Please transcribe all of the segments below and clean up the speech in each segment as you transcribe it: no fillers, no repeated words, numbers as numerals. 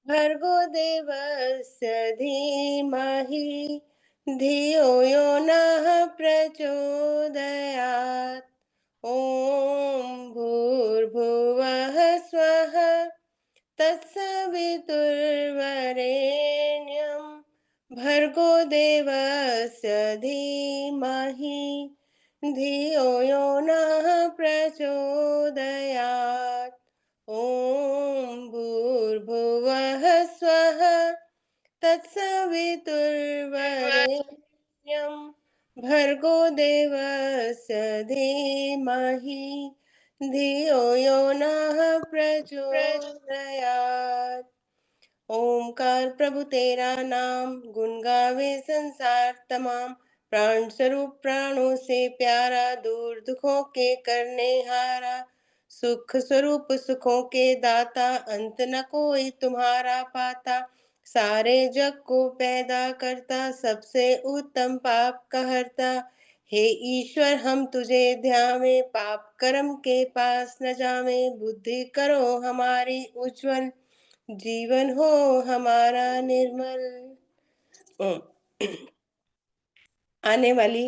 भर्गो देवस्य धीमहि धियो यो नः प्रचोदयात्। ॐ भूर्भुवः स्वः तत्सवितुर्वरेण्यं भर्गो देवस्य धीमहि धियो यो नः प्रचोदयात्। ॐ भूर्भुवः स्वः तत्सवितुर्वरेण्यं भर्गो देवस्य धीमहि धियो यो नः प्रचोदयात्। ओमकार प्रभु तेरा नाम गुण गावे संसार तमाम। प्राण स्वरूप प्राणों से प्यारा दूर दुखों के करने हारा। सुख स्वरूप सुखों के दाता अंत न कोई तुम्हारा पाता। सारे जग को पैदा करता सबसे उत्तम पाप का हरता। हे ईश्वर हम तुझे ध्यावे पाप कर्म के पास न जावे। बुद्धि करो हमारी उज्जवल जीवन हो हमारा निर्मल। आने वाली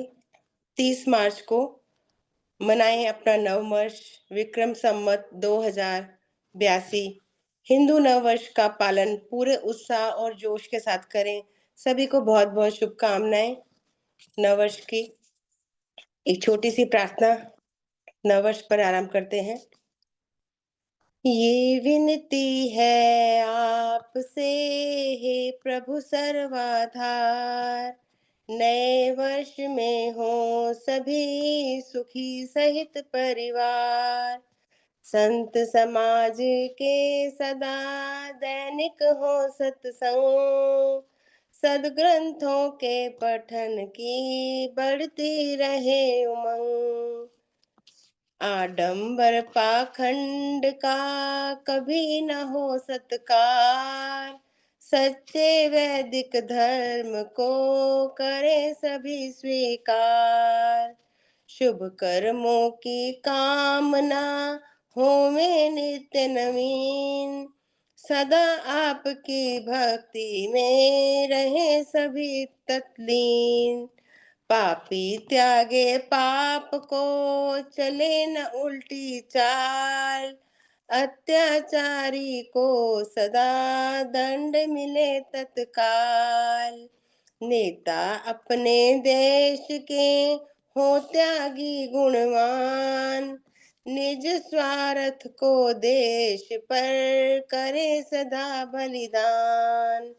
30 मार्च को मनाएं अपना नववर्ष विक्रम संवत 2082। हिंदू नववर्ष का पालन पूरे उत्साह और जोश के साथ करें। सभी को बहुत बहुत शुभकामनाएं नववर्ष की। एक छोटी सी प्रार्थना नववर्ष पर आरंभ करते हैं। ये विनती है आपसे हे प्रभु सर्वाधार, नए वर्ष में हो सभी सुखी सहित परिवार। संत समाज के सदा दैनिक हो सत्संग, सदग्रंथों के पठन की बढ़ती रहे उमंग। आडंबर पाखंड का कभी न हो सत्कार, सच्चे वैदिक धर्म को करे सभी स्वीकार। शुभ कर्मों की कामना हो में नित्य नवीन, सदा आपकी भक्ति में रहे सभी तत्लीन। पापी त्यागे पाप को चले न उल्टी चाल, अत्याचारी को सदा दंड मिले तत्काल। नेता अपने देश के हो त्यागी गुणवान, निज स्वार्थ को देश पर करे सदा बलिदान।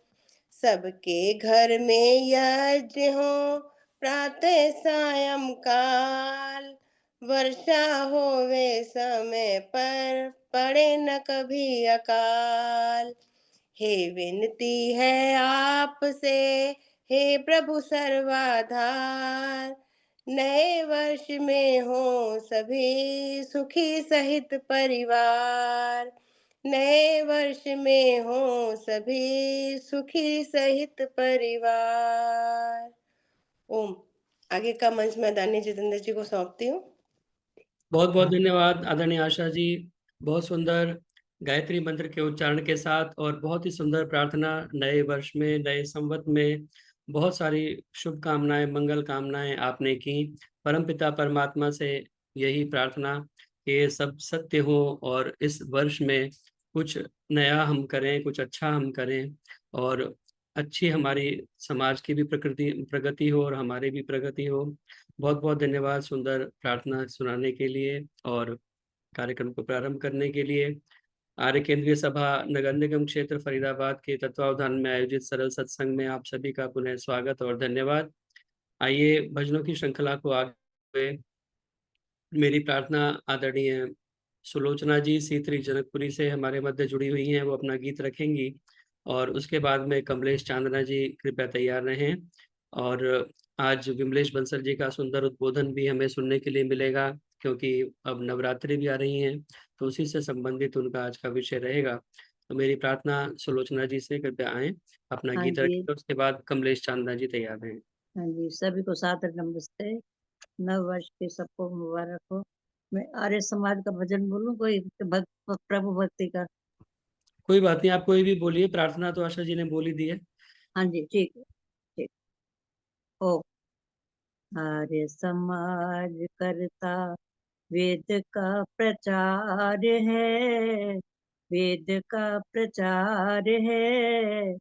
सबके घर में यज्ञ हो प्रातः सायं काल, वर्षा होवे समय पर पड़े न कभी अकाल। हे विनती है आपसे हे प्रभु सर्वाधार, नए वर्ष में हो सभी सुखी सहित परिवार। नए वर्ष में हो सभी सुखी सहित परिवार। ओम। आगे का मंच मैं आदरणीय जितेंद्र जी को सौंपती हूँ। बहुत बहुत धन्यवाद आदरणीय आशा जी। बहुत सुंदर गायत्री मंत्र के उच्चारण के साथ और बहुत ही सुंदर प्रार्थना। नए वर्ष में नए संवत में बहुत सारी शुभकामनाएं मंगल कामनाएं आपने की। परमपिता परमात्मा से यही प्रार्थना कि ये सब सत्य हो और इस वर्ष में कुछ नया हम करें, कुछ अच्छा हम करें और अच्छी हमारी समाज की भी प्रगति हो और हमारी भी प्रगति हो। बहुत बहुत धन्यवाद सुंदर प्रार्थना सुनाने के लिए और कार्यक्रम को प्रारंभ करने के लिए। आर्य केंद्रीय सभा नगर निगम क्षेत्र फरीदाबाद के तत्वावधान में आयोजित सरल सत्संग में आप सभी का पुनः स्वागत और धन्यवाद। आइए भजनों की श्रृंखला को आगे। मेरी प्रार्थना आदरणीय सुलोचना जी सीतरी जनकपुरी से हमारे मध्य जुड़ी हुई हैं, वो अपना गीत रखेंगी और उसके बाद में कमलेश चांदना जी कृपया तैयार रहें। और आज विमलेश बंसल जी का सुंदर उद्बोधन भी हमें सुनने के लिए मिलेगा, क्योंकि अब नवरात्रि भी आ रही हैं तो उसी से संबंधित उनका आज का विषय रहेगा। तो मेरी प्रार्थना सुलोचना जी से कृपया आए, अपना हाँ गीत जी। रखें, उसके बाद कमलेश चांदना जी तैयार रहें। हाँ जी, सभी को सादर नमस्ते। नव वर्ष के सबको मुबारक हो। मैं आर्य समाज का भजन बोलूं कोई, प्रभु भक्ति का? कोई बात नहीं, आप कोई भी बोलिए, प्रार्थना तो आशा जी ने बोल ही दी है। हाँ जी, ठीक है, ठीक। ओ, आर्य समाज करता वेद का प्रचार है, वेद का प्रचार है,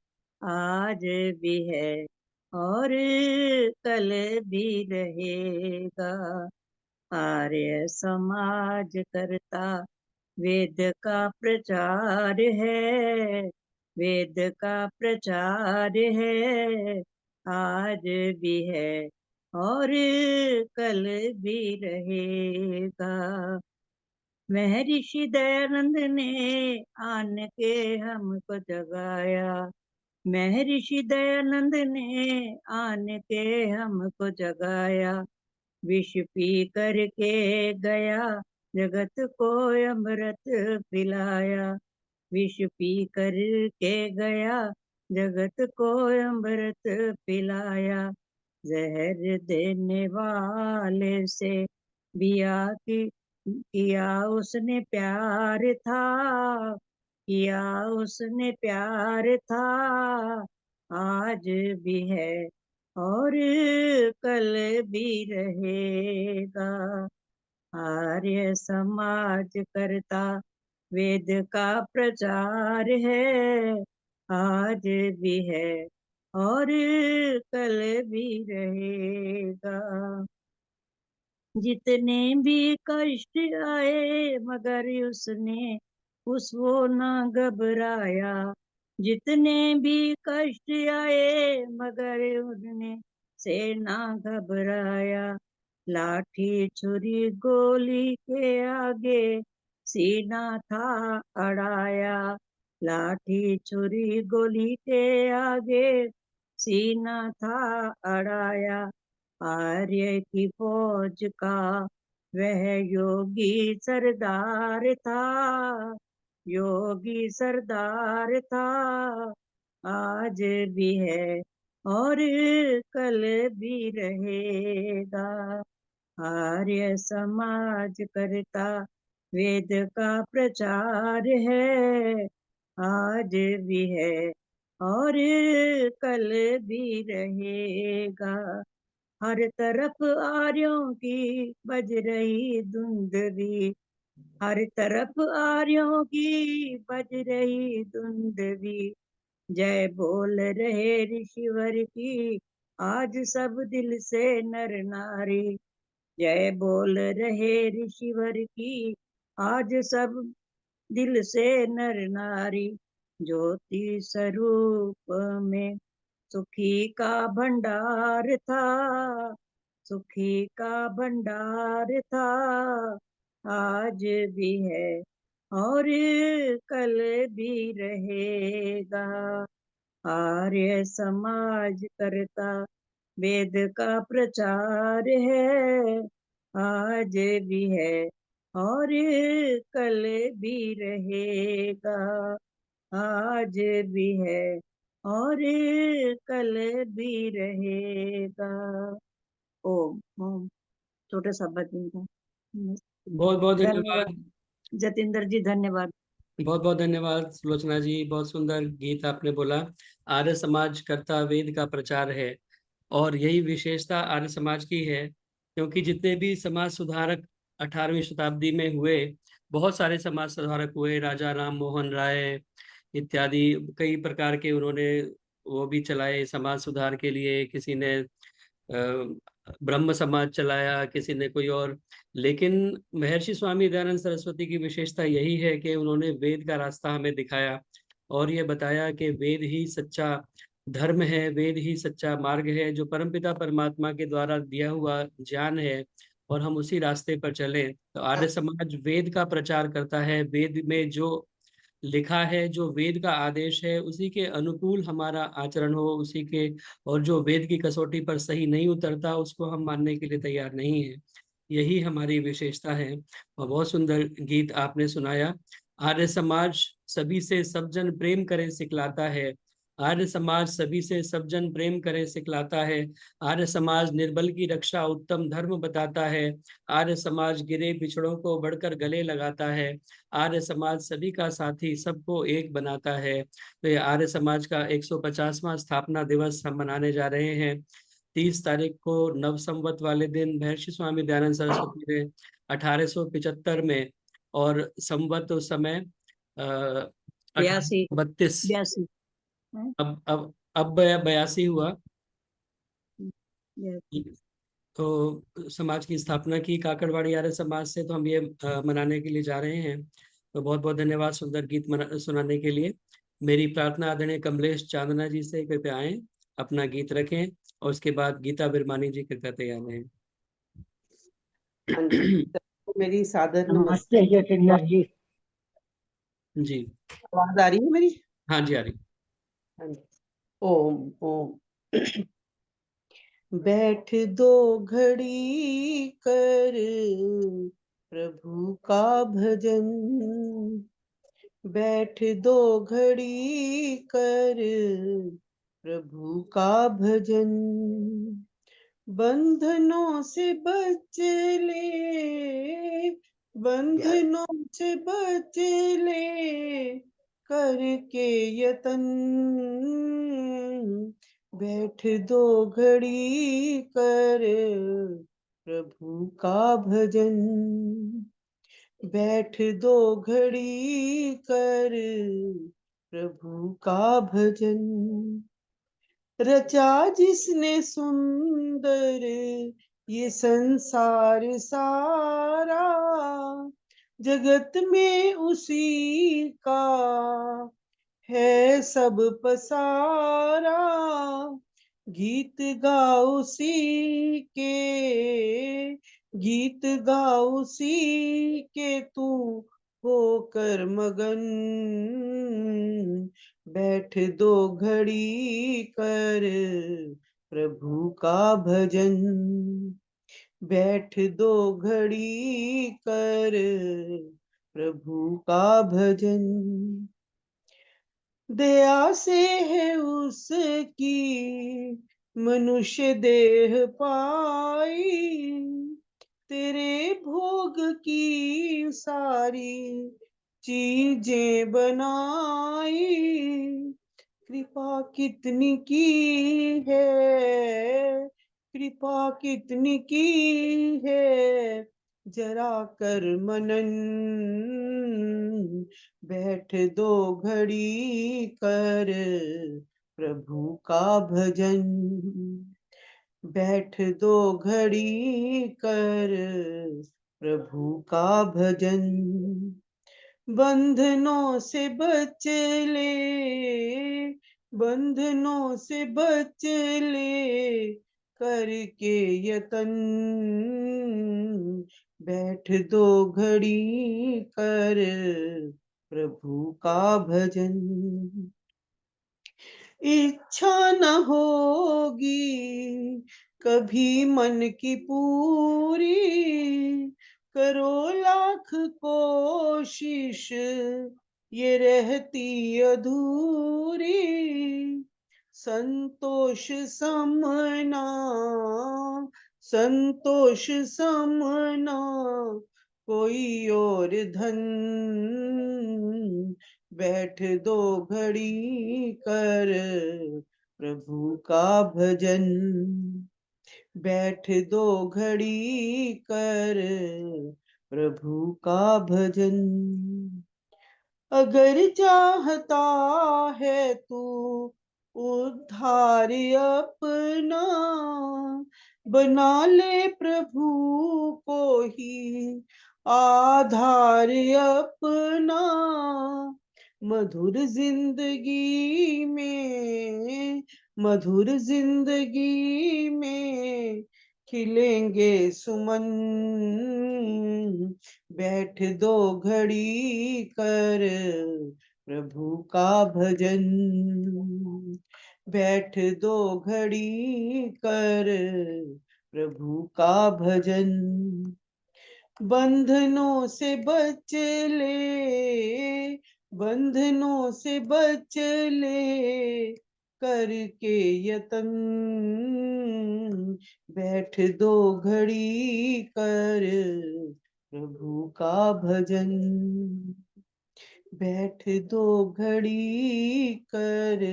आज भी है और कल भी रहेगा। आर्य समाज करता वेद का प्रचार है, वेद का प्रचार है, आज भी है और कल भी रहेगा। महर्षि दयानंद ने आन के हमको जगाया, महर्षि दयानंद ने आन के हमको जगाया, विष पी करके गया जगत को अमृत पिलाया, विष पी करके गया जगत को अमृत पिलाया। जहर देने वाले से बिया की किया उसने प्यार था, किया उसने प्यार था, आज भी है और कल भी रहेगा। आर्य समाज करता वेद का प्रचार है, आज भी है और कल भी रहेगा। जितने भी कष्ट आए मगर उसको ना घबराया, जितने भी कष्ट आए मगर उसने से ना घबराया। लाठी छुरी गोली के आगे सीना था अड़ाया, लाठी छुरी गोली के आगे सीना था अड़ाया। आर्य की फौज का वह योगी सरदार था, योगी सरदार था, आज भी है और कल भी रहेगा। आर्य समाज करता वेद का प्रचार है, आज भी है और कल भी रहेगा। हर तरफ आर्यों की बज रही धुंधली, हर तरफ आर्यों की बज रही धुंधली, जय बोल रहे ऋषिवर की आज सब दिल से नर नारी, जय बोल रहे ऋषिवर की आज सब दिल से नर नारी। ज्योति स्वरूप में सुखी का भंडार था, सुखी का भंडार था, आज भी है और कल भी रहेगा। आर्य समाज करता वेद का प्रचार है, आज भी है और कल भी रहेगा। आज भी है और कल भी रहेगा। ओम ओम। छोटा सा भजन था। बहुत बहुत धन्यवाद धन्यवाद। जतिंदर जी, धन्यवाद। बहुत बहुत धन्यवाद सुलोचना जी, बहुत सुंदर गीत आपने बोला। आर्य समाज करता वेद का प्रचार है, और यही विशेषता आर्य समाज की है, क्योंकि जितने भी समाज सुधारक 18वीं शताब्दी में हुए, बहुत सारे समाज सुधारक हुए, राजा राम मोहन राय इत्यादि, कई प्रकार के उन्होंने वो भी चलाए समाज सुधार के लिए। किसी ने ब्रह्म समाज चलाया, किसी ने कोई और। लेकिन महर्षि स्वामी दयानंद सरस्वती की विशेषता यही है कि उन्होंने वेद का रास्ता हमें दिखाया, और ये बताया कि वेद ही सच्चा धर्म है, वेद ही सच्चा मार्ग है, जो परमपिता परमात्मा के द्वारा दिया हुआ ज्ञान है, और हम उसी रास्ते पर चलें। तो आर्य समाज वेद का प्रचार करता है, वेद में जो लिखा है, जो वेद का आदेश है, उसी के अनुकूल हमारा आचरण हो, उसी के, और जो वेद की कसौटी पर सही नहीं उतरता उसको हम मानने के लिए तैयार नहीं है। यही हमारी विशेषता है। और बहुत सुंदर गीत आपने सुनाया। आर्य समाज सभी से सब जन प्रेम करें सिखलाता है, आर्य समाज सभी से सब जन प्रेम करें सिखलाता है। आर्य समाज निर्बल की रक्षा उत्तम धर्म बताता है। आर्य समाज गिरे पिछड़ों को बढ़कर गले लगाता है। आर्य समाज सभी का साथी सबको एक बनाता है। तो ये आर्य समाज का 150वां स्थापना दिवस हम मनाने जा रहे हैं। 30 तारीख को नव संवत वाले दिन महर्षि स्वामी दयानंद सरस्वती ने 1875 में, और संवत उस समय 82 32, 82 हैं? अब 82 हुआ। 82 तो समाज की स्थापना की काकड़वाड़ी आर्य समाज से, तो हम ये मनाने के लिए जा रहे हैं। तो बहुत बहुत धन्यवाद सुंदर गीत सुनाने के लिए। मेरी प्रार्थना आदरणीय कमलेश चांदना जी से, कृपया आए, अपना गीत रखें, और उसके बाद गीता बिरमानी जी कृपया तैयार रहें। हाँ जी, तो मेरी सादर नमस्ते। नमस्ते जतिंदर जी। जी आवाज आ रही है मेरी? हाँ जी, आ रही। हाँ जी। ओम ओम। बैठ दो घड़ी कर प्रभु का भजन, बैठ दो घड़ी कर प्रभु का भजन, बंधनों से बच ले, बंधनों से बच ले, करके यतन, बैठ दो घड़ी कर प्रभु का भजन, बैठ दो घड़ी कर प्रभु का भजन, रचा जिसने सुंदर ये संसार सारा, जगत में उसी का है सब पसारा, गीत गाओ उसी के, गीत गाओ उसी के, तू होकर मगन, बैठ दो घड़ी कर प्रभु का भजन, बैठ दो घड़ी कर प्रभु का भजन, दया से है उसकी मनुष्य देह पाई, तेरे भोग की सारी चीजें बनाई, कृपा कितनी की है, कृपा कितनी की है, जरा कर मनन, बैठ दो घड़ी कर प्रभु का भजन, बैठ दो घड़ी कर प्रभु का भजन, बंधनों से बच ले, बंधनों से बच ले, करके यतन, बैठ दो घड़ी कर प्रभु का भजन, इच्छा न होगी कभी मन की पूरी, करो लाख कोशिश ये रहती अधूरी, संतोष समना, संतोष समना कोई और धन, बैठ दो घड़ी कर प्रभु का भजन, बैठ दो घड़ी कर प्रभु का भजन, अगर चाहता है तू उद्धार अपना, बना ले प्रभु को ही आधार अपना, मधुर जिंदगी में, मधुर जिंदगी में खिलेंगे सुमन, बैठ दो घड़ी कर प्रभु का भजन, बैठ दो घड़ी कर प्रभु का भजन, बंधनों से बच ले, बंधनों से बच ले, करके यतन, बैठ दो घड़ी कर प्रभु का भजन, बैठ दो घड़ी कर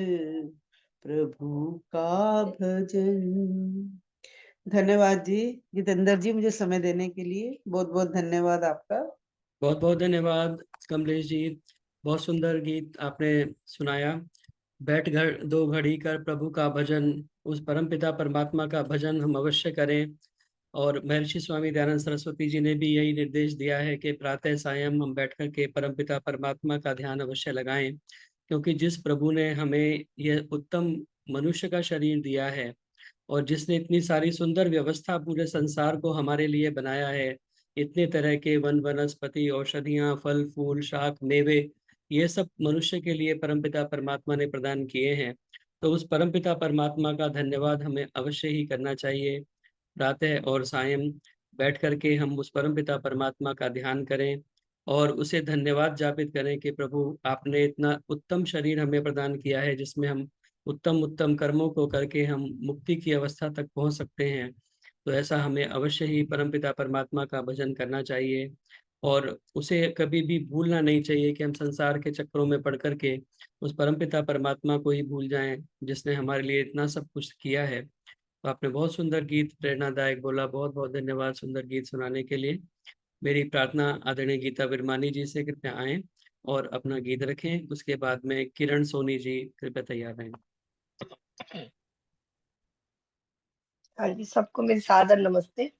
प्रभु का भजन। धन्यवाद जी जितेंद्र जी, मुझे समय देने के लिए बहुत बहुत धन्यवाद आपका। बहुत बहुत धन्यवाद कमलेश जी, बहुत सुंदर गीत आपने सुनाया। बैठ घर दो घड़ी कर प्रभु का भजन, उस परमपिता परमात्मा का भजन हम अवश्य करें। और महर्षि स्वामी दयानंद सरस्वती जी ने भी यही निर्देश दिया है कि प्रातः सायं हम बैठ कर के परमपिता परमात्मा का ध्यान अवश्य लगाएं, क्योंकि जिस प्रभु ने हमें यह उत्तम मनुष्य का शरीर दिया है और जिसने इतनी सारी सुंदर व्यवस्था पूरे संसार को हमारे लिए बनाया है, इतने तरह के वन वनस्पति औषधियां फल फूल शाक मेवे, ये सब मनुष्य के लिए परमपिता परमात्मा ने प्रदान किए हैं। तो उस परमपिता परमात्मा का धन्यवाद हमें अवश्य ही करना चाहिए। प्रातः और सायं बैठ करके हम उस परमपिता परमात्मा का ध्यान करें और उसे धन्यवाद ज्ञापित करें कि प्रभु आपने इतना उत्तम शरीर हमें प्रदान किया है जिसमें हम उत्तम उत्तम कर्मों को करके हम मुक्ति की अवस्था तक पहुंच सकते हैं। तो ऐसा हमें अवश्य ही परमपिता परमात्मा का भजन करना चाहिए और उसे कभी भी भूलना नहीं चाहिए कि हम संसार के चक्रों में पड़ करके उस परमपिता परमात्मा को ही भूल जाएं जिसने हमारे लिए इतना सब कुछ किया है। तो आपने बहुत सुंदर गीत प्रेरणादायक बोला, बहुत बहुत धन्यवाद सुंदर गीत सुनाने के लिए। मेरी प्रार्थना आदरणीय गीता विरमानी जी से कृपया आएं और अपना गीत रखें। उसके बाद में किरण सोनी जी कृपया तैयार रहें। हाँ जी, सबको मेरी सादर नमस्ते।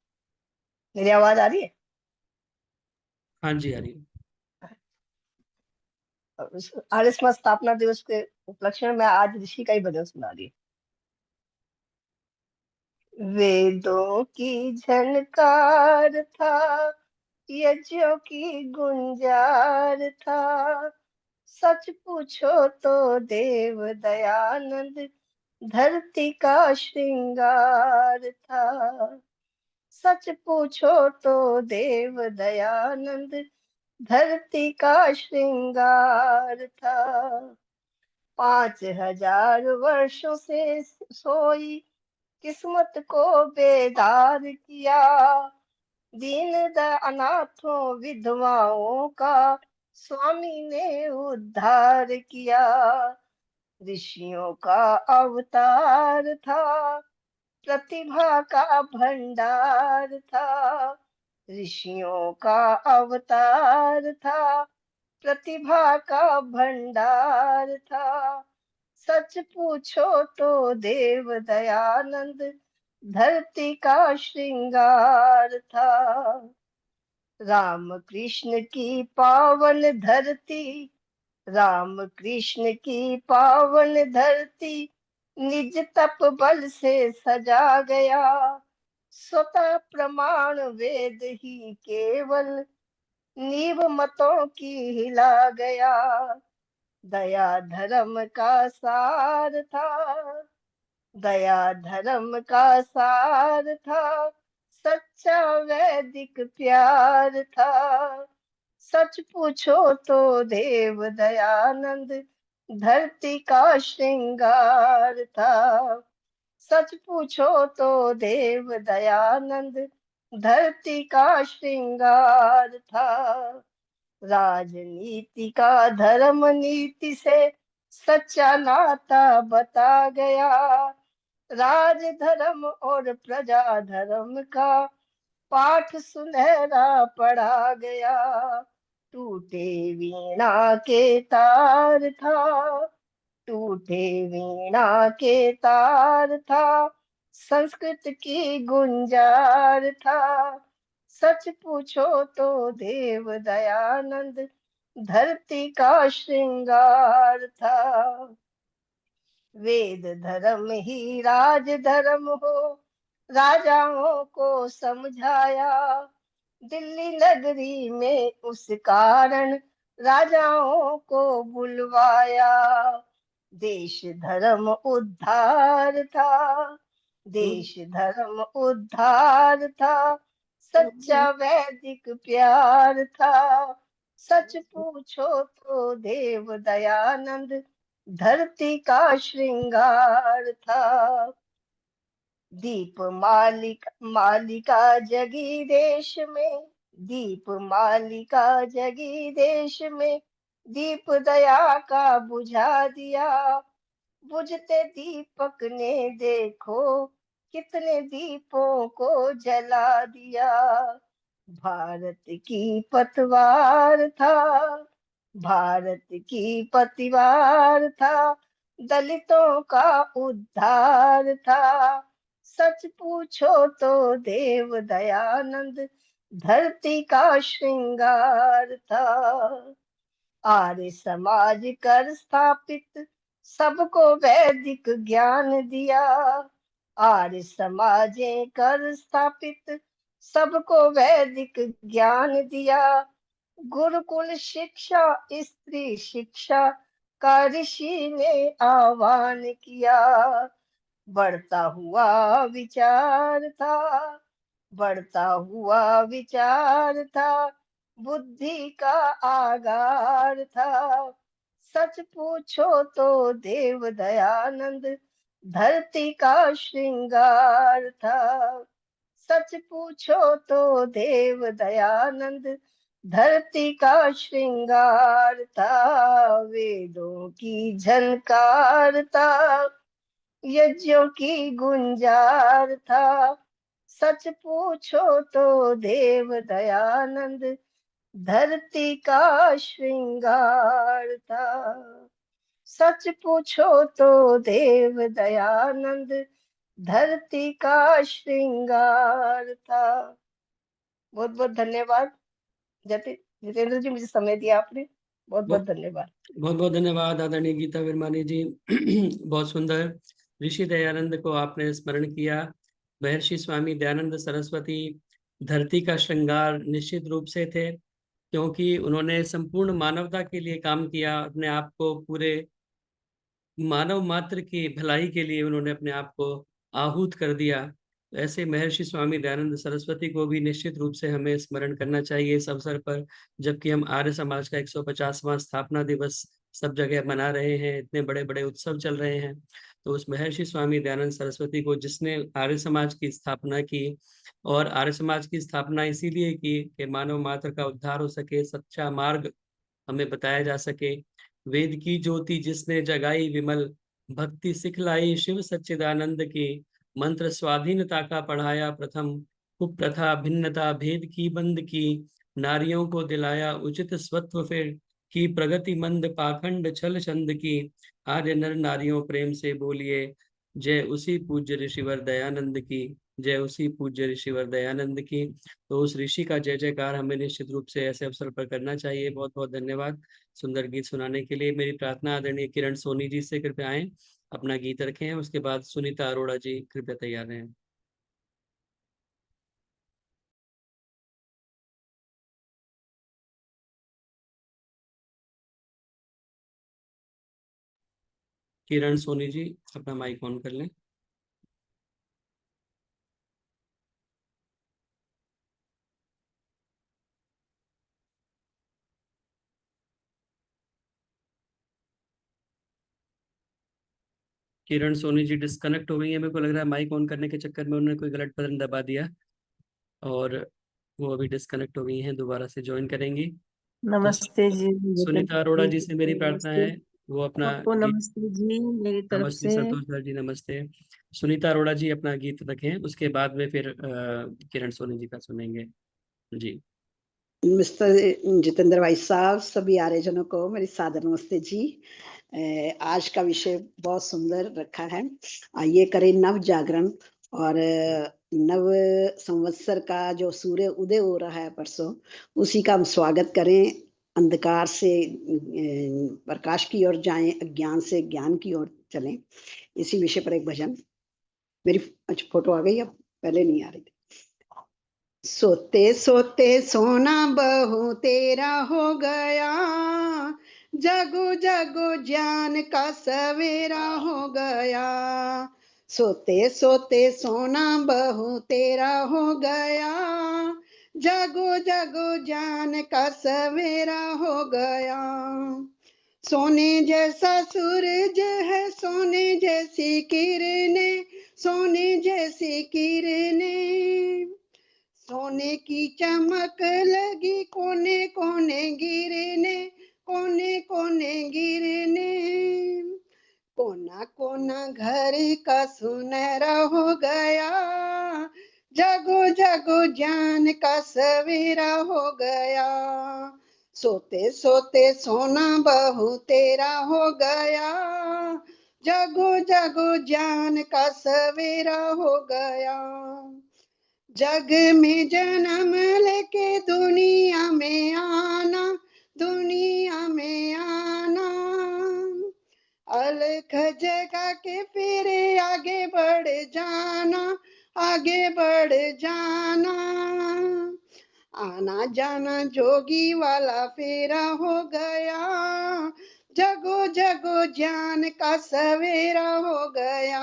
मेरी आवाज आ रही है? हाँ जी, आ रही है। आर्य समाज स्थापना दिवस के उपलक्ष्य में मैं आज ऋषि का ही भजन सुना रही हूँ। वेदों की झनकार था, यज्ञों की गुंजार था, सच पूछो तो देव दयानंद धरती का श्रृंगार था। सच पूछो तो देव दयानंद धरती का श्रृंगार था। 5000 वर्षों से सोई किस्मत को बेदार किया, दीन अनाथों विधवाओं का स्वामी ने उद्धार किया। ऋषियों का अवतार था, प्रतिभा का भंडार था। ऋषियों का अवतार था, प्रतिभा का भंडार था। सच पूछो तो देव दयानंद धरती का श्रृंगार था। राम कृष्ण की पावन धरती, राम कृष्ण की पावन धरती निज तप बल से सजा गया। स्वतः प्रमाण वेद ही केवल नीव मतों की हिला गया। दया धर्म का सार था, दया धर्म का सार था, सच्चा वैदिक प्यार था। सच पूछो तो देव दयानंद धरती का श्रृंगार था। सच पूछो तो देव दयानंद धरती का श्रृंगार था। राजनीति का धर्म नीति से सच्चा नाता बता गया। राज धर्म और प्रजा धर्म का पाठ सुनहरा पढ़ा गया। टूटे वीणा के तार था, टूटे वीणा के तार था, संस्कृत की गुंजार था। सच पूछो तो देव दयानंद धरती का श्रृंगार था। वेद धर्म ही राज धर्म हो, राजाओं को समझाया। दिल्ली नगरी में उस कारण राजाओं को बुलवाया। देश धर्म उद्धार था, देश धर्म उद्धार था, सच्चा वैदिक प्यार था। सच पूछो तो देव दयानंद धरती का श्रृंगार था। दीप मालिका जगी देश में, दीप मालिका जगी देश में, दीप दया का बुझा दिया। बुझते दीपक ने देखो, कितने दीपों को जला दिया। भारत की पतवार था, भारत की पतवार था, दलितों का उद्धार था। सच पूछो तो देव दयानंद धरती का श्रृंगार था। आर्य समाज कर स्थापित, सबको वैदिक ज्ञान दिया। आर्य समाजें कर स्थापित, सबको वैदिक ज्ञान दिया। गुरुकुल शिक्षा, स्त्री शिक्षा का ऋषि ने आह्वान किया। बढ़ता हुआ विचार था, बढ़ता हुआ विचार था, बुद्धि का आगार था। सच पूछो तो देव दयानंद धरती का श्रृंगार था। सच पूछो तो देव दयानंद धरती का श्रृंगार था। वेदों की झनकार था, यज्ञों की गुंजार था। सच पूछो तो देव दयानंद धरती का श्रृंगार था। सच पूछो तो देव दयानंद धरती का श्रृंगार था। बहुत बहुत धन्यवाद जितेंद्र जी, मुझे समय दिया आपने, बहुत बहुत धन्यवाद। बहुत बहुत धन्यवाद आदरणीय गीता विरमानी जी। बहुत सुंदर। ऋषि दयानंद को आपने स्मरण किया। महर्षि स्वामी दयानंद सरस्वती धरती का श्रृंगार निश्चित रूप से थे, क्योंकि उन्होंने संपूर्ण मानवता के लिए काम किया। अपने आप को पूरे मानव मात्र की भलाई के लिए उन्होंने अपने आप को आहूत कर दिया। ऐसे महर्षि स्वामी दयानंद सरस्वती को भी निश्चित रूप से हमें स्मरण करना चाहिए इस अवसर पर, जबकि हम आर्य समाज का 150वां स्थापना दिवस सब जगह मना रहे हैं, इतने बड़े बड़े उत्सव चल रहे हैं। तो उस महर्षि स्वामी दयानंद सरस्वती को, जिसने आर्य समाज की स्थापना की, और आर्य समाज की स्थापना इसीलिए की कि मानव मात्र का उद्धार हो सके, सच्चा मार्ग हमें बताया जा सके। वेद की ज्योति जिसने जगाई विमल, भक्ति सिखलाई शिव सच्चिदानंद की, मंत्र स्वाधीनता का पढ़ाया प्रथम, कुप्रथा भिन्नता भेद की बंद की, नारियों को दिलाया उचित स्वत्व फिर, की प्रगति मंद पाखंड छल छंद की, आर्य नर नारियों प्रेम से बोलिए, जय उसी पूज्य ऋषिवर दयानंद की, जय उसी पूज्य ऋषिवर दयानंद की। तो उस ऋषि का जय जयकार हमें निश्चित रूप से ऐसे अवसर पर करना चाहिए। बहुत बहुत धन्यवाद सुंदर गीत सुनाने के लिए। मेरी प्रार्थना आदरणीय किरण सोनी जी से, कृपया आए, अपना गीत रखें। उसके बाद सुनीता अरोड़ा जी कृपया तैयार रहें। किरण सोनी जी अपना माइक ऑन कर लें। किरण सोनी जी डिस्कनेक्ट हो गई है, मेरे को लग रहा है माइक ऑन करने के चक्कर में उन्होंने कोई गलत बटन दबा दिया और वो अभी डिस्कनेक्ट हो गई हैं, दोबारा से ज्वाइन करेंगी। तो नमस्ते जी सुनीता अरोड़ा जी से मेरी प्रार्थना नमस्ते, है वो अपना सबको गीत। नमस्ते जी मेरी तरफ नमस्ते से। संतोष सर जी, नमस्ते। सुनीता अरोड़ा जी अपना गीत रखें, उसके बाद में फिर किरण सोनी जी का सुनेंगे जी। मिस्टर जितेंद्र भाई साहब, सभी आर्यजनों को मेरी सादर नमस्ते जी। आज का विषय बहुत सुंदर रखा है। आइए करें नव जागरण और नव संवत्सर का जो सूर्य उदय हो रहा है परसों, उसी का हम स्वागत करें। अंधकार से प्रकाश की ओर जाएं, अज्ञान से ज्ञान की ओर चलें। इसी विषय पर एक भजन। मेरी अच्छा फोटो आ गई, अब पहले नहीं आ रही थी। सोते सोते सोना बहू तेरा हो गया, जगो जगो ज्ञान का सवेरा हो गया। सोते सोते सोना बहू तेरा हो गया, जगो जगो ज्ञान का सवेरा हो गया। सोने जैसा सूरज है, सोने जैसी किरणें, सोने जैसी किरणें, सोने की चमक लगी कोने कोने गिरने, कोने कोने गिरने, कोना कोना घर का सुनहरा हो गया, जगो जगो ज्ञान का सवेरा हो गया, सोते सोते सोना बहू तेरा हो गया, जगो जगो ज्ञान का सवेरा हो गया, जग में जन्म लेके दुनिया में आना, दुनिया में आना, अलख जगा के फिर आगे बढ़ जाना, आगे बढ़ जाना, आना जाना जोगी वाला फेरा हो गया, जगो जगो ज्ञान का सवेरा हो गया,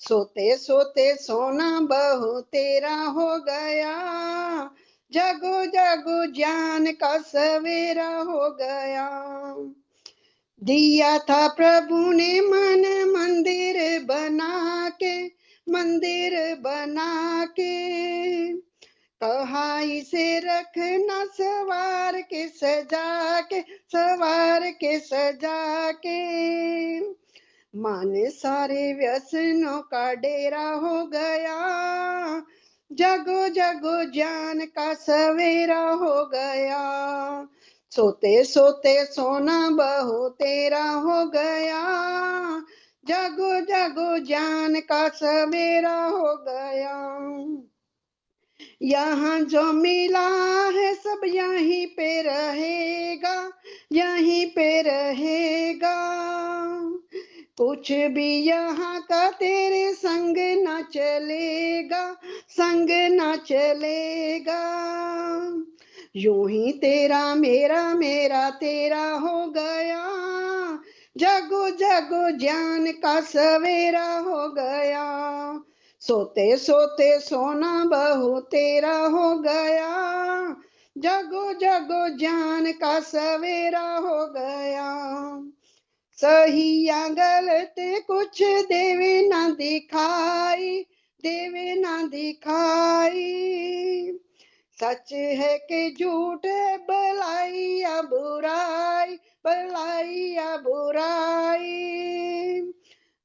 सोते सोते सोना बहू तेरा हो गया, जगो जगो ज्ञान का सवेरा हो गया, दिया था प्रभु ने मन मंदिर बना के, मंदिर बना के, कहा इसे रखना सवार के सजा के, सवार के सजा के, माने सारे व्यसनों का डेरा हो गया, जगो जगो ज्ञान का सवेरा हो गया, सोते सोते सोना बहू तेरा हो गया, जगो जगो ज्ञान का सवेरा हो गया, यहाँ जो मिला है सब यहीं पे रहेगा, यहीं पे रहेगा, कुछ भी यहाँ का तेरे संग ना चलेगा, संग ना चलेगा, यूं ही तेरा मेरा मेरा तेरा हो गया, जगो जगो ज्ञान का सवेरा हो गया, सोते सोते सोना बहू तेरा हो गया, जगो जगो ज्ञान का सवेरा हो गया, सही या गलत कुछ देवे ना दिखाई, देवे ना दिखाई, सच है कि झूठ है, भलाई या बुराई, भलाई या बुराई,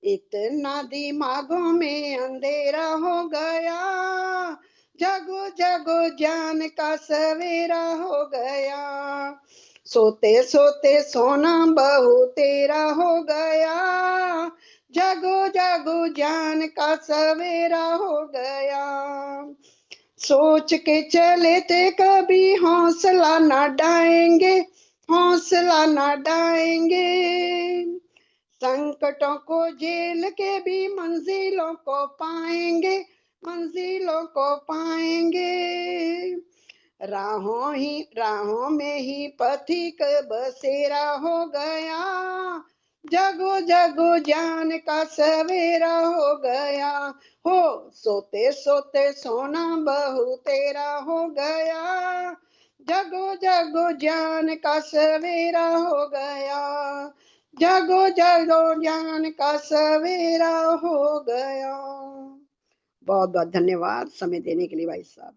इतना दिमागों में अंधेरा हो गया, जगो जगो ज्ञान का सवेरा हो गया, सोते सोते सोना बहू तेरा हो गया, जगो जगो ज्ञान का सवेरा हो गया, सोच के चले थे कभी हौसला ना डाएंगे, हौसला ना डाएंगे, संकटों को झेल के भी मंजिलों को पाएंगे, मंजिलों को पाएंगे, राहों में ही पथिक बसेरा हो गया, जगो जगो ज्ञान का सवेरा हो गया, हो सोते सोते सोना बहू तेरा हो गया, जगो जगो ज्ञान का सवेरा हो गया, जगो जगो ज्ञान का सवेरा हो गया। बहुत बहुत धन्यवाद समय देने के लिए भाई साहब।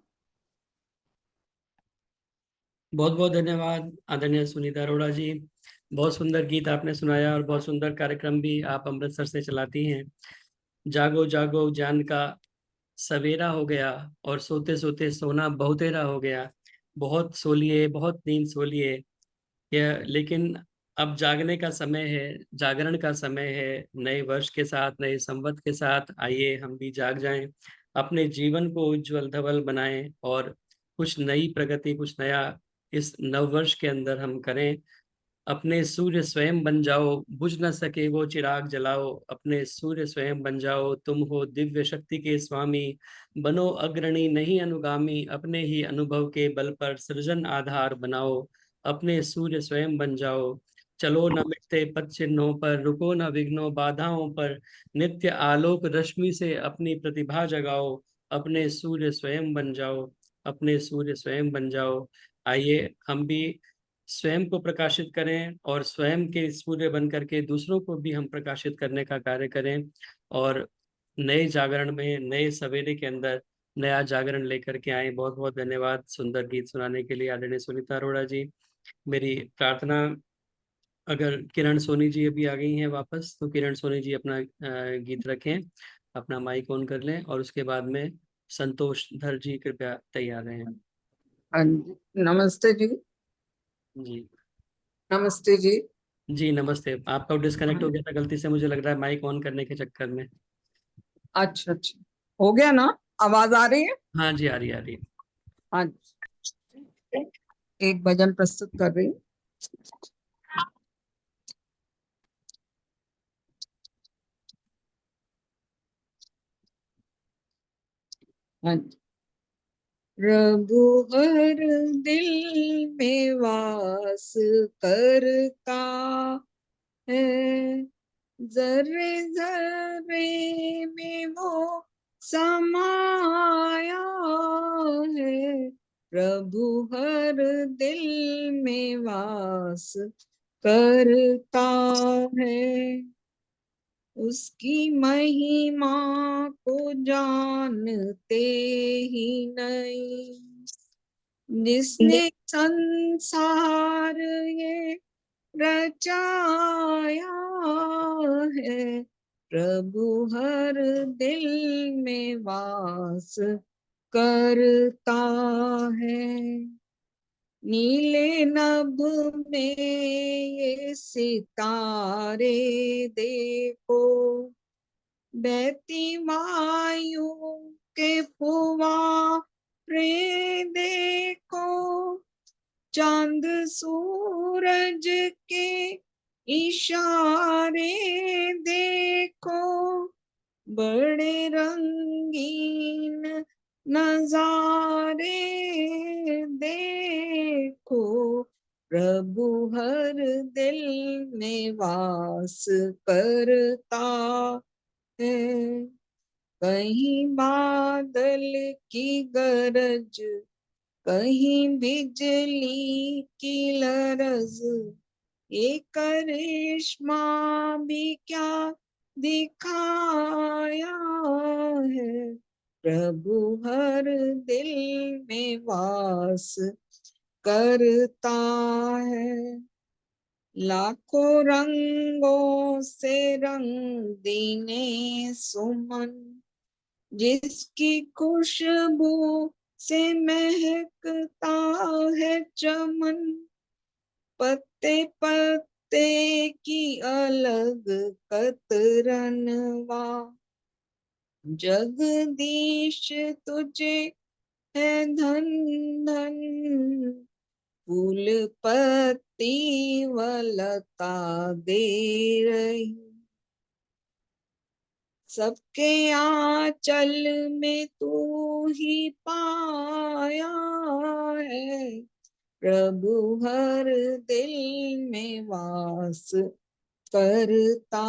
बहुत बहुत धन्यवाद आदरणीय सुनीता अरोड़ा जी, बहुत सुंदर गीत आपने सुनाया और बहुत सुंदर कार्यक्रम भी आप अमृतसर से चलाती हैं। जागो जागो ज्ञान का सवेरा हो गया और सोते सोते सोना बहुतेरा हो गया। बहुत सो लिए, बहुत नींद सो लिए, यह लेकिन अब जागने का समय है, जागरण का समय है। नए वर्ष के साथ, नए संवत के साथ आइए हम भी जाग जाएं, अपने जीवन को उज्जवल धवल बनाएं और कुछ नई प्रगति, कुछ नया इस नववर्ष के अंदर हम करें। अपने सूर्य स्वयं बन जाओ, बुझ न सके वो चिराग जलाओ, अपने सूर्य स्वयं बन जाओ, तुम हो दिव्य शक्ति के स्वामी, बनो अग्रणी नहीं अनुगामी, अपने ही अनुभव के बल पर सृजन आधार बनाओ, अपने सूर्य स्वयं बन जाओ, चलो न मिटते पथ चिन्हों पर, रुको न विघ्नों बाधाओं पर, नित्य आलोक रश्मि से अपनी प्रतिभा जगाओ, अपने सूर्य स्वयं बन जाओ, अपने सूर्य स्वयं बन जाओ। आइए हम भी स्वयं को प्रकाशित करें और स्वयं के सूर्य बन करके दूसरों को भी हम प्रकाशित करने का कार्य करें, और नए जागरण में, नए सवेरे के अंदर नया जागरण लेकर के आए। बहुत बहुत धन्यवाद सुंदर गीत सुनाने के लिए आदरणीय सुनीता अरोड़ा जी। मेरी प्रार्थना, अगर किरण सोनी जी अभी आ गई हैं वापस, तो किरण सोनी जी अपना गीत रखें, अपना माइक ऑन कर लें, और उसके बाद में संतोष धर जी कृपया तैयार रहें। हाँ जी, नमस्ते जी। जी नमस्ते जी। जी नमस्ते। आपका डिस्कनेक्ट हो हाँ, गया था गलती से, मुझे लग रहा है माइक ऑन करने के चक्कर में। अच्छा अच्छा, हो गया ना? आवाज आ रही है? हाँ जी, आ रही आ रही है। हाँ जी, एक भजन प्रस्तुत कर रही हूँ। हाँ जी। प्रभु हर दिल में वास करता है, जर्रे जर्रे में वो समाया है। प्रभु हर दिल में वास करता है, उसकी महिमा को जानते ही नहीं, जिसने संसार ये रचाया है। प्रभु हर दिल में वास करता है, नीले नभ में ये सितारे देखो, बहती वायु के फुवारे देखो, चांद सूरज के इशारे देखो, बड़े रंगीन नजारे देखो। प्रभु हर दिल में वास करता है, कहीं बादल की गरज, कहीं बिजली की लरज, ये करिश्मा भी क्या दिखाया है। प्रभु हर दिल में वास करता है, लाखों रंगों से रंगीने सुमन, जिसकी खुशबू से महकता है चमन, पत्ते पत्ते की अलग कतरनवा, जगदीश तुझे है धन धन, फूल पत्ती व लता दे रही, सबके आंचल में तू ही पाया है। प्रभु हर दिल में वास करता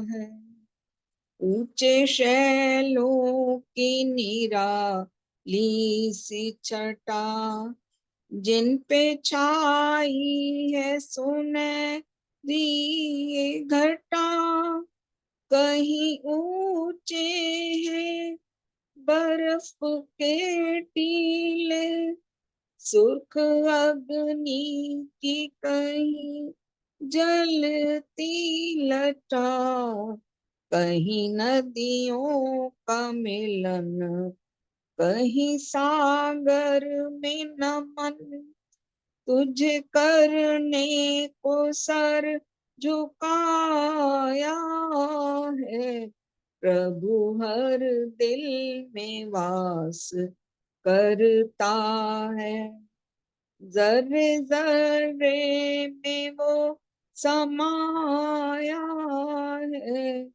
है, ऊंचे शैलों की निराली सी छटा, जिन पे छाई है सुनहरी ये घटा, कहीं ऊंचे हैं बर्फ के टीले, सुर्ख अग्नि की कहीं जलती लटा, कहीं नदियों का मिलन, कहीं सागर में नमन, तुझे करने को सर झुकाया है। प्रभु हर दिल में वास करता है, जर्रे जर्रे में वो समाया है,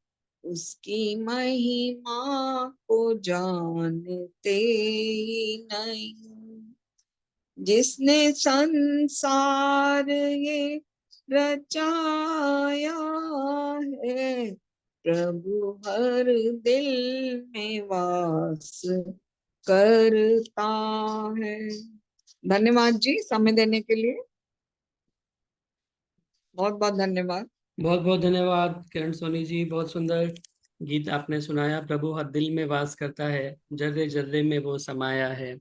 उसकी महिमा को जानते ही नहीं, जिसने संसार ये रचाया है। प्रभु हर दिल में वास करता है। धन्यवाद जी समय देने के लिए। बहुत बहुत धन्यवाद। बहुत बहुत धन्यवाद किरण सोनी जी, बहुत सुंदर गीत आपने सुनाया। प्रभु हर दिल में वास करता है, जर्रे जर्रे में वो समाया है।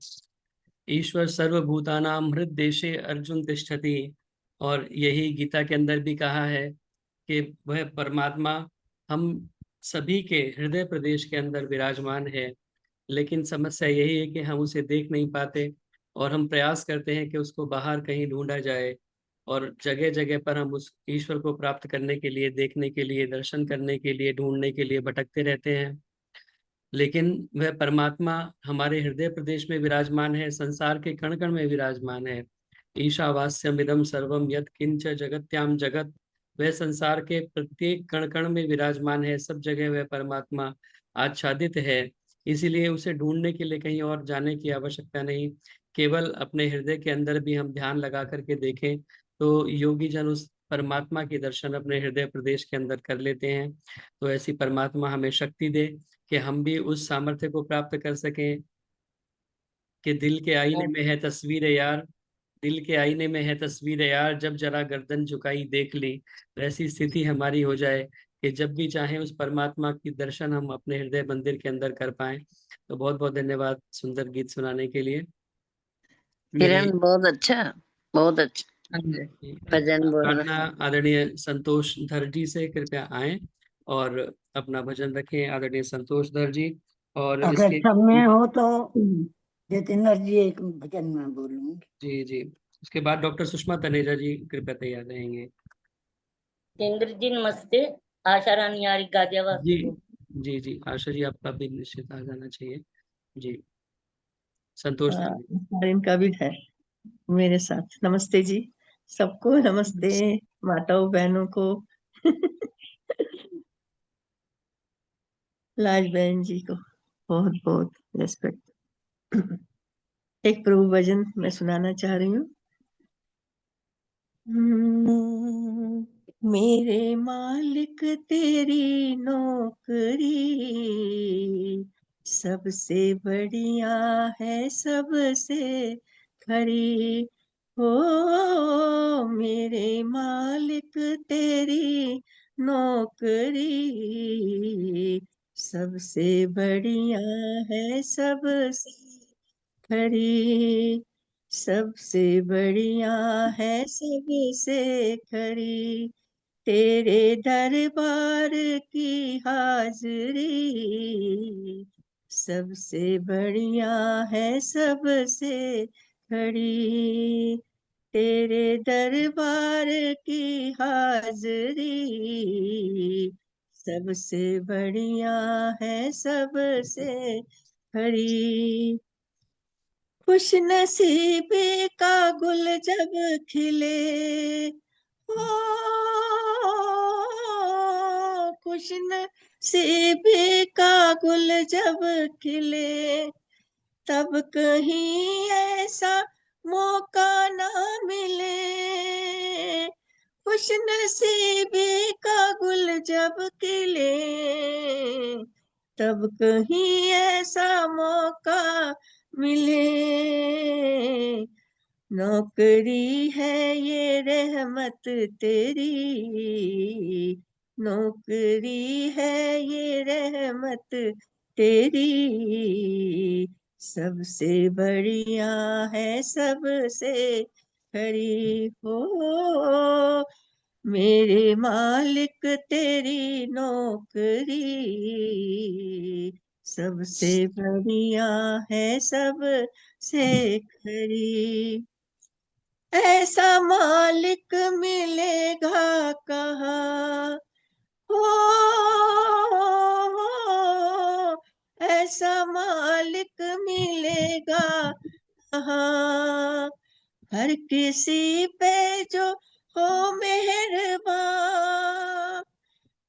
ईश्वर सर्वभूतानां हृद्देशे अर्जुन तिष्ठति। और यही गीता के अंदर भी कहा है कि वह परमात्मा हम सभी के हृदय प्रदेश के अंदर विराजमान है। लेकिन समस्या यही है कि हम उसे देख नहीं पाते, और हम प्रयास करते हैं कि उसको बाहर कहीं ढूंढा जाए, और जगह जगह पर हम उस ईश्वर को प्राप्त करने के लिए, देखने के लिए, दर्शन करने के लिए, ढूंढने के लिए भटकते रहते हैं। लेकिन वह परमात्मा हमारे हृदय प्रदेश में विराजमान है, संसार के कण कण में विराजमान है। ईशावास्यम इदम सर्वम यत् किंच जगत्याम जगत। वह संसार के प्रत्येक कण कण में विराजमान है, सब जगह वह परमात्मा आच्छादित है। इसीलिए उसे ढूंढने के लिए कहीं और जाने की आवश्यकता नहीं, केवल अपने हृदय के अंदर भी हम ध्यान लगा करके देखें तो योगी जन उस परमात्मा के दर्शन अपने हृदय प्रदेश के अंदर कर लेते हैं। तो ऐसी परमात्मा हमें शक्ति दे कि हम भी उस सामर्थ्य को प्राप्त कर सकें कि दिल के आईने में है तस्वीर यार, दिल के आईने में है तस्वीर यार, जब जरा गर्दन झुकाई देख ली। तो ऐसी स्थिति हमारी हो जाए कि जब भी चाहें उस परमात्मा की दर्शन हम अपने हृदय मंदिर के अंदर कर पाएं। तो बहुत बहुत धन्यवाद सुंदर गीत सुनाने के लिए। मेरी किरण बहुत अच्छा, बहुत अच्छा भजन बोल रहा। प्रार्थना आदरणीय संतोष धर जी से कृपया आए और अपना भजन रखें। आदरणीय संतोष धर जी। और अगर इसके समय हो तो जितेंद्र जी एक भजन में बोलूंगी। जी जी, उसके बाद डॉक्टर सुषमा तनेजा जी कृपया तैयार रहेंगे। जितेंद्र जी नमस्ते। आशा रानी यारी गाजियाबाद जी से बोल। जी जी, आशा जी आपका भी निश्चित आ जाना चाहिए। जी संतोष धर जी। इनका भी है मेरे साथ। नमस्ते जी, सबको नमस्ते, माताओं बहनों को लाज बहन जी को बहुत बहुत रेस्पेक्ट। एक प्रभु भजन मैं सुनाना चाह रही हूँ। मेरे मालिक तेरी नौकरी सबसे बढ़िया है, सबसे खरी हो। मेरे मालिक तेरी नौकरी सबसे बढ़िया है, सबसे खरी, सबसे बढ़िया है, सबसे खरी। तेरे दरबार की हाजरी सबसे बढ़िया है, सबसे खरी। तेरे दरबार की हाजरी सबसे बढ़िया है, सबसे खरी। खुश नसीबी का गुल जब खिले हो, खुश नसीबी का गुल जब खिले, तब कहीं ऐसा मौका ना मिले। खुश नसीबी का गुल जब खिले, तब कहीं ऐसा मौका मिले। नौकरी है ये रहमत तेरी, नौकरी है ये रहमत तेरी सबसे बढ़िया है, सबसे खरी हो। मेरे मालिक तेरी नौकरी सबसे बढ़िया है, सबसे खरी। ऐसा मालिक मिलेगा कहाँ हो, ऐसा मालिक मिलेगा कहाँ। हर किसी पे जो हो मेहरबान,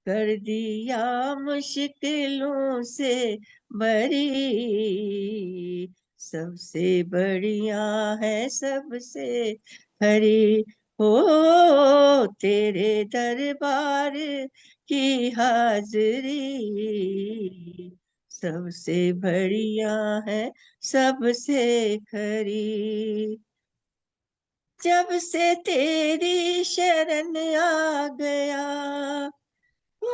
कर दिया मुश्किलों से बरी, सबसे बढ़िया है, सबसे खरी हो। तेरे दरबार की हाजरी सबसे बढ़िया है, सबसे खरी। जब से तेरी शरण आ गया, ओ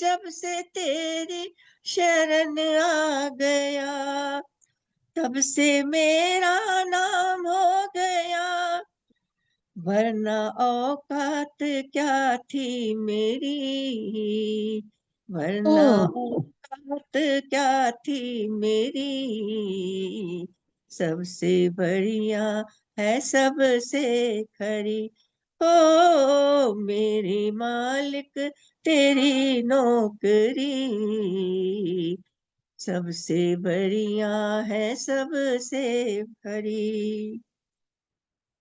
जब से तेरी शरण आ गया, तब से मेरा नाम हो गया, वरना औकात क्या थी मेरी, वरना औकात क्या थी मेरी, सबसे बढ़िया है सबसे खरी, ओ मेरे मालिक तेरी नौकरी, सबसे बढ़िया है सबसे खरी,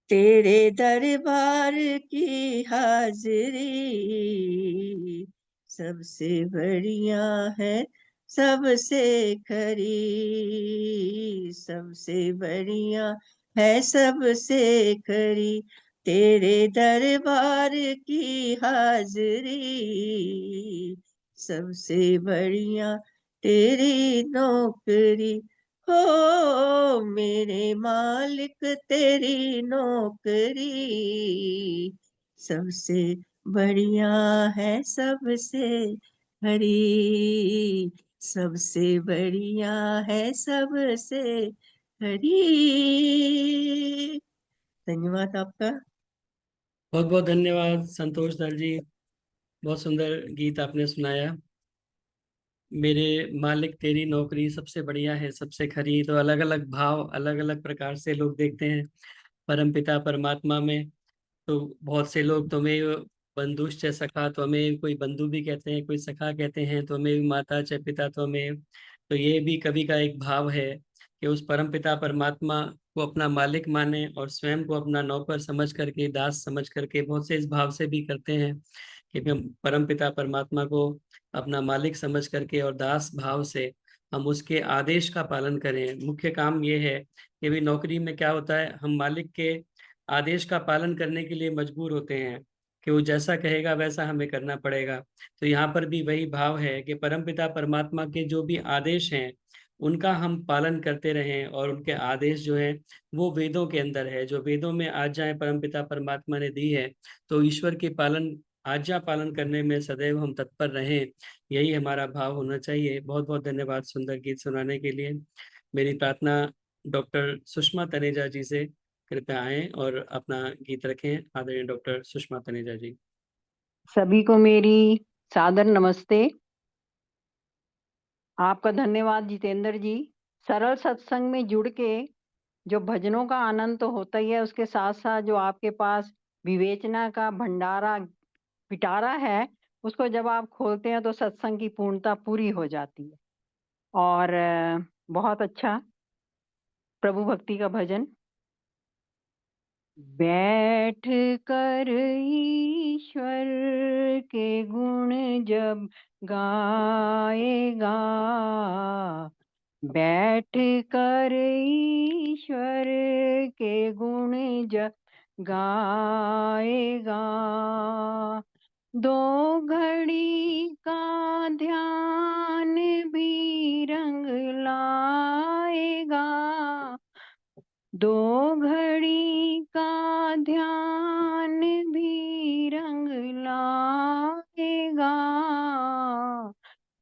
तेरे दरबार की हाजिरी, सबसे बढ़िया है सबसे खरी, सबसे बढ़िया है सबसे खरी, तेरे दरबार की हाजिरी, सबसे बढ़िया तेरी नौकरी, हो मेरे मालिक तेरी नौकरी, सबसे बढ़िया है सबसे हरी, सबसे बढ़िया है सबसे हरी। धन्यवाद आपका। बहुत बहुत धन्यवाद संतोष दर जी, बहुत सुंदर गीत आपने सुनाया। मेरे मालिक तेरी नौकरी सबसे बढ़िया है सबसे खरी, तो अलग अलग भाव अलग अलग प्रकार से लोग देखते हैं परमपिता परमात्मा में। तो बहुत से लोग तुम्हें बंधुश्च सखा, तो हमें कोई बंधु भी कहते हैं, कोई सखा कहते हैं, तो हमें माता च पिता, तो हमें तो ये भी कवि का एक भाव है कि उस परमपिता परमात्मा को अपना मालिक माने और स्वयं को अपना नौकर समझ करके, दास समझ करके, बहुत से इस भाव से भी करते हैं कि हम परमपिता परमात्मा को अपना मालिक समझ करके और दास भाव से हम उसके आदेश का पालन करें। मुख्य काम ये है कि भी नौकरी में क्या होता है, हम मालिक के आदेश का पालन करने के लिए मजबूर होते हैं कि वो जैसा कहेगा वैसा हमें करना पड़ेगा। तो यहाँ पर भी वही भाव है कि परमपिता परमात्मा के जो भी आदेश हैं उनका हम पालन करते रहें, और उनके आदेश जो है वो वेदों के अंदर है, जो वेदों में आज्ञाएं परमपिता परमात्मा ने दी है, तो ईश्वर के पालन आज्ञा पालन करने में सदैव हम तत्पर रहें, यही हमारा भाव होना चाहिए। बहुत बहुत धन्यवाद सुंदर गीत सुनाने के लिए। मेरी प्रार्थना डॉक्टर सुषमा तनेजा जी से, कृपया आए और अपना गीत रखें। आदरणीय डॉक्टर सुषमा तनेजा जी। सभी को मेरी सादर नमस्ते। आपका धन्यवाद जितेंद्र जी। सरल सत्संग में जुड़ के जो भजनों का आनंद तो होता ही है, उसके साथ साथ जो आपके पास विवेचना का भंडारा पिटारा है, उसको जब आप खोलते हैं तो सत्संग की पूर्णता पूरी हो जाती है। और बहुत अच्छा प्रभु भक्ति का भजन। बैठ कर ईश्वर के गुण जब गाएगा, बैठ कर ईश्वर के गुण जब गाएगा, दो घड़ी का ध्यान भी रंग लाएगा, दो घड़ी का ध्यान भी रंग लाएगा,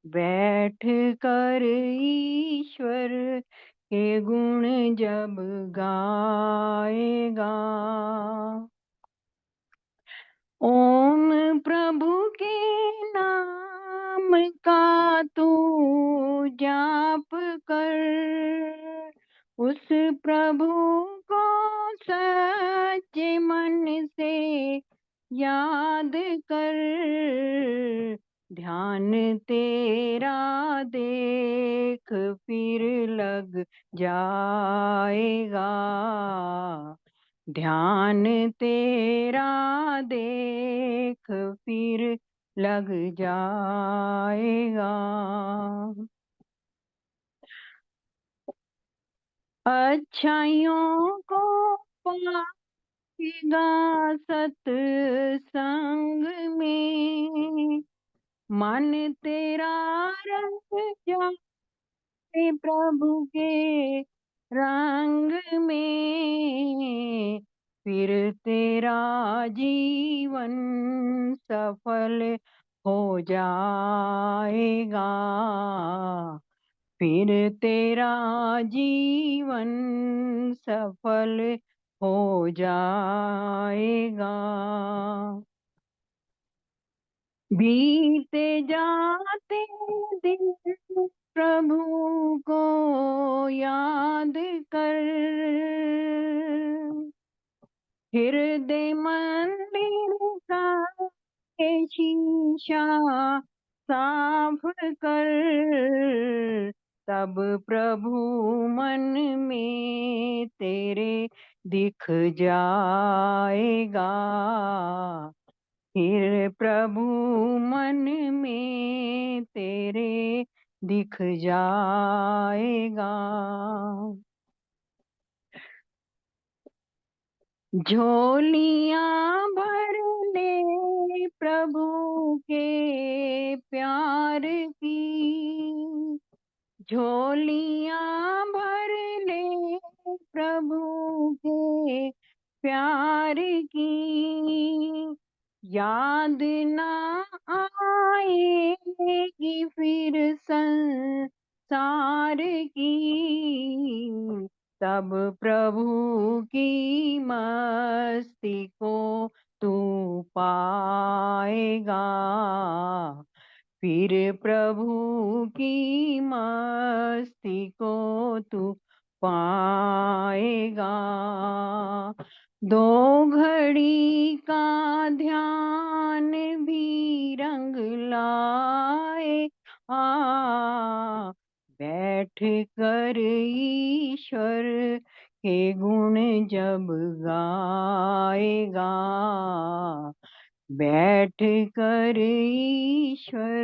बैठ कर ईश्वर के गुण जब गाएगा। ओम प्रभु के नाम का तू जाप कर, उस प्रभु को सच्चे मन से याद कर, ध्यान तेरा देख फिर लग जाएगा, ध्यान तेरा देख फिर लग जाएगा। अच्छाइयों को पाएगा सत्संग में, मन तेरा रंग जाए प्रभु के रंग में, फिर तेरा जीवन सफल हो जाएगा, फिर तेरा जीवन सफल हो जाएगा। बीते जाते दिन प्रभु को याद कर, हृदय मंदिर का ये शीशा साफ कर, तब प्रभु मन में तेरे दिख जाएगा, फिर प्रभु मन में तेरे दिख जाएगा। झोलियां भर ले प्रभु के प्यार की, झोलियां भर ले प्रभु के प्यार की, याद ना आएगी फिर संसार की, तब प्रभु की मस्ती को तू पाएगा, फिर प्रभु की मस्ती को तू पाएगा। दो घड़ी का ध्यान भी रंग लाए, बैठ कर ईश्वर के गुण जब गाएगा, बैठ कर ईश्वर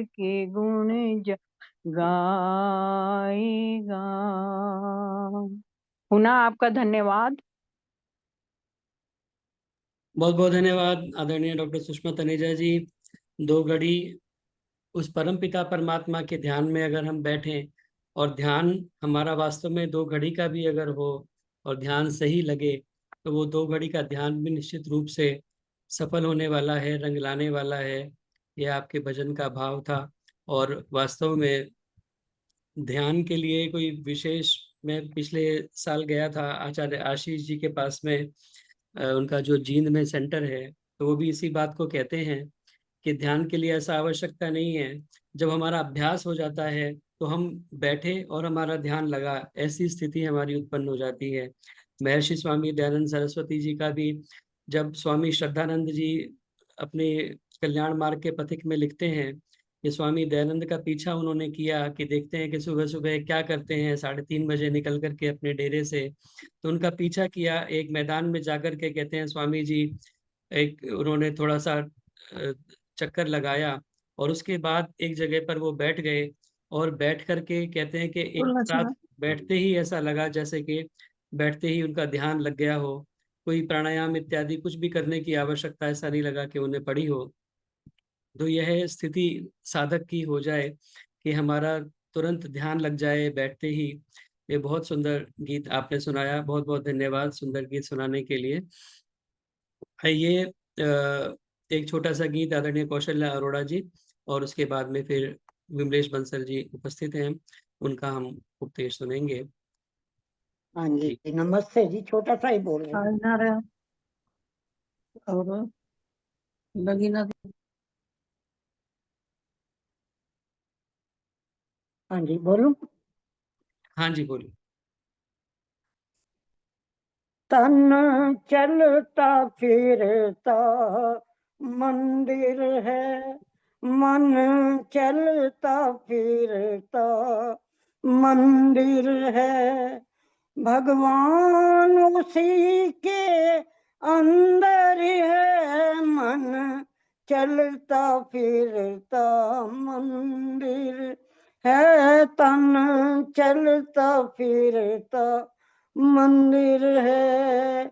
के गुण जब गाएगा। पुनः आपका धन्यवाद। बहुत बहुत धन्यवाद आदरणीय डॉक्टर सुषमा तनेजा जी। दो घड़ी उस परम पिता परमात्मा के ध्यान में अगर हम बैठें और ध्यान हमारा वास्तव में दो घड़ी का भी अगर हो और ध्यान सही लगे, तो वो दो घड़ी का ध्यान भी निश्चित रूप से सफल होने वाला है, रंग लाने वाला है। यह आपके भजन का भाव था। और वास्तव में ध्यान के लिए कोई विशेष, मैं पिछले साल गया था आचार्य आशीष जी के पास में, उनका जो जींद में सेंटर है, तो वो भी इसी बात को कहते हैं कि ध्यान के लिए ऐसा आवश्यकता नहीं है। जब हमारा अभ्यास हो जाता है तो हम बैठे और हमारा ध्यान लगा, ऐसी स्थिति हमारी उत्पन्न हो जाती है। महर्षि स्वामी दयानंद सरस्वती जी का भी, जब स्वामी श्रद्धानंद जी अपने कल्याण मार्ग के पथिक में लिखते हैं कि स्वामी दयानंद का पीछा उन्होंने किया कि देखते हैं कि सुबह सुबह क्या करते हैं, 3:30 बजे निकल करके अपने डेरे से, तो उनका पीछा किया। एक मैदान में जाकर के कहते हैं स्वामी जी, एक उन्होंने थोड़ा सा चक्कर लगाया और उसके बाद एक जगह पर वो बैठ गए, और बैठ करके कहते हैं कि एक साथ बैठते ही ऐसा लगा जैसे कि बैठते ही उनका ध्यान लग गया हो, कोई प्राणायाम इत्यादि कुछ भी करने की आवश्यकता ऐसा नहीं लगा कि उन्हें पड़ी हो। तो यह स्थिति साधक की हो जाए कि हमारा तुरंत ध्यान लग जाए बैठते ही। ये बहुत सुंदर गीत आपने सुनाया, बहुत बहुत धन्यवाद सुंदर गीत सुनाने के लिए। ये एक छोटा सा गीत आदरणीय कौशल्या अरोड़ा जी, और उसके बाद में फिर विमलेश बंसल जी उपस्थित हैं, उनका हम उपदेश सुनेंगे। हाँ जी, नमस्ते जी, छोटा सा ही बोल रहे हैं। और लगीना हाँ जी, बोलूं? हाँ जी बोलिए। तन चलता फिरता मंदिर है, मन चलता फिरता मंदिर है, भगवान उसी के अंदर है, मन चलता फिरता मंदिर है, तन चलता फिरता मंदिर है,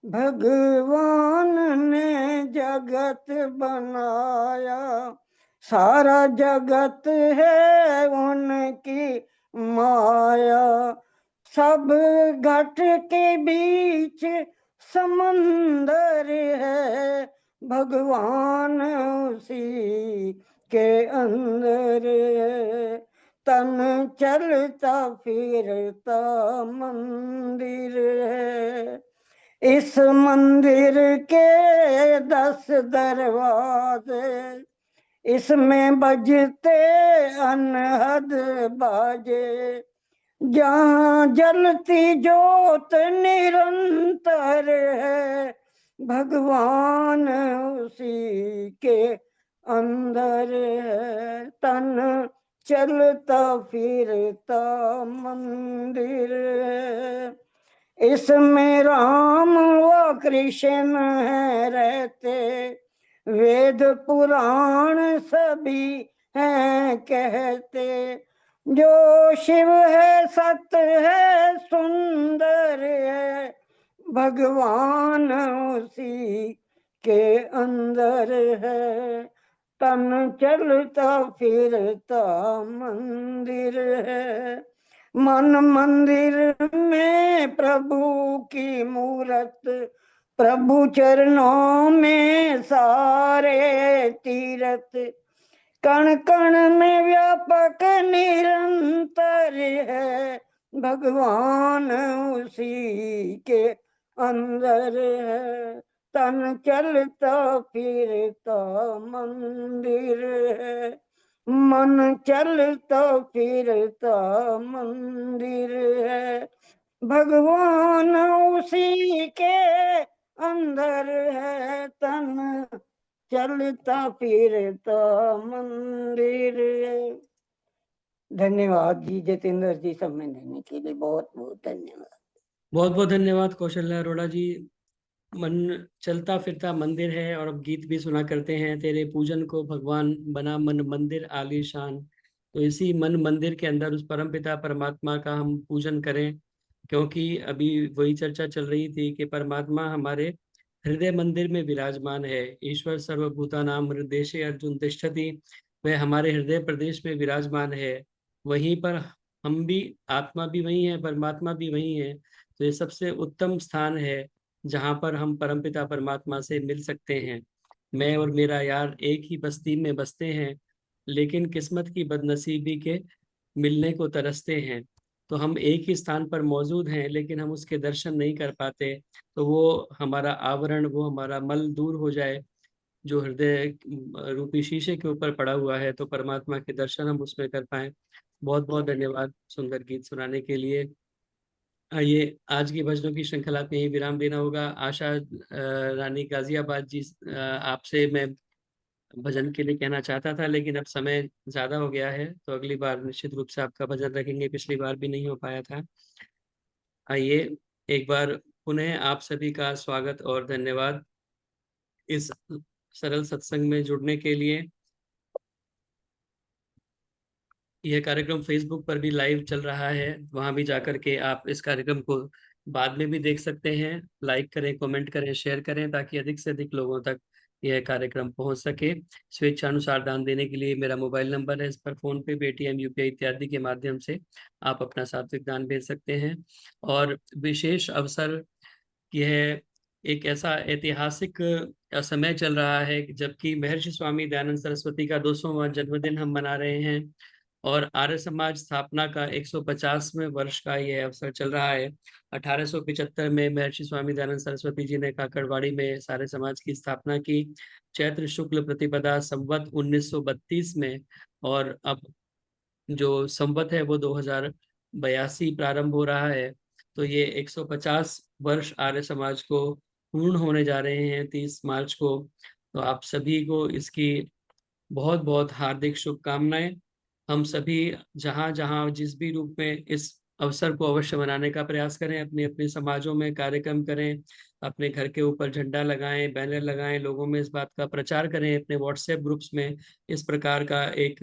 भगवान ने जगत बनाया, सारा जगत है उनकी माया, सब घट के बीच समंदर है, भगवान उसी के अंदर है। तन चलता फिरता मंदिर है, इस मंदिर के 10 दरवाजे, इसमें बजते अनहद बाजे। जहाँ जलती जोत निरंतर है, भगवान उसी के अंदर है। तन चलता फिरता मंदिर है, इसमें राम व कृष्ण है रहते, वेद पुराण सभी हैं कहते। जो शिव है सत्य है सुंदर है, भगवान उसी के अंदर है। तन चलता फिरता मंदिर है, मन मंदिर में प्रभु की मूरत, प्रभु चरणों में सारे तीरथ। कण कण में व्यापक निरंतर है, भगवान उसी के अंदर है। तन चलता फिरता मंदिर है, मन चलता फिरता मंदिर है, भगवान उसी के अंदर है। तन चलता फिरता मंदिर है। धन्यवाद जी जितेंद्र जी, समय देने के लिए बहुत बहुत धन्यवाद। बहुत बहुत धन्यवाद कौशल्या अरोड़ा जी। मन चलता फिरता मंदिर है और अब गीत भी सुना करते हैं, तेरे पूजन को भगवान बना मन मंदिर आलीशान। तो इसी मन मंदिर के अंदर उस परमपिता परमात्मा का हम पूजन करें, क्योंकि अभी वही चर्चा चल रही थी कि परमात्मा हमारे हृदय मंदिर में विराजमान है। ईश्वर सर्वभूतानां हृदयेषु अर्जुन तिष्ठति, वह हमारे हृदय प्रदेश में विराजमान है। वहीं पर हम भी, आत्मा भी वही है, परमात्मा भी वही है। तो ये सबसे उत्तम स्थान है जहाँ पर हम परमपिता परमात्मा से मिल सकते हैं। मैं और मेरा यार एक ही बस्ती में बसते हैं, लेकिन किस्मत की बदनसीबी के मिलने को तरसते हैं। तो हम एक ही स्थान पर मौजूद हैं, लेकिन हम उसके दर्शन नहीं कर पाते। तो वो हमारा आवरण, वो हमारा मल दूर हो जाए जो हृदय रूपी शीशे के ऊपर पड़ा हुआ है, तो परमात्मा के दर्शन हम उसमें कर पाए। बहुत बहुत धन्यवाद सुंदर गीत सुनाने के लिए। आइए आज की भजनों की श्रृंखला में ही विराम देना होगा। आशा रानी गाजियाबाद जी, आपसे मैं भजन के लिए कहना चाहता था, लेकिन अब समय ज्यादा हो गया है, तो अगली बार निश्चित रूप से आपका भजन रखेंगे। पिछली बार भी नहीं हो पाया था। आइए एक बार पुनः आप सभी का स्वागत और धन्यवाद इस सरल सत्संग में जुड़ने के लिए। यह कार्यक्रम फेसबुक पर भी लाइव चल रहा है, वहां भी जाकर के आप इस कार्यक्रम को बाद में भी देख सकते हैं। लाइक करें, कमेंट करें, शेयर करें, ताकि अधिक से अधिक लोगों तक यह कार्यक्रम पहुंच सके। स्वेच्छानुसार दान देने के लिए मेरा मोबाइल नंबर है, इस पर फोन पे, पेटीएम, यूपीआई इत्यादि के माध्यम से आप अपना सात्विक दान भेज सकते हैं। और विशेष अवसर, यह एक ऐसा ऐतिहासिक समय चल रहा है जबकि महर्षि स्वामी दयानंद सरस्वती का 200वां जन्मदिन हम मना रहे हैं और आर्य समाज स्थापना का 150वें वर्ष का यह अवसर चल रहा है। 1875 में महर्षि स्वामी दयानंद सरस्वती जी ने काकड़वाड़ी में सारे समाज की स्थापना की, चैत्र शुक्ल प्रतिपदा संवत 1932 में। और अब जो संवत है वो 2082 प्रारंभ हो रहा है। तो ये 150 वर्ष आर्य समाज को पूर्ण होने जा रहे हैं 30 मार्च को। तो आप सभी को इसकी बहुत बहुत हार्दिक शुभकामनाएं। हम सभी जहाँ जहाँ जिस भी रूप में इस अवसर को अवश्य मनाने का प्रयास करें, अपने अपने समाजों में कार्यक्रम करें, अपने घर के ऊपर झंडा लगाएं, बैनर लगाएं, लोगों में इस बात का प्रचार करें। अपने व्हाट्सएप ग्रुप्स में इस प्रकार का एक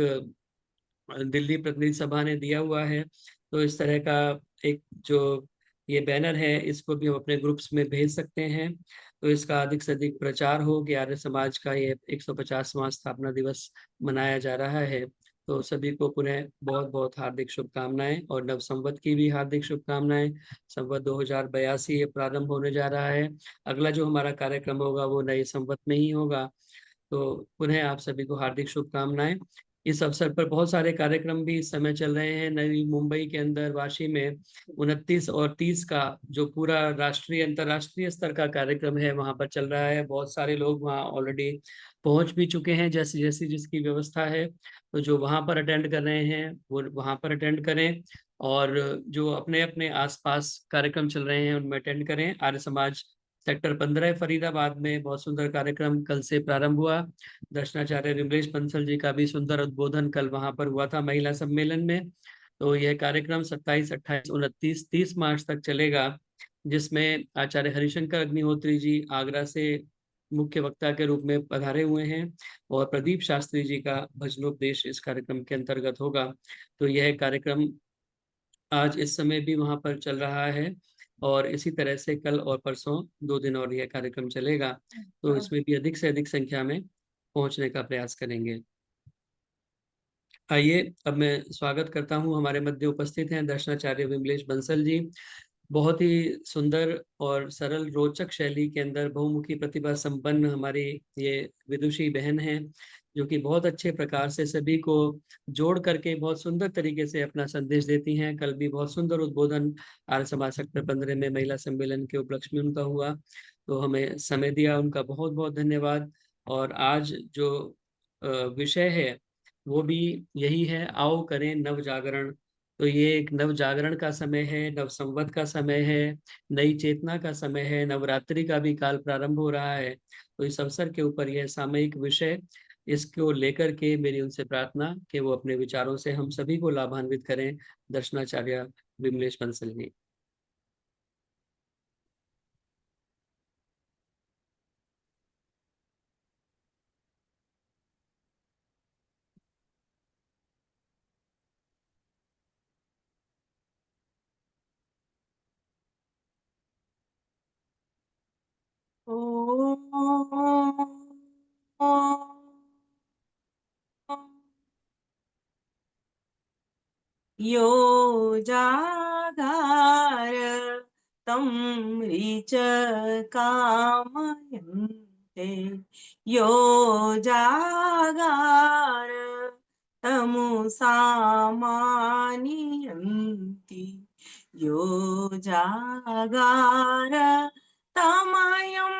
दिल्ली प्रतिनिधि सभा ने दिया हुआ है, तो इस तरह का एक जो ये बैनर है इसको भी हम अपने ग्रुप्स में भेज सकते हैं। तो इसका अधिक से अधिक प्रचार हो कि आर्य समाज का ये 150वां स्थापना दिवस मनाया जा रहा है। तो सभी को पुनः बहुत बहुत हार्दिक शुभकामनाएं और नव संवत की भी हार्दिक शुभकामनाएं। संवत 2082 प्रारंभ होने जा रहा है। अगला जो हमारा कार्यक्रम होगा वो नए संवत में ही होगा। तो पुनः आप सभी को हार्दिक शुभकामनाएं। इस अवसर पर बहुत सारे कार्यक्रम भी इस समय चल रहे हैं। नई मुंबई के अंदर वाशी में 29 और 30 का जो पूरा राष्ट्रीय अंतर्राष्ट्रीय स्तर का कार्यक्रम है वहां पर चल रहा है। बहुत सारे लोग वहां ऑलरेडी पहुंच भी चुके हैं, जैसी जैसी जिसकी व्यवस्था है। तो जो वहां पर अटेंड कर रहे हैं वो वहां पर अटेंड करें, और जो अपने अपने आसपास कार्यक्रम चल रहे हैं उनमें अटेंड करें। आर्य समाज सेक्टर 15 फरीदाबाद में बहुत सुंदर कार्यक्रम कल से प्रारंभ हुआ। दर्शनाचार्य विमलेश बंसल जी का भी सुंदर उद्बोधन कल वहां पर हुआ था महिला सम्मेलन में। तो यह कार्यक्रम 27, 28, 29, 30 मार्च तक चलेगा, जिसमें आचार्य हरिशंकर अग्निहोत्री जी आगरा से मुख्य वक्ता के रूप में पधारे हुए हैं, और प्रदीप शास्त्री जी का भजनोपदेश इस कार्यक्रम के अंतर्गत होगा। तो यह कार्यक्रम आज इस समय भी वहां पर चल रहा है, और इसी तरह से कल और परसों 2 दिन और यह कार्यक्रम चलेगा। तो इसमें भी अधिक से अधिक संख्या में पहुंचने का प्रयास करेंगे। आइए अब मैं स्वागत करता हूं। हमारे मध्य उपस्थित हैं दर्शनाचार्य विमलेश बंसल जी। बहुत ही सुंदर और सरल रोचक शैली के अंदर बहुमुखी प्रतिभा संपन्न हमारी ये विदुषी बहन है, जो कि बहुत अच्छे प्रकार से सभी को जोड़ करके बहुत सुंदर तरीके से अपना संदेश देती हैं। कल भी बहुत सुंदर उद्बोधन आर्य समाज सेक्टर 15 में महिला सम्मेलन के उपलक्ष्य में उनका हुआ। तो हमें समय दिया, उनका बहुत बहुत धन्यवाद। और आज जो विषय है वो भी यही है, आओ करें नव जागरण। तो ये एक नव जागरण का समय है, नव संवत का समय है, नई चेतना का समय है, नवरात्रि का भी काल प्रारंभ हो रहा है। तो इस अवसर के ऊपर यह सामयिक विषय, इसको लेकर के मेरी उनसे प्रार्थना कि वो अपने विचारों से हम सभी को लाभान्वित करें। दर्शनाचार्य विमलेश बंसल जी। यो जागार तं कामयन्ते, यो जागार तमुसामानियन्ति, यो जागार तमयं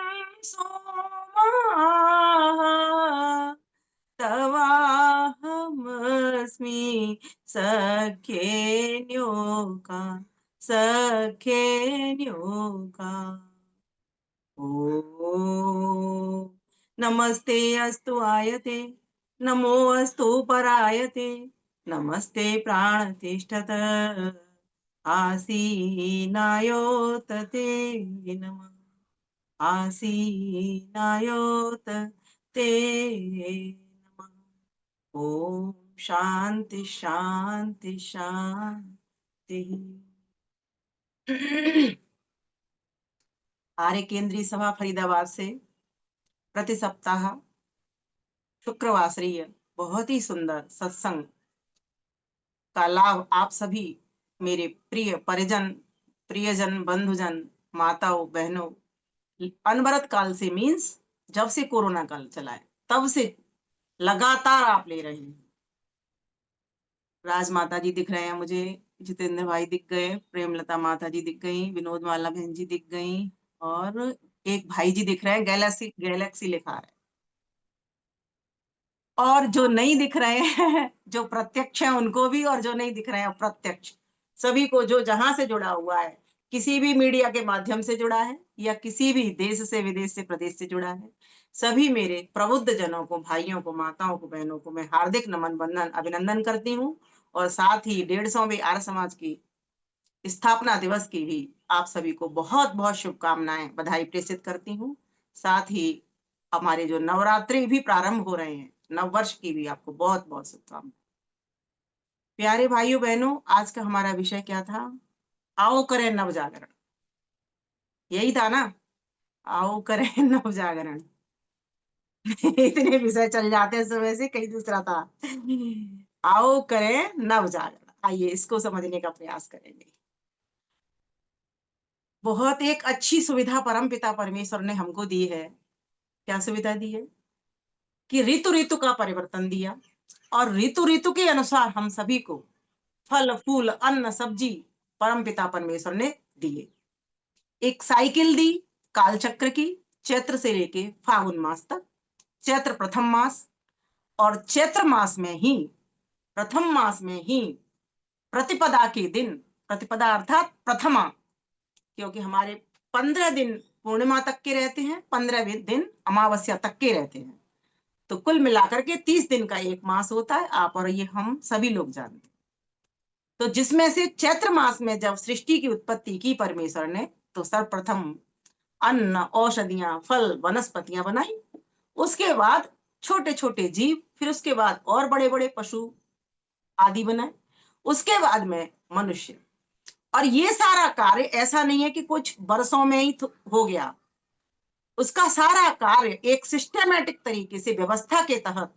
सोमाः तवाहमस्मि सख्येन्योका सख्येन्योका। ओ नमस्ते अस्तु आयते, नमो अस्तु परायते, नमस्ते प्राणतिष्ठत आसीनायोत ते नमः, आसीनायोत ते नमः। ओम शांति शांति शांति। आर्य केंद्रीय सभा फरीदाबाद से प्रति सप्ताह शुक्रवासरीय बहुत ही सुंदर सत्संग का लाभ आप सभी मेरे प्रिय परिजन, प्रियजन, बंधुजन, माताओं, बहनों अनवरत काल से, मीन्स जब से कोरोना काल चला है तब से लगातार आप ले रहे हैं। राज माता जी दिख रहे हैं मुझे, जितेंद्र भाई दिख गए, प्रेमलता माता जी दिख गई, विनोद माला बहन जी दिख गई, और एक भाई जी दिख रहे हैं, गैलेक्सी गैलेक्सी लिखा है। और जो नहीं दिख रहे हैं, जो प्रत्यक्ष है उनको भी, और जो नहीं दिख रहे हैं अप्रत्यक्ष, सभी को, जो जहां से जुड़ा हुआ है, किसी भी मीडिया के माध्यम से जुड़ा है या किसी भी देश से, विदेश से, प्रदेश से जुड़ा है, सभी मेरे प्रबुद्ध जनों को, भाइयों को, माताओं को, बहनों को मैं हार्दिक नमन, वंदन, अभिनंदन करती हूँ। और साथ ही 150वें आर्य समाज की स्थापना दिवस की भी आप सभी को बहुत बहुत शुभकामनाएं, बधाई प्रेषित करती हूँ। साथ ही हमारे जो नवरात्रि भी प्रारंभ हो रहे हैं, नव वर्ष की भी आपको बहुत बहुत शुभकामनाएं। प्यारे भाइयों बहनों, आज का हमारा विषय क्या था? आओ करें नव जागरण। यही था ना, आओ करें नव जागरण। इतने विषय चल जाते हैं समय से, कहीं दूसरा था। आओ करें नव जागरण। आइए इसको समझने का प्रयास करेंगे। बहुत एक अच्छी सुविधा परमपिता परमेश्वर ने हमको दी है। क्या सुविधा दी है? कि ऋतु ऋतु का परिवर्तन दिया, और ऋतु ऋतु के अनुसार हम सभी को फल फूल अन्न सब्जी परमपिता परमेश्वर ने दिए। एक साइकिल दी काल चक्र की, चैत्र से लेके फागुन मास तक। चैत्र प्रथम मास, और चैत्र मास में ही प्रथम मास में ही प्रतिपदा के दिन, प्रतिपदा अर्थात प्रथमा, क्योंकि हमारे 15 दिन पूर्णिमा तक के रहते हैं, 15 दिन अमावस्या तक के रहते हैं, तो कुल मिलाकर के 30 दिन का एक मास होता है। आप और ये हम सभी लोग जानते हैं। तो जिसमें से चैत्र मास में जब सृष्टि की उत्पत्ति की परमेश्वर ने, तो सर्वप्रथम अन्न औषधियां फल वनस्पतियां बनाई। उसके बाद छोटे छोटे जीव, फिर उसके बाद और बड़े बड़े पशु आदि बनाए, उसके बाद में मनुष्य। और ये सारा कार्य ऐसा नहीं है कि कुछ वर्षों में ही हो गया। उसका सारा कार्य एक सिस्टमैटिक तरीके से व्यवस्था के तहत,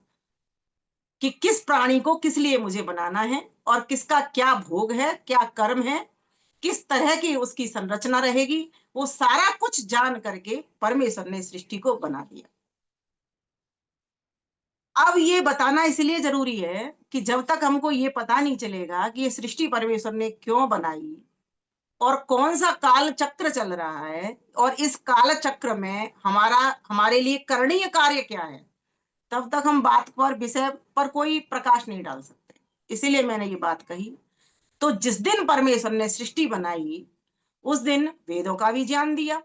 कि किस प्राणी को किस लिए मुझे बनाना है, और किसका क्या भोग है, क्या कर्म है, किस तरह की उसकी संरचना रहेगी, वो सारा कुछ जान करके परमेश्वर ने सृष्टि को बना दिया। अब ये बताना इसलिए जरूरी है कि जब तक हमको ये पता नहीं चलेगा कि ये सृष्टि परमेश्वर ने क्यों बनाई और कौन सा काल चक्र चल रहा है, और इस काल चक्र में हमारे लिए करणीय कार्य क्या है, तब तक हम बात पर विषय पर कोई प्रकाश नहीं डाल सकते। इसीलिए मैंने ये बात कही। तो जिस दिन परमेश्वर ने सृष्टि बनाई, उस दिन वेदों का भी ज्ञान दिया,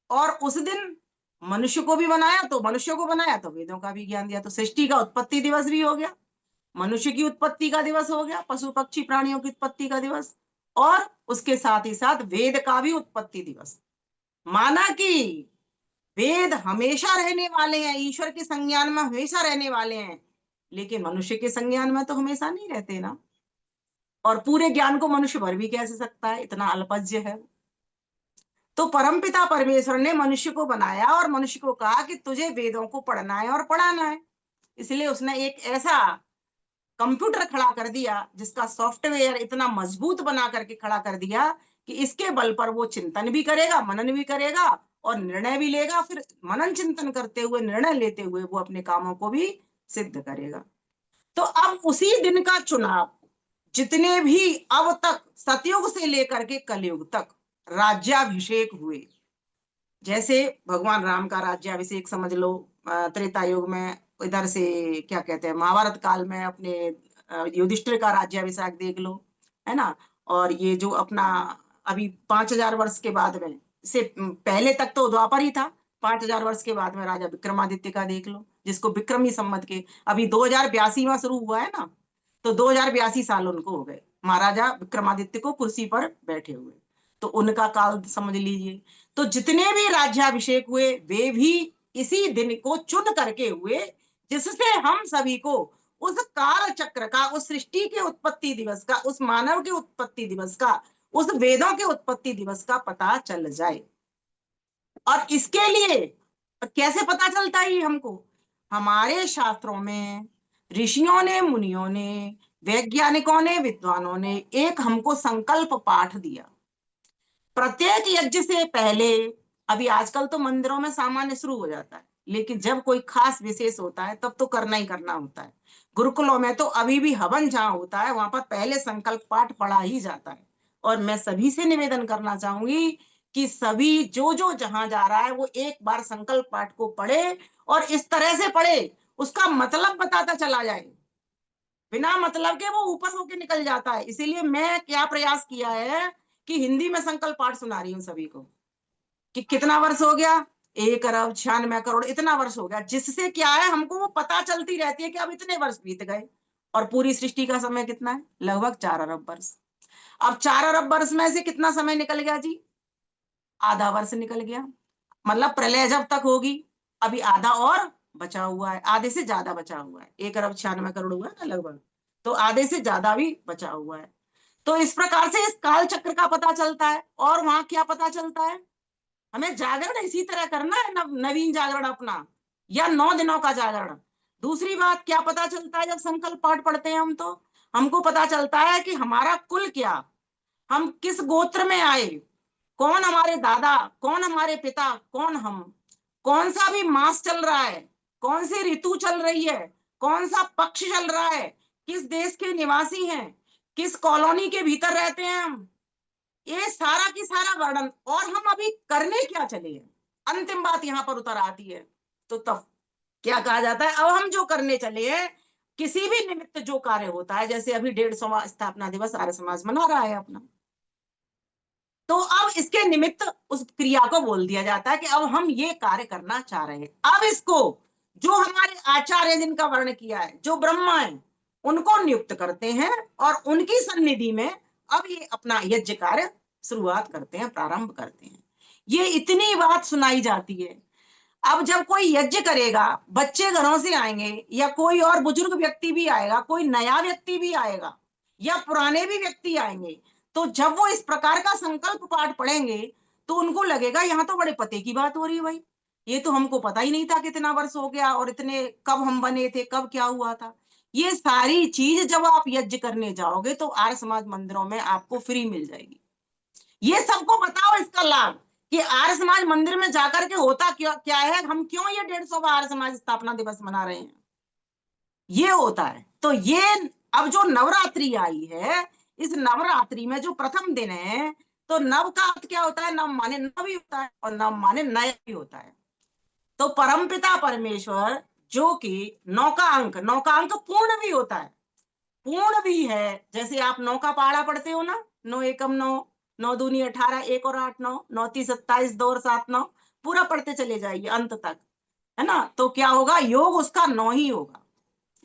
और उस दिन मनुष्य को भी बनाया, तो मनुष्य को बनाया तो वेदों का भी ज्ञान दिया। तो सृष्टि का उत्पत्ति दिवस भी हो गया, मनुष्य की उत्पत्ति का दिवस हो गया, पशु पक्षी प्राणियों की उत्पत्ति का दिवस, और उसके साथ ही साथ वेद का भी उत्पत्ति दिवस। माना कि वेद हमेशा रहने वाले हैं, ईश्वर के संज्ञान में हमेशा रहने वाले हैं, लेकिन मनुष्य के संज्ञान में तो हमेशा नहीं रहते ना। और पूरे ज्ञान को मनुष्य भर भी कैसे सकता है, इतना अल्पज्य है। तो परमपिता परमेश्वर ने मनुष्य को बनाया और मनुष्य को कहा कि तुझे वेदों को पढ़ना है और पढ़ाना है। इसलिए उसने एक ऐसा कंप्यूटर खड़ा कर दिया, जिसका सॉफ्टवेयर इतना मजबूत बना करके खड़ा कर दिया कि इसके बल पर वो चिंतन भी करेगा, मनन भी करेगा और निर्णय भी लेगा। फिर मनन चिंतन करते हुए, निर्णय लेते हुए वो अपने कामों को भी सिद्ध करेगा। तो अब उसी दिन का चुनाव जितने भी अब तक सतयुग से लेकर के कलयुग तक राज्याभिषेक हुए, जैसे भगवान राम का राज्याभिषेक समझ लो, त्रेता युग में, इधर से क्या कहते हैं महाभारत काल में अपने युधिष्ठिर का राज्याभिषेक देख लो, है ना। और ये जो अपना अभी 5000 वर्ष के बाद में, से पहले तक तो द्वापर ही था, 5000 वर्ष के बाद में राजा विक्रमादित्य का देख लो, जिसको विक्रमी संवत के अभी 2082वां शुरू हुआ है ना, तो 2082 साल उनको हो गए महाराजा विक्रमादित्य को कुर्सी पर बैठे हुए, तो उनका काल समझ लीजिए। तो जितने भी राज्याभिषेक हुए वे भी इसी दिन को चुन करके हुए, जिससे हम सभी को उस काल चक्र का, उस सृष्टि के उत्पत्ति दिवस का, उस मानव के उत्पत्ति दिवस का, उस वेदों के उत्पत्ति दिवस का पता चल जाए। और इसके लिए कैसे पता चलता है हमको? हमारे शास्त्रों में ऋषियों ने, मुनियों ने, वैज्ञानिकों ने, विद्वानों ने एक हमको संकल्प पाठ दिया। प्रत्येक यज्ञ से पहले, अभी आजकल तो मंदिरों में सामान्य शुरू हो जाता है, लेकिन जब कोई खास विशेष होता है तब तो करना ही करना होता है। गुरुकुलों में तो अभी भी हवन जहाँ होता है वहां पर पहले संकल्प पाठ पढ़ा ही जाता है। और मैं सभी से निवेदन करना चाहूंगी कि सभी जो जो जहां जा रहा है वो एक बार संकल्प पाठ को पढ़े, और इस तरह से पढ़े उसका मतलब बताता चला जाए, बिना मतलब के वो ऊपर होके निकल जाता है। इसीलिए मैं क्या प्रयास किया है कि हिंदी में संकल्प पाठ सुना रही हूँ सभी को, कि कितना वर्ष हो गया, 1 अरब 96 करोड़, इतना वर्ष हो गया, जिससे क्या है हमको वो पता चलती रहती है कि अब इतने वर्ष बीत गए। और पूरी सृष्टि का समय कितना है? लगभग 4 अरब वर्ष। अब 4 अरब वर्ष में से कितना समय निकल गया जी? आधा वर्ष निकल गया। मतलब प्रलय जब तक होगी, अभी आधा और बचा हुआ है, आधे से ज्यादा बचा हुआ है। 1 अरब 96 करोड़ हुआ ना लगभग, तो आधे से ज्यादा भी बचा हुआ है। तो इस प्रकार से इस काल चक्र का पता चलता है। और वहां क्या पता चलता है? हमें जागरण इसी तरह करना है, नवीन जागरण अपना, या 9 दिनों का जागरण। दूसरी बात क्या पता चलता है जब संकल्प पाठ पढ़ते हैं हम, तो हमको पता चलता है कि हमारा कुल क्या, हम किस गोत्र में आए, कौन हमारे दादा, कौन हमारे पिता, कौन हम, कौन सा भी मास चल रहा है, कौन सी ऋतु चल रही है, कौन सा पक्ष चल रहा है, किस देश के निवासी हैं, किस कॉलोनी के भीतर रहते हैं हम, ये सारा की सारा वर्णन, और हम अभी करने क्या चले हैं, अंतिम बात यहाँ पर उतर आती है। तो तब क्या कहा जाता है, अब हम जो करने चले हैं, किसी भी निमित्त जो कार्य होता है, जैसे अभी 150वां स्थापना दिवस आर्य समाज मना रहा है अपना, तो अब इसके निमित्त उस क्रिया को बोल दिया जाता है कि अब हम ये कार्य करना चाह रहे हैं। अब इसको जो हमारे आचार्य जिनका वर्ण किया है, जो ब्रह्मा है, उनको नियुक्त करते हैं और उनकी सन्निधि में अब ये अपना यज्ञ कार्य शुरुआत करते हैं, प्रारंभ करते हैं। ये इतनी बात सुनाई जाती है। अब जब कोई यज्ञ करेगा, बच्चे घरों से आएंगे या कोई और बुजुर्ग व्यक्ति भी आएगा, कोई नया व्यक्ति भी आएगा या पुराने भी व्यक्ति आएंगे, तो जब वो इस प्रकार का संकल्प पाठ पढ़ेंगे तो उनको लगेगा यहाँ तो बड़े पते की बात हो रही है भाई, ये तो हमको पता ही नहीं था कितना वर्ष हो गया और इतने कब हम बने थे, कब क्या हुआ था। ये सारी चीज जब आप यज्ञ करने जाओगे तो आर्य समाज मंदिरों में आपको फ्री मिल जाएगी। ये सबको बताओ इसका लाभ कि आर्य समाज मंदिर में जाकर के होता क्या है, हम क्यों ये 150वां आर्य समाज स्थापना दिवस मना रहे हैं, ये होता है। तो ये अब जो नवरात्रि आई है, इस नवरात्रि में जो प्रथम दिन है, तो नव का अर्थ क्या होता है, नव माने नव भी होता है और नव माने नया भी होता है। तो परमपिता परमेश्वर जो कि 9 का अंक पूर्ण भी होता है, पूर्ण भी है। जैसे आप 9 का पहाड़ा पढ़ते हो ना, 9 एकम 9, 9 दूनी 18, 1 और 8 9, 9 तीन 27, 2 और 7 9, पूरा पढ़ते चले जाइए अंत तक, है ना। तो क्या होगा, योग उसका 9 ही होगा,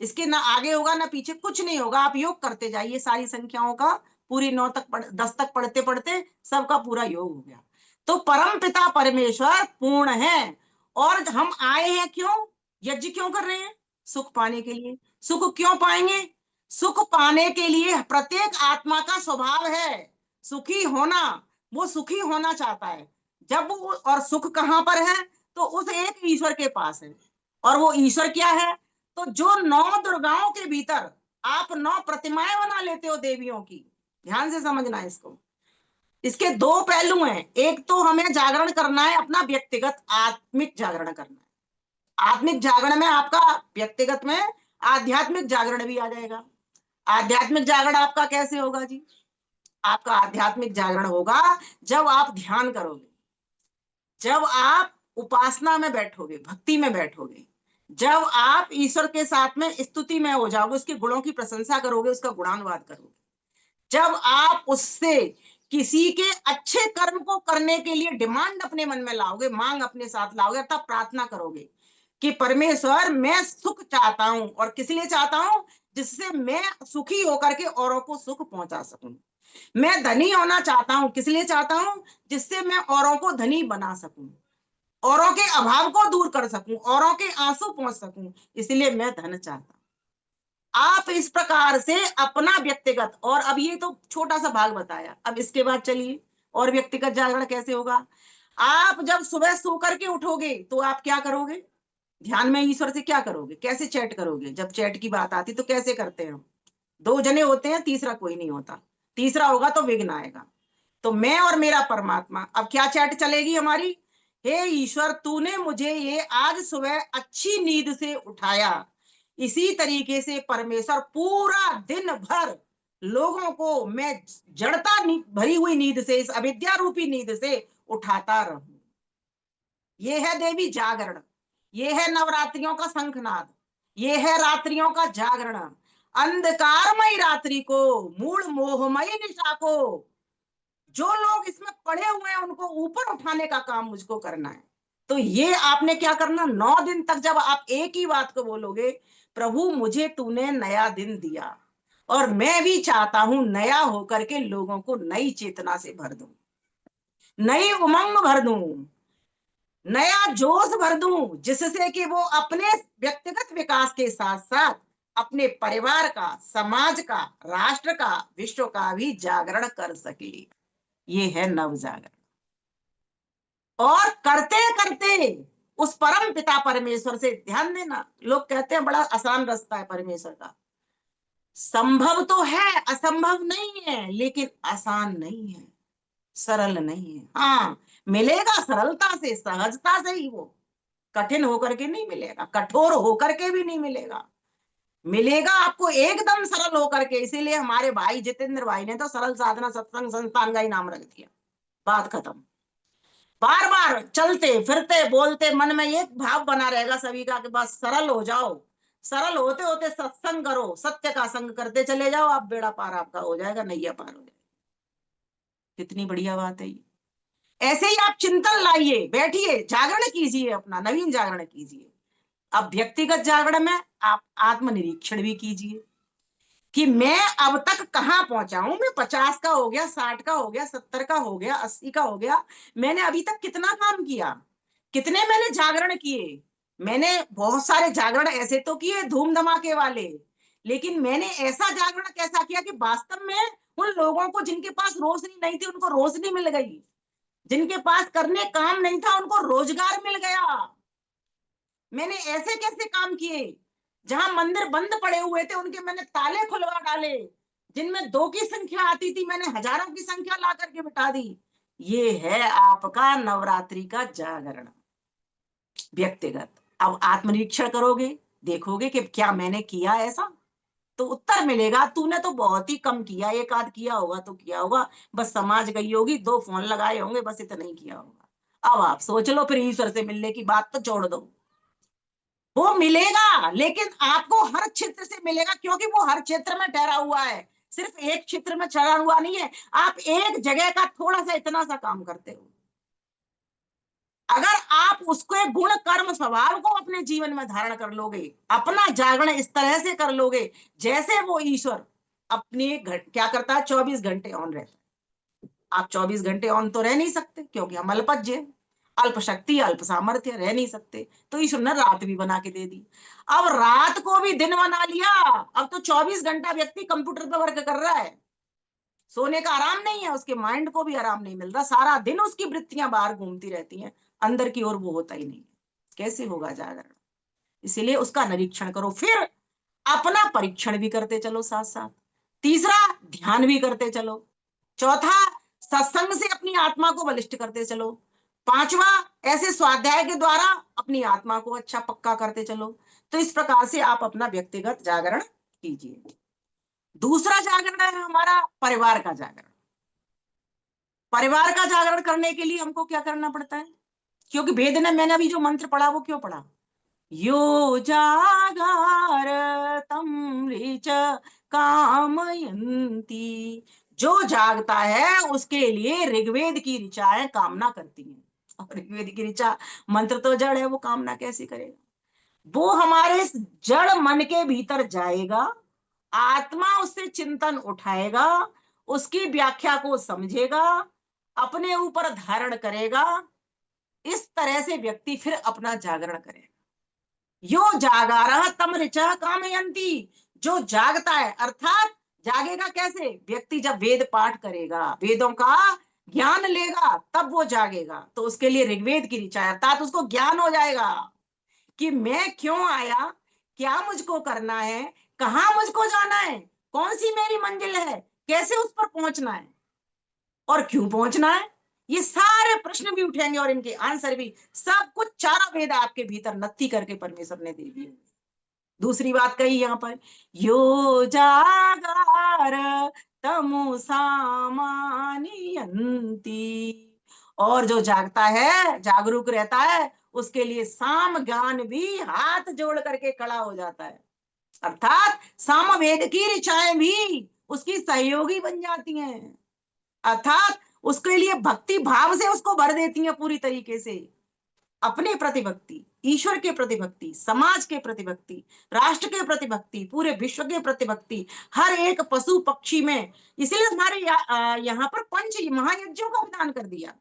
इसके ना आगे होगा ना पीछे, कुछ नहीं होगा। आप योग करते जाइए सारी संख्याओं का, पूरी 9 तक 10 तक पढ़ते पढ़ते सबका पूरा योग हो गया। तो परम पिता परमेश्वर पूर्ण है। और हम आए हैं क्यों, यज्ञ क्यों कर रहे हैं, सुख पाने के लिए। सुख क्यों पाएंगे, सुख पाने के लिए प्रत्येक आत्मा का स्वभाव है सुखी होना, वो सुखी होना चाहता है। जब वो, और सुख कहां पर है, तो उस एक ईश्वर के पास है। और वो ईश्वर क्या है, तो जो 9 दुर्गाओं के भीतर आप 9 प्रतिमाएं बना लेते हो देवियों की, ध्यान से समझना है इसको। इसके 2 पहलू हैं, एक तो हमें जागरण करना है, अपना व्यक्तिगत आत्मिक जागरण करना है। आत्मिक जागरण में आपका व्यक्तिगत में आध्यात्मिक जागरण भी आ जाएगा। आध्यात्मिक जागरण आपका कैसे होगा जी, आपका आध्यात्मिक जागरण होगा जब आप ध्यान करोगे, जब आप उपासना में बैठोगे, भक्ति में बैठोगे, जब आप ईश्वर के साथ में स्तुति में हो जाओगे, उसके गुणों की प्रशंसा करोगे, उसका गुणानुवाद करोगे, जब आप उससे किसी के अच्छे कर्म को करने के लिए डिमांड अपने मन में लाओगे, मांग अपने साथ लाओगे, तब प्रार्थना करोगे कि परमेश्वर मैं सुख चाहता हूं, और किस लिए चाहता हूं, जिससे मैं सुखी होकर के औरों को सुख पहुंचा सकूं। मैं धनी होना चाहता हूं, किस लिए चाहता हूं, जिससे मैं औरों को धनी बना सकूं, औरों के अभाव को दूर कर सकूं, औरों के आंसू पहुंच सकूं, इसलिए मैं धन चाहता हूं। आप इस प्रकार से अपना व्यक्तिगत, और अब ये तो छोटा सा भाग बताया, अब इसके बाद चलिए और व्यक्तिगत जागरण कैसे होगा। आप जब सुबह सो करके उठोगे तो आप क्या करोगे, ध्यान में ईश्वर से क्या करोगे, कैसे चैट करोगे। जब चैट की बात आती तो कैसे करते हैं हम, 2 जने होते हैं, तीसरा कोई नहीं होता, तीसरा होगा तो विघ्न आएगा। तो मैं और मेरा परमात्मा, अब क्या चैट चलेगी हमारी, हे ईश्वर तूने मुझे ये आज सुबह अच्छी नींद से उठाया, इसी तरीके से परमेश्वर पूरा दिन भर लोगों को मैं जड़ता भरी हुई नींद से, इस अविद्या रूपी नींद से उठाता रहूं। ये है देवी जागरण, ये है नवरात्रियों का शंखनाद, ये है रात्रियों का जागरण। अंधकारमयी रात्रि को, मूल मोहमयी निशा को, जो लोग इसमें पड़े हुए हैं उनको ऊपर उठाने का काम मुझको करना है। तो ये आपने क्या करना, 9 दिन तक जब आप एक ही बात को बोलोगे, प्रभु मुझे तूने नया दिन दिया और मैं भी चाहता हूं नया होकर के लोगों को नई चेतना से भर दूं, नई उमंग भर दूं, नया जोश भर दूं, जिससे कि वो अपने व्यक्तिगत विकास के साथ साथ अपने परिवार का, समाज का, राष्ट्र का, विश्व का भी जागरण कर सके। ये है नव जागरण। और करते करते उस परम पिता परमेश्वर से ध्यान देना। लोग कहते हैं बड़ा आसान रास्ता है परमेश्वर का, संभव तो है, असंभव नहीं है, लेकिन आसान नहीं है, सरल नहीं है। हाँ, मिलेगा सरलता से, सहजता से ही, वो कठिन होकर के नहीं मिलेगा, कठोर होकर के भी नहीं मिलेगा, मिलेगा आपको एकदम सरल होकर के। इसीलिए हमारे भाई जितेंद्र भाई ने तो सरल साधना सत्संग संस्थान का ही नाम रख दिया, बात खत्म। बार बार चलते फिरते बोलते मन में एक भाव बना रहेगा सभी का कि बस सरल हो जाओ, सरल होते होते सत्संग करो, सत्य का संग करते चले जाओ, आप बेड़ा पार आपका हो जाएगा, नैया पार हो जाएगा। कितनी बढ़िया बात है ये। ऐसे ही आप चिंतन लाइए, बैठिए, जागरण कीजिए, अपना नवीन जागरण कीजिए। अब व्यक्तिगत जागरण में आप आत्मनिरीक्षण भी कीजिए कि मैं अब तक कहां पहुंचा हूं। मैं 50 का हो गया, 60 का हो गया, 70 का हो गया, 80 का हो गया, मैंने अभी तक कितना काम किया, कितने मैंने जागरण किए। मैंने बहुत सारे जागरण ऐसे तो किए धूम धमाके वाले, लेकिन मैंने ऐसा जागरण कैसा किया कि वास्तव में उन लोगों को जिनके पास रोशनी नहीं थी उनको रोशनी मिल गई, जिनके पास करने काम नहीं था उनको रोजगार मिल गया। मैंने ऐसे कैसे काम किए, जहां मंदिर बंद पड़े हुए थे उनके मैंने ताले खुलवा डाले, जिनमें 2 की संख्या आती थी मैंने हजारों की संख्या ला करके बिठा दी। ये है आपका नवरात्रि का जागरण व्यक्तिगत। अब आत्मनिरीक्षण करोगे, देखोगे कि क्या मैंने किया ऐसा, तो उत्तर मिलेगा तूने तो बहुत ही कम किया, एक आध किया होगा तो किया होगा, बस समाज गई होगी, 2 फोन लगाए होंगे, बस इतना ही किया होगा। अब आप सोच लो, फिर ईश्वर से मिलने की बात तो छोड़ दो, वो मिलेगा लेकिन आपको हर क्षेत्र से मिलेगा, क्योंकि वो हर क्षेत्र में ठहरा हुआ है, सिर्फ एक क्षेत्र में ठहरा हुआ नहीं है। आप एक जगह का थोड़ा सा इतना सा काम करते हो, अगर आप उसके गुण कर्म स्वभाव को अपने जीवन में धारण कर लोगे, अपना जागरण इस तरह से कर लोगे जैसे वो ईश्वर अपने क्या करता है, 24 घंटे ऑन रहता है। आप 24 घंटे ऑन तो रह नहीं सकते, क्योंकि हम अल्पज्य हैं, अल्प शक्ति अल्प सामर्थ्य, रह नहीं सकते। तो ईश्वर ने रात भी बना के दे दी, अब रात को भी दिन बना लिया। अब तो 24 घंटा व्यक्ति कंप्यूटर पर वर्क कर रहा है, सोने का आराम नहीं है, उसके माइंड को भी आराम नहीं मिल रहा, सारा दिन उसकी वृत्तियां बाहर घूमती रहती हैं, अंदर की ओर वो होता ही नहीं। कैसे होगा जागरण? इसीलिए उसका निरीक्षण करो, फिर अपना परीक्षण भी करते चलो साथ साथ। तीसरा, ध्यान भी करते चलो। चौथा, सत्संग से अपनी आत्मा को बलिष्ठ करते चलो। पांचवा, ऐसे स्वाध्याय के द्वारा अपनी आत्मा को अच्छा पक्का करते चलो। तो इस प्रकार से आप अपना व्यक्तिगत जागरण कीजिए। दूसरा जागरण है हमारा परिवार का जागरण। परिवार का जागरण करने के लिए हमको क्या करना पड़ता है, क्योंकि वेद ने, मैंने अभी जो मंत्र पढ़ा वो क्यों पढ़ा, यो जागार तम ऋच कामयन्ति, जो जागता है उसके लिए ऋग्वेद की ऋचाएं कामना करती हैं। और ऋग्वेद की ऋचा मंत्र तो जड़ है, वो कामना कैसे करेगा? वो हमारे जड़ मन के भीतर जाएगा, आत्मा उससे चिंतन उठाएगा, उसकी व्याख्या को समझेगा, अपने ऊपर धारण करेगा। इस तरह से व्यक्ति फिर अपना जागरण करेगा। यो जागारः तम ऋचः कामयन्ति, जो जागता है, अर्थात जागेगा कैसे? व्यक्ति जब वेद पाठ करेगा, वेदों का ज्ञान लेगा, तब वो जागेगा। तो उसके लिए ऋग्वेद की ऋचा, अर्थात उसको ज्ञान हो जाएगा कि मैं क्यों आया, क्या मुझको करना है, कहाँ मुझको जाना है, कौन सी मेरी मंजिल है, कैसे उस पर पहुंचना है और क्यों पहुंचना है। ये सारे प्रश्न भी उठेंगे और इनके आंसर भी, सब कुछ चारों वेद आपके भीतर नत्थी करके परमेश्वर ने दे दिए। दूसरी बात कही यहाँ पर, यो जागार तमु सामान्यन्ति, और जो जागता है, जागरूक रहता है, उसके लिए साम ज्ञान भी हाथ जोड़ करके खड़ा हो जाता है, अर्थात सामवेद की ऋचाएं भी उसकी सहयोगी बन जाती हैं, अर्थात उसके लिए भक्ति भाव से उसको भर देती हैं पूरी तरीके से। अपने प्रति भक्ति, ईश्वर के प्रति भक्ति, समाज के प्रति भक्ति, राष्ट्र के प्रति भक्ति, पूरे विश्व के प्रति भक्ति, हर एक पशु पक्षी में। इसलिए हमारे यहाँ पर 5 महायज्ञों का विधान कर दिया।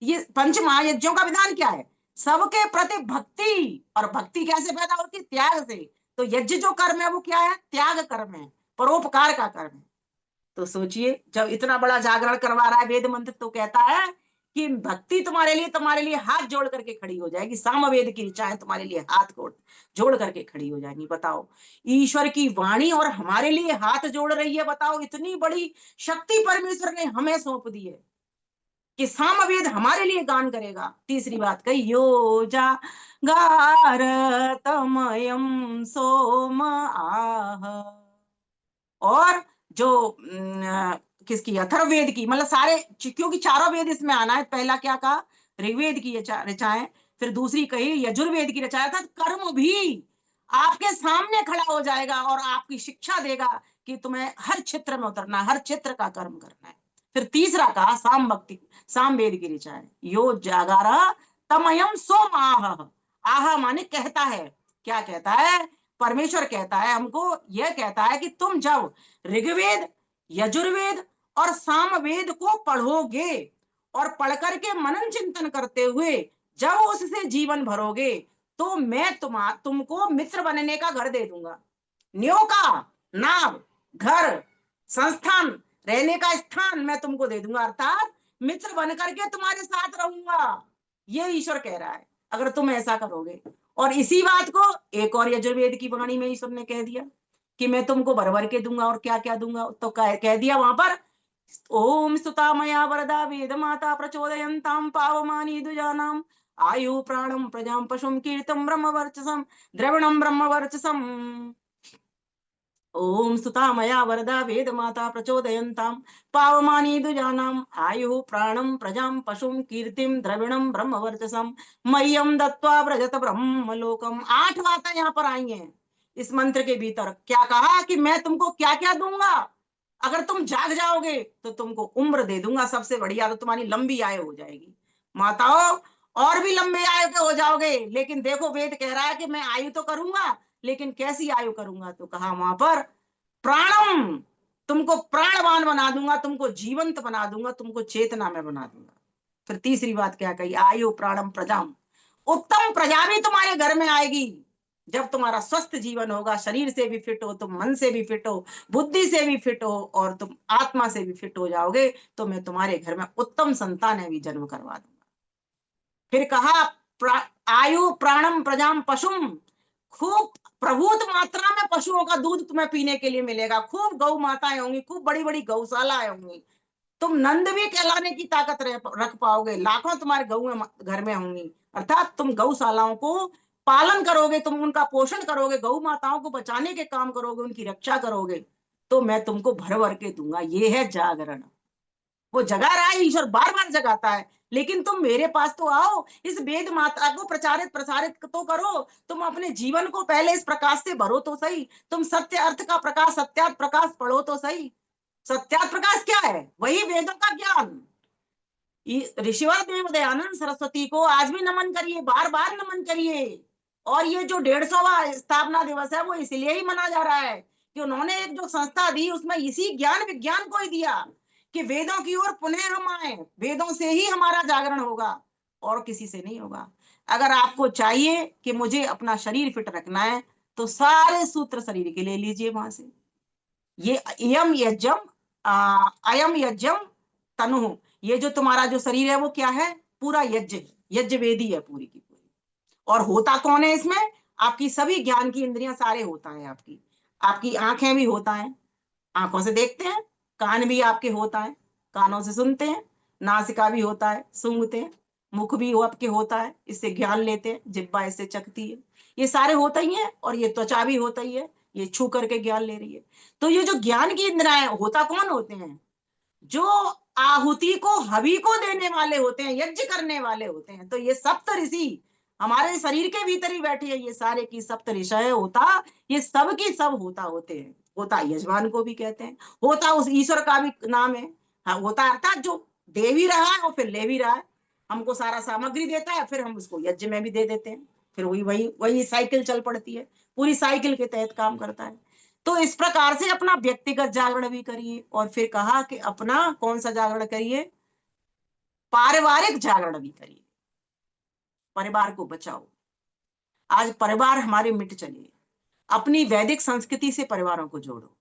ये 5 महायज्ञों का विधान क्या है? सबके प्रति भक्ति, और भक्ति कैसे पैदा होती है? त्याग से। तो यज्ञ जो कर्म है वो क्या है? त्याग कर्म है, परोपकार का कर्म है। तो सोचिए, जब इतना बड़ा जागरण करवा रहा है वेद मंत्र, तो कहता है कि भक्ति तुम्हारे लिए हाथ जोड़ करके खड़ी हो जाएगी, सामवेद की ऋचाएं तुम्हारे लिए हाथ जोड़ करके खड़ी हो जाएंगी। बताओ, ईश्वर की वाणी और हमारे लिए हाथ जोड़ रही है। बताओ, इतनी बड़ी शक्ति परमेश्वर ने हमें सौंप दी है कि सामवेद हमारे लिए गान करेगा। तीसरी बात कही, यो जा गारतमयम सोम आह। और जो किसकी, अथर्ववेद की, मतलब सारे, क्योंकि चारों वेद इसमें आना है। पहला क्या कहा, ऋग्वेद की रचाएं, फिर दूसरी कही यजुर्वेद की रचाएं। अर्थात कर्म भी आपके सामने खड़ा हो जाएगा और आपकी शिक्षा देगा कि तुम्हें हर क्षेत्र में उतरना है, हर क्षेत्र का कर्म करना है। फिर तीसरा कहा सामवेद की ऋचाएं, यो जागारा तमयम सोम आह। आह माने कहता है। क्या कहता है? परमेश्वर कहता है हमको, यह कहता है कि तुम जब ऋग्वेद, यजुर्वेद और सामवेद को पढ़ोगे और पढ़ करके मनन चिंतन करते हुए जब उससे जीवन भरोगे, तो मैं तुमको मित्र बनने का घर दे दूंगा। न्योका, नाव, घर, संस्थान, रहने का स्थान मैं तुमको दे दूंगा। अर्थात मित्र बन करके तुम्हारे साथ रहूंगा, ये ईश्वर कह रहा है, अगर तुम ऐसा करोगे। और इसी बात को एक और यजुर्वेद की वाणी में ईश्वर ने कह दिया कि मैं तुमको भर भर के दूंगा। और क्या क्या दूंगा? तो कह दिया वहां पर, ओम स्तुता मया वरदा वेद माता प्रचोदयन्ताम पावमानी दुजानाम आयु प्राणम प्रजाम पशुम कीर्तम ब्रह्म वर्चसम द्रविणम ब्रह्म वर्चसम। ओम स्तुता मया वरदा वेद माता प्रचोदयन्ताम पावमानी दुजानाम आयु प्राणम प्रजाम पशुम कीर्तिम द्रविणम ब्रह्म वर्चसम मह्यम दत्वा व्रजत ब्रह्म लोकम। 8 बातें यहाँ पर आई हैं इस मंत्र के भीतर। क्या कहा कि मैं तुमको क्या क्या दूंगा? अगर तुम जाग जाओगे तो तुमको उम्र दे दूंगा, सबसे बढ़िया, तो तुम्हारी लंबी आयु हो जाएगी। माताओं, और भी लंबे आयु के हो जाओगे। लेकिन देखो, वेद कह रहा है कि मैं आयु तो करूंगा, लेकिन कैसी आयु करूंगा? तो कहा वहां पर, प्राणम, तुमको प्राणवान बना दूंगा, तुमको जीवंत बना दूंगा, तुमको चेतना में बना दूंगा। फिर तीसरी बात क्या कही? आयु प्राणम प्रजाम, उत्तम प्रजा भी तुम्हारे घर में आएगी। जब तुम्हारा स्वस्थ जीवन होगा, शरीर से भी फिट हो, तुम मन से भी फिट हो, बुद्धि से भी फिट हो और तुम आत्मा से भी फिट हो जाओगे, तो मैं तुम्हारे घर में उत्तम संतान भी जन्म करवा दूंगा। फिर कहा, आयु प्राणम प्रजाम पशुम, खूब प्रभुत मात्रा में पशुओं का दूध तुम्हें पीने के लिए मिलेगा। खूब गौ माताएं होंगी, खूब बड़ी बड़ी गौशालाएं होंगी, तुम नंद भी कहलाने की ताकत रख पाओगे। लाखों तुम्हारे गौ घर में होंगी। अर्थात तुम गौशालाओं को पालन करोगे, तुम उनका पोषण करोगे, गौ माताओं को बचाने के काम करोगे, उनकी रक्षा करोगे, तो मैं तुमको भर भर के दूंगा। ये है जागरण। वो जगा रहा है ईश्वर, बार बार जगाता है, लेकिन तुम मेरे पास तो आओ, इस वेद मात्रा को प्रसारित तो करो। तुम अपने जीवन को पहले इस प्रकाश से भरो तो सही। तुम सत्य अर्थ का प्रकाश, सत्यार्थ प्रकाश पढ़ो तो सही। सत्यार्थ प्रकाश क्या है? वही वेदों का ज्ञान। ऋषिवर देव दयानंद सरस्वती को आज भी नमन करिए, बार बार नमन करिए। और ये जो 150वां स्थापना दिवस है, वो इसलिए ही मना जा रहा है कि उन्होंने एक जो संस्था दी, उसमें इसी ज्ञान विज्ञान को ही दिया कि वेदों की ओर पुनः हम आए। वेदों से ही हमारा जागरण होगा और किसी से नहीं होगा। अगर आपको चाहिए कि मुझे अपना शरीर फिट रखना है, तो सारे सूत्र शरीर के ले लीजिए वहां से। ये अयम यज्ञम तनु, ये जो तुम्हारा जो शरीर है वो क्या है? पूरा यज्ञ वेदी है पूरी की पूरी। और होता कौन है इसमें? आपकी सभी ज्ञान की इंद्रियां सारे होता है। आपकी आंखें भी होता है, आंखों से देखते हैं। कान भी आपके होता है, कानों से सुनते हैं। नासिका भी होता है, सूंघते हैं। मुख भी आपके होता है, इससे ज्ञान लेते हैं। जिह्वा इससे चखती है। ये सारे होता ही है। और ये त्वचा भी होता ही है, ये छू करके ज्ञान ले रही है। तो ये जो ज्ञान की इंद्रियां होता कौन होते हैं? जो आहुति को, हवि को देने वाले होते हैं, यज्ञ करने वाले होते हैं। तो ये सप्त ऋषि हमारे शरीर के भीतर ही बैठी है। ये सारे की सप्त ऋषय होता, ये सब की सब होता होते हैं। होता यजमान को भी कहते हैं, होता उस ईश्वर का भी नाम है। हाँ, होता अर्थात जो दे भी रहा है और फिर ले भी रहा है। हमको सारा सामग्री देता है, फिर हम उसको यज्ञ में भी दे देते हैं। फिर वही साइकिल चल पड़ती है, पूरी साइकिल के तहत काम करता है। तो इस प्रकार से अपना व्यक्तिगत जागरण भी करिए। और फिर कहा कि अपना कौन सा जागरण करिए? पारिवारिक जागरण भी करिए। परिवार को बचाओ। आज परिवार हमारे मिट चले, अपनी वैदिक संस्कृति से परिवारों को जोड़ो।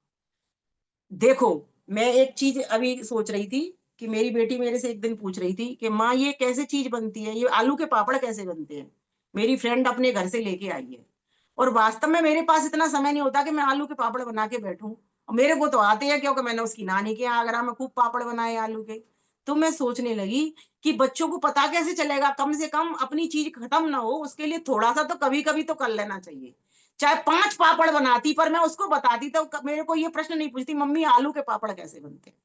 देखो, मैं एक चीज अभी सोच रही थी कि मेरी बेटी मेरे से एक दिन पूछ रही थी कि माँ ये कैसे चीज बनती है, ये आलू के पापड़ कैसे बनते हैं। मेरी फ्रेंड अपने घर से लेके आई है और वास्तव में मेरे पास इतना समय नहीं होता कि मैं आलू के पापड़ बना के बैठूं। मेरे को तो आते हैं क्योंकि मैंने उसकी नानी के यहाँ आगरा में खूब पापड़ बनाए आलू के। तो मैं सोचने लगी कि बच्चों को पता कैसे चलेगा, कम से कम अपनी चीज खत्म ना हो उसके लिए थोड़ा सा तो कभी कभी तो कर लेना चाहिए। चाहे 5 पापड़ बनाती पर मैं उसको बताती तो मेरे को ये प्रश्न नहीं पूछती मम्मी आलू के पापड़ कैसे बनते हैं।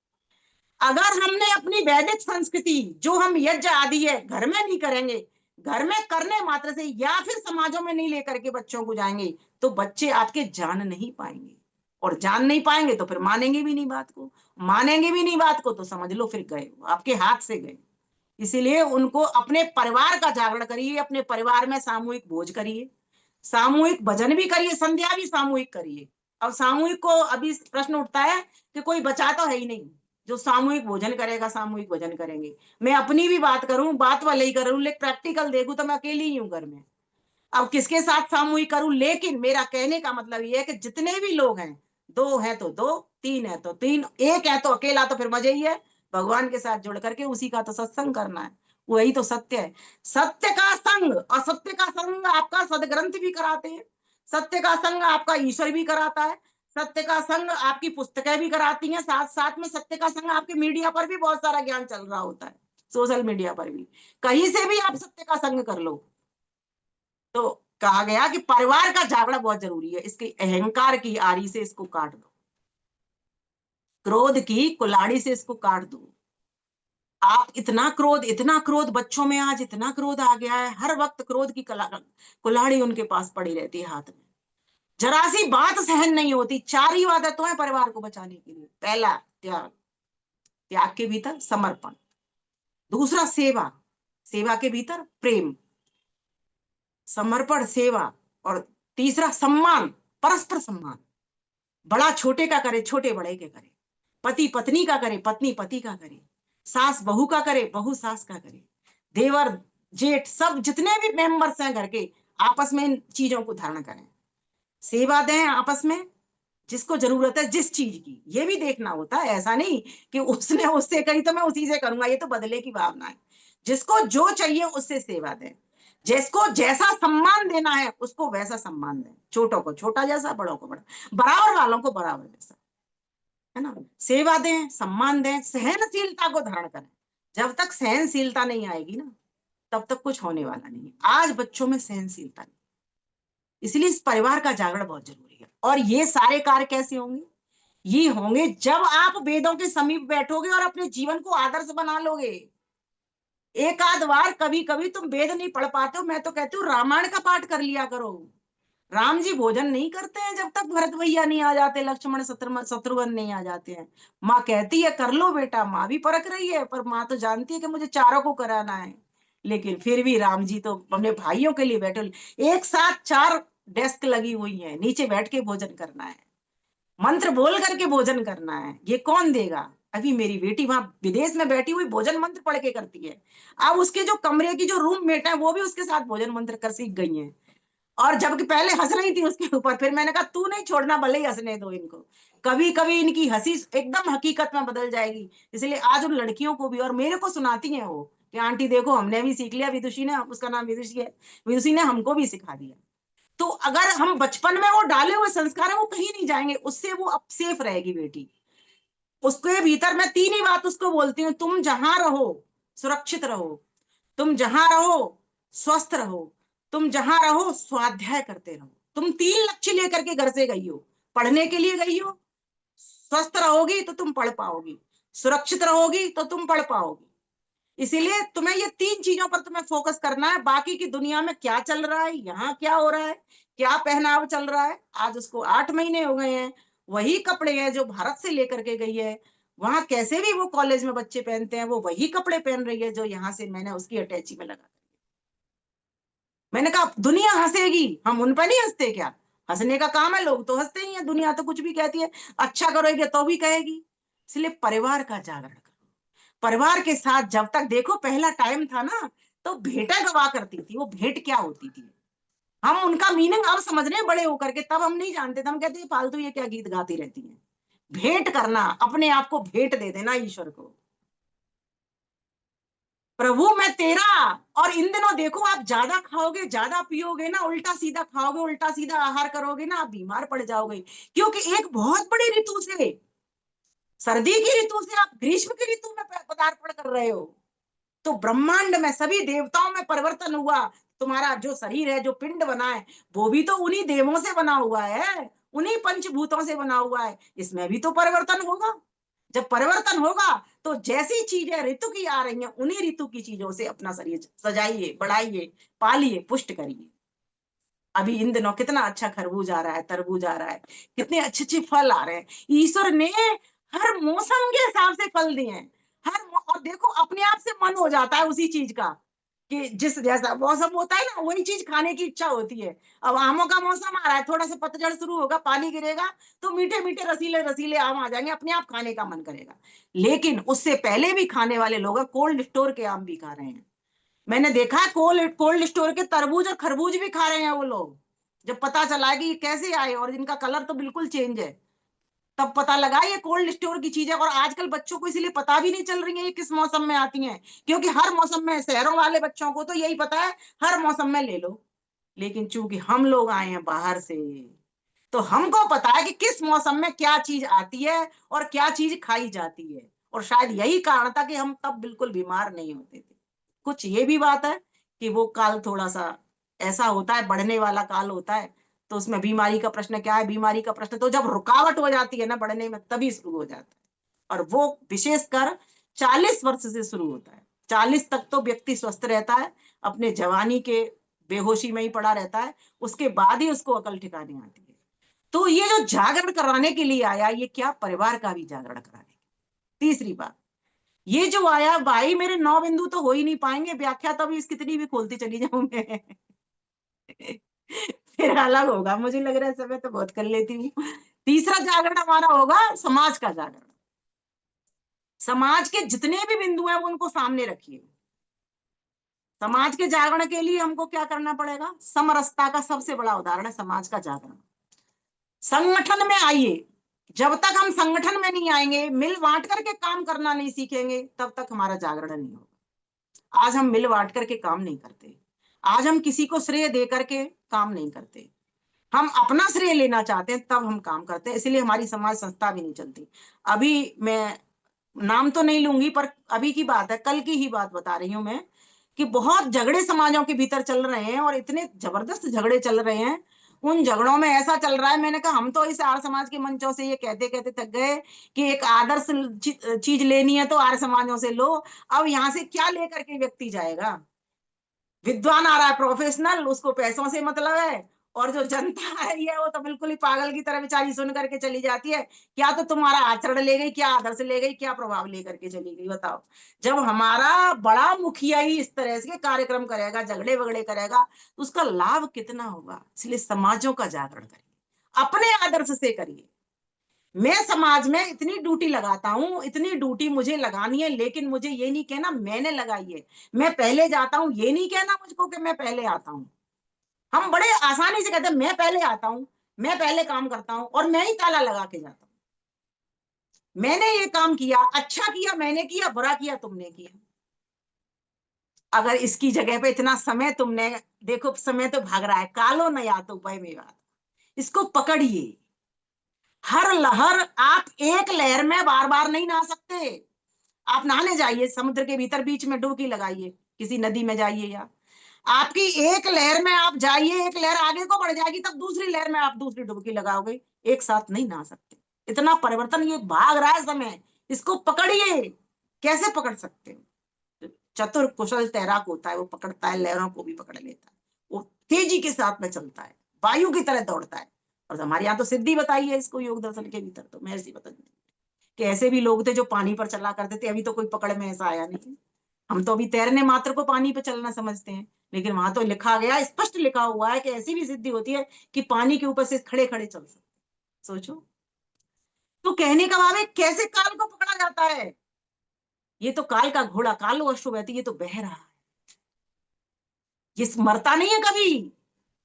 अगर हमने अपनी वैदिक संस्कृति जो हम यज्ञ आदि है घर में नहीं करेंगे, घर में करने मात्र से या फिर समाजों में नहीं लेकर के बच्चों को जाएंगे तो बच्चे आपके जान नहीं पाएंगे, और जान नहीं पाएंगे तो फिर मानेंगे भी नहीं बात को, मानेंगे भी नहीं बात को तो समझ लो फिर गए, आपके हाथ से गए। इसीलिए उनको अपने परिवार का जागरण करिए, अपने परिवार में सामूहिक भोज करिए, सामूहिक भजन भी करिए, संध्या भी सामूहिक करिए। अब सामूहिक को अभी प्रश्न उठता है कि कोई बचा तो है ही नहीं जो सामूहिक भोजन करेगा, सामूहिक भजन करेंगे। मैं अपनी भी बात करूं, बात वाले ही करूं, लेकिन प्रैक्टिकल देखूं तो मैं अकेली ही हूं घर में। अब किसके साथ सामूहिक करूं, लेकिन मेरा कहने का मतलब ये है कि जितने भी लोग हैं, 2 हैं तो 2, 3 है तो 3, 1 है तो अकेला तो फिर मजा ही है। भगवान के साथ जुड़ करके उसी का तो सत्संग करना है, वही तो सत्य है। सत्य का संग, और सत्य का संग आपका सदग्रंथ भी कराते हैं, सत्य का संग आपका ईश्वर भी कराता है, सत्य का संग आपकी पुस्तकें भी कराती हैं, साथ साथ में सत्य का संग आपके मीडिया पर भी बहुत सारा ज्ञान चल रहा होता है, सोशल मीडिया पर भी कहीं से भी आप सत्य का संग कर लो। तो कहा गया कि परिवार का जागरण बहुत जरूरी है। इसके अहंकार की आरी से इसको काट दो, क्रोध की कुल्हाड़ी से इसको काट दो। आप इतना क्रोध बच्चों में आज इतना क्रोध आ गया है, हर वक्त क्रोध की कुल्हाड़ी उनके पास पड़ी रहती है हाथ में, जरा सी बात सहन नहीं होती। 4 ही आदतें हैं परिवार को बचाने के लिए। पहला त्याग, त्याग के भीतर समर्पण, दूसरा सेवा, सेवा के भीतर प्रेम, समर्पण, सेवा, और तीसरा सम्मान, परस्पर सम्मान। बड़ा छोटे का करे, छोटे बड़े के करे, पति पत्नी का करे, पत्नी पति का करे, सास बहू का करे, बहू सास का करे, देवर जेठ सब जितने भी मेंबर्स हैं घर के आपस में इन चीजों को धारण करें। सेवा दें आपस में, जिसको जरूरत है जिस चीज की, ये भी देखना होता है। ऐसा नहीं कि उसने उससे कही तो मैं उसी से करूंगा, ये तो बदले की भावना है। जिसको जो चाहिए उससे सेवा दें, जिसको जैसा सम्मान देना है उसको वैसा सम्मान दें, छोटों को छोटा जैसा, बड़ों को बड़ा, बराबर वालों को बराबर जैसा, है ना। सेवा दें, सम्मान दें, सहनशीलता को धारण करें। जब तक सहनशीलता नहीं आएगी ना तब तक कुछ होने वाला नहीं है। आज बच्चों में सहनशीलता नहीं, इसलिए इस परिवार का जागरण बहुत जरूरी है। और ये सारे कार्य कैसे होंगे, ये होंगे जब आप वेदों के समीप बैठोगे और अपने जीवन को आदर्श बना लोगे। एक आध बार कभी कभी तुम वेद नहीं पढ़ पाते हो, मैं तो कहती हूँ रामायण का पाठ कर लिया करो। राम जी भोजन नहीं करते हैं जब तक भरत भैया नहीं आ जाते, लक्ष्मण शत्रुघ्न नहीं आ जाते हैं। माँ कहती है कर लो बेटा, माँ भी परख रही है, पर माँ तो जानती है कि मुझे चारों को कराना है। लेकिन फिर भी राम जी तो अपने भाइयों के लिए बैठे, एक साथ 4 डेस्क लगी हुई है, नीचे बैठ के भोजन करना है, मंत्र बोल करके भोजन करना है। ये कौन देगा। अभी मेरी बेटी वहां विदेश में बैठी हुई भोजन मंत्र पढ़ के करती है। अब उसके जो कमरे की जो रूममेट है वो भी उसके साथ भोजन मंत्र कर सीख गई हैं। और जबकि पहले हंस रही थी उसके ऊपर, फिर मैंने कहा तू नहीं छोड़ना, भले ही हंसने दो इनको, कभी कभी इनकी हंसी एकदम हकीकत में बदल जाएगी। इसलिए आज उन लड़कियों को भी, और मेरे को सुनाती हैं वो कि आंटी देखो हमने भी सीख लिया, विदुषी ने, उसका नाम विदुषी है, विदुषी ने हमको भी सिखा दिया। तो अगर हम बचपन में वो डाले हुए संस्कार है वो कहीं नहीं जाएंगे, उससे वो अब सेफ रहेगी बेटी। उसके भीतर मैं 3 ही बात उसको बोलती हूँ, तुम जहां रहो सुरक्षित रहो, तुम जहां रहो स्वस्थ रहो, तुम जहां रहो स्वाध्याय करते रहो। तुम 3 लक्ष्य लेकर के घर से गई हो, पढ़ने के लिए गई हो, स्वस्थ रहोगी तो तुम पढ़ पाओगी, सुरक्षित रहोगी तो तुम पढ़ पाओगी। इसीलिए तुम्हें ये 3 चीजों पर तुम्हें फोकस करना है। बाकी की दुनिया में क्या चल रहा है, यहाँ क्या हो रहा है, क्या पहनाव चल रहा है, आज उसको 8 महीने हो गए हैं, वही कपड़े हैं जो भारत से लेकर के गई है। वहां कैसे भी वो कॉलेज में बच्चे पहनते हैं, वो वही कपड़े पहन रही है जो यहाँ से मैंने उसकी अटैची में लगा। मैंने कहा दुनिया हंसेगी, हम उन पर नहीं हंसते क्या। हंसने का काम है, लोग तो हंसते ही हैं, दुनिया तो कुछ भी कहती है, अच्छा करोगे तो भी कहेगी। इसलिए परिवार का जागरण करो। परिवार के साथ जब तक देखो, पहला टाइम था ना तो भेंटें गवा करती थी, वो भेंट क्या होती थी हम उनका मीनिंग अब समझ रहे हैं बड़े होकर के, तब हम नहीं जानते थे, हम कहते हैं फालतू ये क्या गीत गाती रहती है। भेंट करना, अपने आप को भेंट दे देना ईश्वर को, प्रभु मैं तेरा। और इन दिनों देखो, आप ज्यादा खाओगे, ज्यादा पियोगे ना, उल्टा सीधा खाओगे, उल्टा सीधा आहार करोगे ना, आप बीमार पड़ जाओगे। क्योंकि एक बहुत बड़ी ऋतु से, सर्दी की ऋतु से आप ग्रीष्म की ऋतु में पदार्पण कर रहे हो। तो ब्रह्मांड में सभी देवताओं में परिवर्तन हुआ। तुम्हारा जो शरीर है, जो पिंड बना है, वो भी तो उन्हीं देवों से बना हुआ है, उन्हीं पंचभूतों से बना हुआ है। इसमें भी तो परिवर्तन होगा। जब परिवर्तन होगा तो जैसी चीजें ऋतु की आ रही हैं, उन्हीं ऋतु की चीजों से अपना शरीर सजाइए, बढ़ाइए, पालिए, पुष्ट करिए। अभी इन दिनों कितना अच्छा खरबूज आ रहा है, तरबूज आ रहा है, कितने अच्छे अच्छे फल आ रहे हैं। ईश्वर ने हर मौसम के हिसाब से फल दिए हैं। और देखो, अपने आप से मन हो जाता है उसी चीज का, कि जिस जैसा मौसम होता है ना, वही चीज खाने की इच्छा होती है। अब आमों का मौसम आ रहा है, थोड़ा सा पतझड़ शुरू होगा, पानी गिरेगा, तो मीठे मीठे रसीले रसीले आम आ जाएंगे, अपने आप खाने का मन करेगा। लेकिन उससे पहले भी खाने वाले लोग कोल्ड स्टोर के आम भी खा रहे हैं। मैंने देखा है कोल्ड स्टोर के तरबूज और खरबूज भी खा रहे हैं वो लोग। जब पता चला कि ये कैसे आए और इनका कलर तो बिल्कुल चेंज है, तब पता लगा ये कोल्ड स्टोर की चीज है। और आजकल बच्चों को इसलिए पता भी नहीं चल रही है ये किस मौसम में आती हैं, क्योंकि हर मौसम में, शहरों वाले बच्चों को तो यही पता है हर मौसम में ले लो। लेकिन चूंकि हम लोग आए हैं बाहर से, तो हमको पता है कि किस मौसम में क्या चीज आती है और क्या चीज खाई जाती है। और शायद यही कारण था कि हम तब बिल्कुल बीमार नहीं होते थे। कुछ ये भी बात है कि वो काल थोड़ा सा ऐसा होता है, बढ़ने वाला काल होता है, तो उसमें बीमारी का प्रश्न क्या है? बीमारी का प्रश्न तो जब रुकावट हो जाती है ना बढ़ने में, तभी शुरू हो जाता है। और वो विशेषकर 40 वर्ष से शुरू होता है। 40 तक तो व्यक्ति स्वस्थ रहता है, अपने जवानी के बेहोशी में ही पड़ा रहता है, उसके बाद ही उसको अकल ठिकाने आती है। तो ये जो जागरण कराने के लिए आया, ये क्या परिवार का भी जागरण कराने। तीसरी बात, ये जो आया, भाई मेरे 9 बिंदु तो हो ही नहीं पाएंगे, व्याख्या तभी कितनी भी खोलती चली जाऊं मैं फिर अलग होगा, मुझे लग रहा है समय तो बहुत कर लेती हूँ। तीसरा जागरण हमारा होगा समाज का जागरण। समाज के जितने भी बिंदु हैं वो उनको सामने रखिए। समाज के जागरण के लिए हमको क्या करना पड़ेगा? समरसता का सबसे बड़ा उदाहरण है समाज का जागरण। संगठन में आइए, जब तक हम संगठन में नहीं आएंगे, मिल बांट करके काम करना नहीं सीखेंगे, तब तक हमारा जागरण नहीं होगा। आज हम मिल बांट करके काम नहीं करते, आज हम किसी को श्रेय दे करके काम नहीं करते, हम अपना श्रेय लेना चाहते हैं, तब हम काम करते हैं। इसलिए हमारी समाज संस्था भी नहीं चलती। अभी मैं नाम तो नहीं लूंगी, पर अभी की बात है, कल की ही बात बता रही हूं मैं, कि बहुत झगड़े समाजों के भीतर चल रहे हैं और इतने जबरदस्त झगड़े चल रहे हैं। उन झगड़ों में ऐसा चल रहा है, मैंने कहा हम तो इस आर्य समाज के मंचों से ये कहते कहते थक गए कि एक आदर्श चीज लेनी है तो आर्य समाजों से लो। अब यहाँ से क्या लेकर के व्यक्ति जाएगा? विद्वान आ रहा है, प्रोफेशनल, उसको पैसों से मतलब है, और जो जनता आ रही है वो तो बिल्कुल ही पागल की तरह बेचारी सुन करके चली जाती है। क्या तो तुम्हारा आचरण ले गई, क्या आदर्श ले गई, क्या प्रभाव लेकर के चली गई, बताओ। जब हमारा बड़ा मुखिया ही इस तरह से कार्यक्रम करेगा, झगड़े वगड़े करेगा, तो उसका लाभ कितना होगा? इसलिए समाजों का जागरण करिए, अपने आदर्श से करिए। मैं समाज में इतनी ड्यूटी लगाता हूँ, इतनी ड्यूटी मुझे लगानी है, लेकिन मुझे ये नहीं कहना मैंने लगाई है, मैं पहले जाता हूँ, ये नहीं कहना मुझको कि मैं पहले आता हूँ। हम बड़े आसानी से कहते हैं मैं पहले आता हूँ, मैं पहले काम करता हूँ और मैं ही ताला लगा के जाता हूँ। मैंने ये काम किया, अच्छा किया मैंने किया, बुरा किया तुमने किया। अगर इसकी जगह पे इतना समय तुमने, देखो समय तो भाग रहा है, कालो न या तो उपाय में बात, इसको पकड़िए। हर लहर, आप एक लहर में बार बार नहीं नहा सकते। आप नहाने जाइए समुद्र के भीतर, बीच में डुबकी लगाइए, किसी नदी में जाइए, या आपकी एक लहर में आप जाइए, एक लहर आगे को बढ़ जाएगी, तब दूसरी लहर में आप दूसरी डुबकी लगाओगे। एक साथ नहीं नहा सकते, इतना परिवर्तन, ये भाग रहा है समय, इसको पकड़िए। कैसे पकड़ सकते हो? चतुर कुशल तैराक होता है, वो पकड़ता है, लहरों को भी पकड़ लेता है, वो तेजी के साथ में चलता है, वायु की तरह दौड़ता है। और हमारे यहाँ तो सिद्धि बताई है इसको योग दर्शन के भीतर, तो महर्षि पतंजलि कि ऐसे भी लोग थे जो पानी पर चला करते थे। अभी तो कोई पकड़ में ऐसा आया नहीं, हम तो अभी तैरने मात्र को पानी पे चलना समझते हैं, लेकिन वहां तो लिखा गया, स्पष्ट लिखा हुआ है कि ऐसी भी सिद्धि होती है कि पानी के ऊपर से खड़े खड़े चल सकते। सोचो, तो कहने का भाव है कैसे काल को पकड़ा जाता है। ये तो काल का घोड़ा, कालो अश्व बहती, ये तो बह रहा है, ये मरता नहीं है कभी।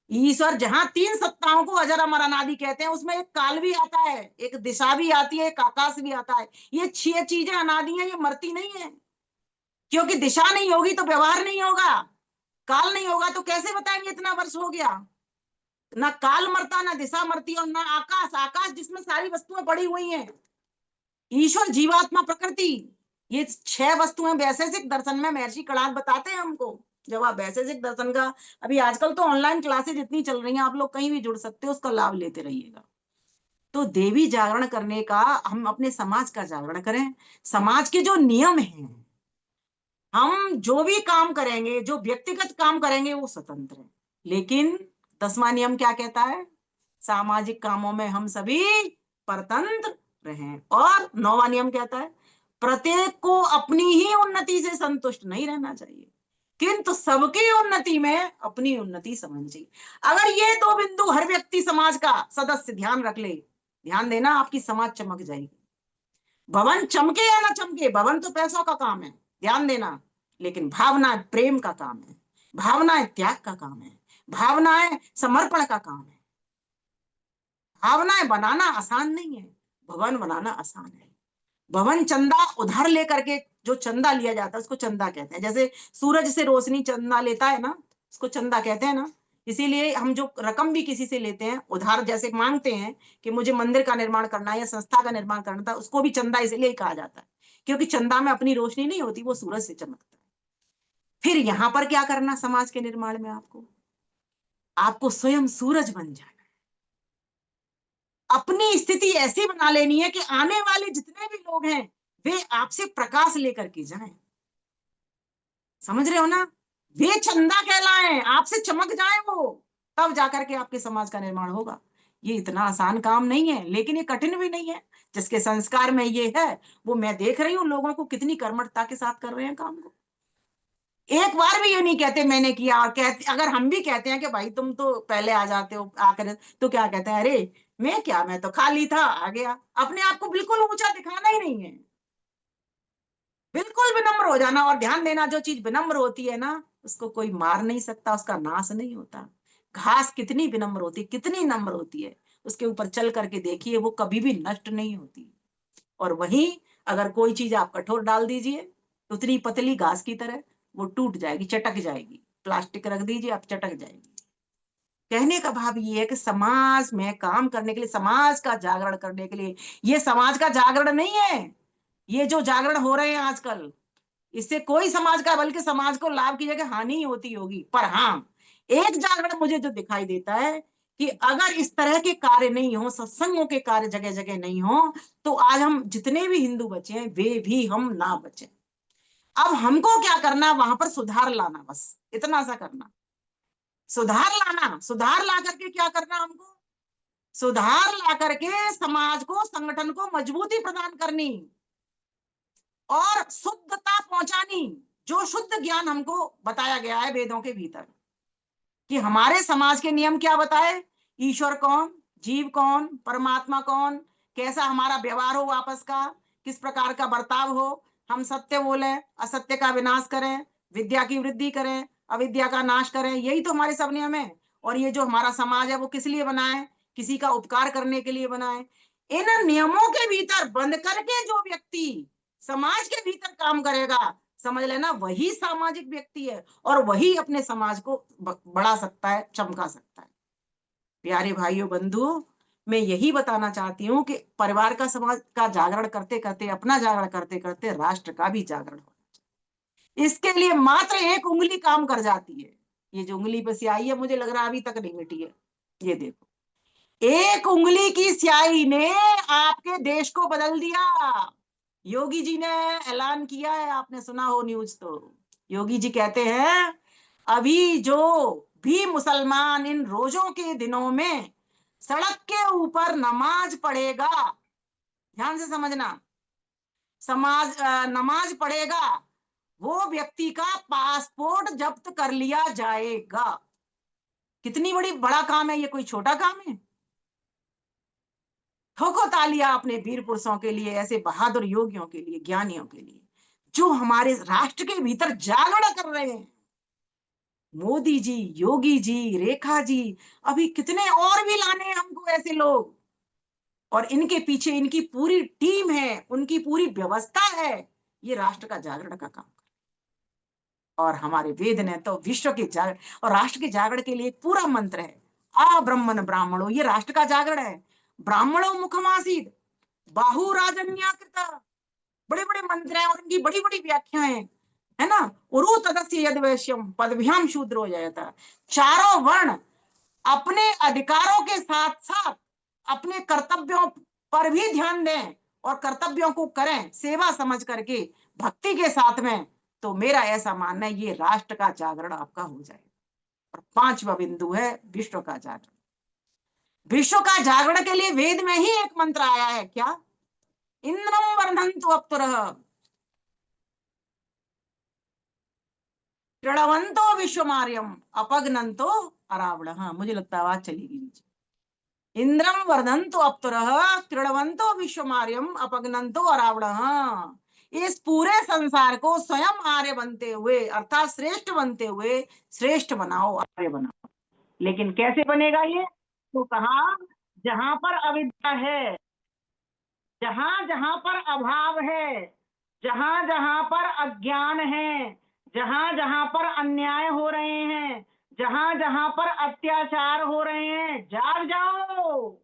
ईश्वर जहां 3 सत्ताओं को अजर अमर अनादि कहते हैं, उसमें एक काल भी आता है, एक दिशा भी आती है, एक आकाश भी आता है। ये 6 चीजें अनादि हैं, ये मरती नहीं है। क्योंकि दिशा नहीं होगी तो व्यवहार नहीं होगा, काल नहीं होगा तो कैसे बताएंगे इतना वर्ष हो गया। ना काल मरता, ना दिशा मरती, और ना आकाश, आकाश जिसमें सारी वस्तुएं पड़ी हुई हैं, ईश्वर, जीवात्मा, प्रकृति, ये 6 वस्तुएं वैशेषिक दर्शन में महर्षि कणाद बताते हैं हमको। जब आप वैशेषिक दर्शन का, अभी आजकल तो ऑनलाइन क्लासेज इतनी चल रही हैं, आप लोग कहीं भी जुड़ सकते हो, उसका लाभ लेते रहिएगा। तो देवी जागरण करने का, हम अपने समाज का जागरण करें। समाज के जो नियम हैं, हम जो भी काम करेंगे, जो व्यक्तिगत काम करेंगे वो स्वतंत्र है, लेकिन 10वां नियम क्या कहता है? सामाजिक कामों में हम सभी परतंत्र रहें। और 9वां नियम कहता है प्रत्येक को अपनी ही उन्नति से संतुष्ट नहीं रहना चाहिए, किंतु सबकी उन्नति में अपनी उन्नति समझनी चाहिए। अगर ये 2 बिंदु हर व्यक्ति, समाज का सदस्य ध्यान रख ले, ध्यान देना, आपकी समाज चमक जाएगी। भवन चमके या ना चमके, भवन तो पैसों का काम है, ध्यान देना, लेकिन भावना प्रेम का काम है, भावनाएं त्याग का काम है, भावनाएं समर्पण का काम है। भावनाएं बनाना आसान नहीं है, भवन बनाना आसान है। भवन चंदा उधार लेकर के, जो चंदा लिया जाता है उसको चंदा कहते हैं। जैसे सूरज से रोशनी चंदा लेता है ना, उसको चंदा कहते हैं ना। इसीलिए हम जो रकम भी किसी से लेते हैं उधार, जैसे मांगते हैं कि मुझे मंदिर का निर्माण करना है या संस्था का निर्माण करना था, उसको भी चंदा इसलिए कहा जाता है, क्योंकि चंदा में अपनी रोशनी नहीं होती, वो सूरज से चमकता है। फिर यहां पर क्या करना समाज के निर्माण में? आपको स्वयं सूरज बन जाना, अपनी स्थिति ऐसी बना लेनी है कि आने वाले जितने भी लोग हैं वे आपसे प्रकाश लेकर के जाएं। समझ रहे हो ना? वे चंदा कहलाएं, आपसे चमक जाए वो, तब जाकर के आपके समाज का निर्माण होगा। ये इतना आसान काम नहीं है, लेकिन ये कठिन भी नहीं है। जिसके संस्कार में ये है, वो मैं देख रही हूँ लोगों को कितनी कर्मठता के साथ कर रहे हैं काम को। एक बार भी ये नहीं कहते मैंने किया, और कहते, अगर हम भी कहते हैं कि भाई तुम तो पहले आ जाते हो आकर, तो क्या कहते हैं, अरे मैं क्या, मैं तो खाली था आ गया। अपने आप को बिल्कुल ऊंचा दिखाना ही नहीं है, बिल्कुल विनम्र हो जाना। और ध्यान देना, जो चीज विनम्र होती है ना, उसको कोई मार नहीं सकता, उसका नाश नहीं होता। घास कितनी विनम्र होती, कितनी नम्र होती है, उसके ऊपर चल करके देखिए, वो कभी भी नष्ट नहीं होती। और वहीं अगर कोई चीज आप कठोर डाल दीजिए, उतनी पतली घास की तरह, वो टूट जाएगी, चटक जाएगी। प्लास्टिक रख दीजिए, आप चटक जाएगी। कहने का भाव ये है कि समाज में काम करने के लिए, समाज का जागरण करने के लिए, ये समाज का जागरण नहीं है, ये जो जागरण हो रहे हैं आजकल, इससे कोई समाज का, बल्कि समाज को लाभ की जगह हानि ही होती होगी। पर हाँ, एक जागरण मुझे जो दिखाई देता है कि अगर इस तरह के कार्य नहीं हो, सत्संगों के कार्य जगह जगह नहीं हो, तो आज हम जितने भी हिंदू बचे हैं वे भी हम ना बचे। अब हमको क्या करना, वहां पर सुधार लाना, बस इतना सा करना। सुधार लाना, सुधार ला करके क्या करना हमको? सुधार ला करके समाज को, संगठन को मजबूती प्रदान करनी और शुद्धता पहुंचानी। जो शुद्ध ज्ञान हमको बताया गया है वेदों के भीतर, कि हमारे समाज के नियम क्या बताए, ईश्वर कौन, जीव कौन, परमात्मा कौन, कैसा हमारा व्यवहार हो आपस का, किस प्रकार का बर्ताव हो, हम सत्य बोले, असत्य का विनाश करें, विद्या की वृद्धि करें, अविद्या का नाश करें, यही तो हमारे सब नियम है। और ये जो हमारा समाज है वो किस लिए बना है? किसी का उपकार करने के लिए बना है। इन नियमों के भीतर बंद करके जो व्यक्ति समाज के भीतर काम करेगा, समझ लेना वही सामाजिक व्यक्ति है, और वही अपने समाज को बढ़ा सकता है, चमका सकता है। प्यारे भाइयों बंधुओं, मैं यही बताना चाहती हूँ कि परिवार का, समाज का जागरण करते करते, अपना जागरण करते करते राष्ट्र का भी जागरण होना चाहिए। इसके लिए मात्र एक उंगली काम कर जाती है। ये जो उंगली पे स्याही है, मुझे लग रहा है अभी तक नहीं मिटी है। ये देखो, एक उंगली की स्याही ने आपके देश को बदल दिया। योगी जी ने ऐलान किया है, आपने सुना हो न्यूज तो। योगी जी कहते हैं अभी जो भी मुसलमान इन रोजों के दिनों में सड़क के ऊपर नमाज पढ़ेगा, ध्यान से समझना, नमाज पढ़ेगा, वो व्यक्ति का पासपोर्ट जब्त कर लिया जाएगा। कितनी बड़ा काम है ये, कोई छोटा काम है? ठोको तालियां अपने वीर पुरुषों के लिए, ऐसे बहादुर योगियों के लिए, ज्ञानियों के लिए, जो हमारे राष्ट्र के भीतर जागरण कर रहे हैं। मोदी जी, योगी जी, रेखा जी, अभी कितने और भी लाने हैं हमको ऐसे लोग, और इनके पीछे इनकी पूरी टीम है, उनकी पूरी व्यवस्था है। ये राष्ट्र का जागरण का काम। और हमारे वेद ने तो विश्व के जागरण और राष्ट्र के जागरण के लिए एक पूरा मंत्र है, आ ब्रह्मण ब्राह्मणो, ये राष्ट्र का जागरण है। ब्राह्मणो मुखमासीद बाहु राजन्याकृता, बड़े बड़े मंत्र हैं और इनकी बड़ी बड़ी व्याख्याएं है ना। उरु तदस्य यद वैश्यम पदभ्याम शूद्रो जायता, चारों वर्ण अपने अधिकारों के साथ साथ अपने कर्तव्यों पर भी ध्यान दें और कर्तव्यों को करें सेवा समझ करके भक्ति के साथ में, तो मेरा ऐसा मानना है ये राष्ट्र का जागरण आपका हो जाएगा। और पांचवा बिंदु है विश्व का जागरण। विश्व का जागरण के लिए वेद में ही एक मंत्र आया है, क्या? इंद्रम वर्धन्तु अप्सुरः त्रिणवंतो विश्वमार्यम अपगनंतो अरावणः। हाँ, मुझे लगता है आवाज चलेगी नीचे। इंद्रम वर्धन्तु अप्सुरः त्रिणवंतो विश्वमार्यम अपगनंतो अरावणः। इस पूरे संसार को स्वयं आर्य बनते हुए अर्थात श्रेष्ठ बनते हुए श्रेष्ठ बनाओ, आर्य बनाओ। लेकिन कैसे बनेगा ये? तो कहा जहां पर अविद्या है, जहां जहां पर अभाव है, जहां जहां पर अज्ञान है, जहां जहां पर अन्याय हो रहे हैं, जहां जहां पर अत्याचार हो रहे हैं, जाग जाओ।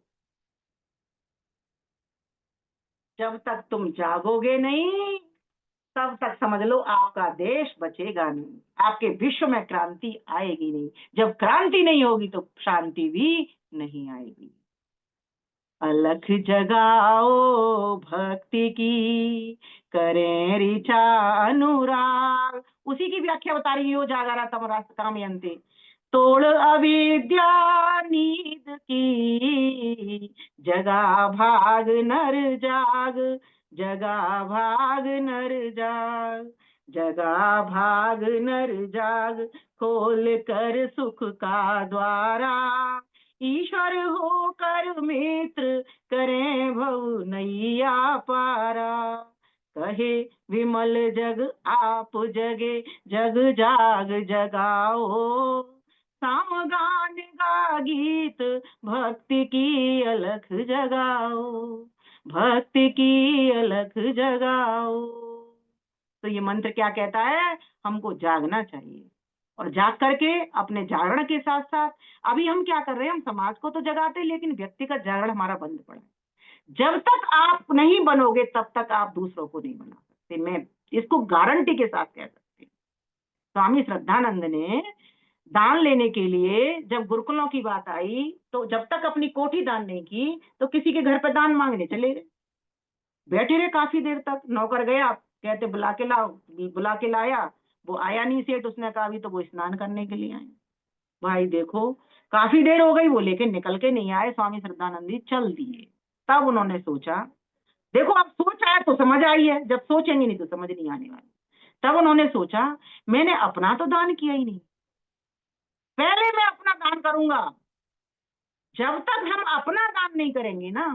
जब तक तुम जागोगे नहीं तब तक समझ लो आपका देश बचेगा नहीं, आपके विश्व में क्रांति आएगी नहीं। जब क्रांति नहीं होगी तो शांति भी नहीं आएगी। अलख जगाओ भक्ति की, करें ऋचा अनुराग। उसी की व्याख्या बता रही हो, जागरा तम राष्ट्र कामयन्ते, तोड़ अविद्या नींद की, जगा भाग नर जाग, जगा भाग नर जाग, जगा भाग नर जाग, खोल कर सुख का द्वारा, ईश्वर होकर मित्र करें भव नैया पारा। कहे विमल जग आप जगे, जग जाग जगाओ, सामगान गा गीत भक्ति की अलख जगाओ, भक्ति की अलख जगाओ। तो ये मंत्र क्या कहता है? हमको जागना चाहिए और जाग करके अपने जागरण के साथ साथ अभी हम क्या कर रहे हैं, हम समाज को तो जगाते हैं लेकिन व्यक्तिगत जागरण हमारा बंद पड़ा है। जब तक आप नहीं बनोगे तब तक आप दूसरों को नहीं बना सकते। मैं इसको गारंटी के साथ कह सकती हूँ। स्वामी श्रद्धानंद ने दान लेने के लिए जब गुरुकुलों की बात आई तो जब तक अपनी कोठी दान नहीं की तो किसी के घर पे दान मांगने चले गए, बैठे रहे काफी देर तक। नौकर गया, कहते बुला के लाओ, बुला के लाया, वो आया नहीं सेठ, उसने कहा अभी तो वो स्नान करने के लिए आए। भाई देखो काफी देर हो गई, वो लेके निकल के नहीं आए, स्वामी श्रद्धानंद जी चल दिए। तब उन्होंने सोचा, देखो अब सोच आया तो समझ आई है, जब सोचेंगे नहीं तो समझ नहीं आने वाली। तब उन्होंने सोचा मैंने अपना तो दान किया ही नहीं, पहले मैं अपना दान करूंगा। जब तक हम अपना दान नहीं करेंगे ना,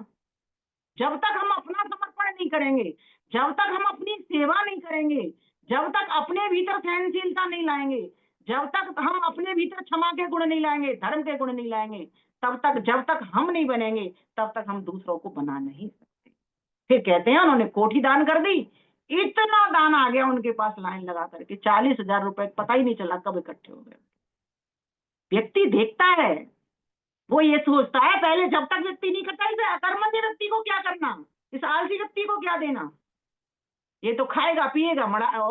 जब तक हम अपना समर्पण नहीं करेंगे, जब तक हम अपनी सेवा नहीं करेंगे, जब तक अपने भीतर सहनशीलता नहीं लाएंगे, जब तक हम अपने भीतर क्षमा के गुण नहीं लाएंगे, धर्म के गुण नहीं लाएंगे, तब तक जब तक हम नहीं बनेंगे तब तक हम दूसरों को बना नहीं सकते। फिर कहते हैं उन्होंने कोठी दान कर दी, इतना दान आ गया उनके पास लाइन लगा करके, 40,000 रुपए पता ही नहीं चला कब इकट्ठे हो गए। व्यक्ति देखता है, वो ये सोचता है पहले जब तक व्यक्ति नहीं करता, इस अकर्मण्य व्यक्ति को क्या करना, इस आलसी व्यक्ति को क्या देना, ये तो खाएगा पिएगा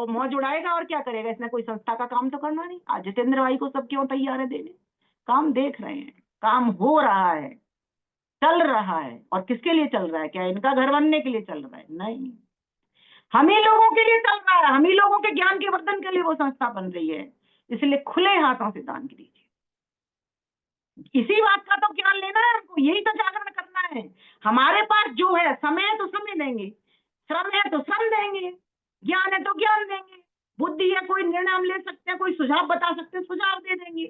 मौज उड़ाएगा और क्या करेगा, इसने कोई संस्था का काम तो करना नहीं। आज जितेंद्र भाई को सब क्यों तैयार है देने, काम देख रहे हैं, काम हो रहा है, चल रहा है। और किसके लिए चल रहा है? क्या इनका घर बनने के लिए चल रहा है? नहीं, हम ही लोगों के लिए चल रहा है, हम ही लोगों के ज्ञान के वर्धन के लिए वो संस्था बन रही है। इसलिए खुले हाथों से दान कीजिए। इसी बात का तो ज्ञान लेना है हमको, यही तो जागरण करना है। हमारे पास जो है, समय है तो समय देंगे, श्रम है तो श्रम देंगे, ज्ञान है तो ज्ञान देंगे, बुद्धि है कोई निर्णय हम ले सकते हैं, कोई सुझाव बता सकते हैं, सुझाव दे देंगे।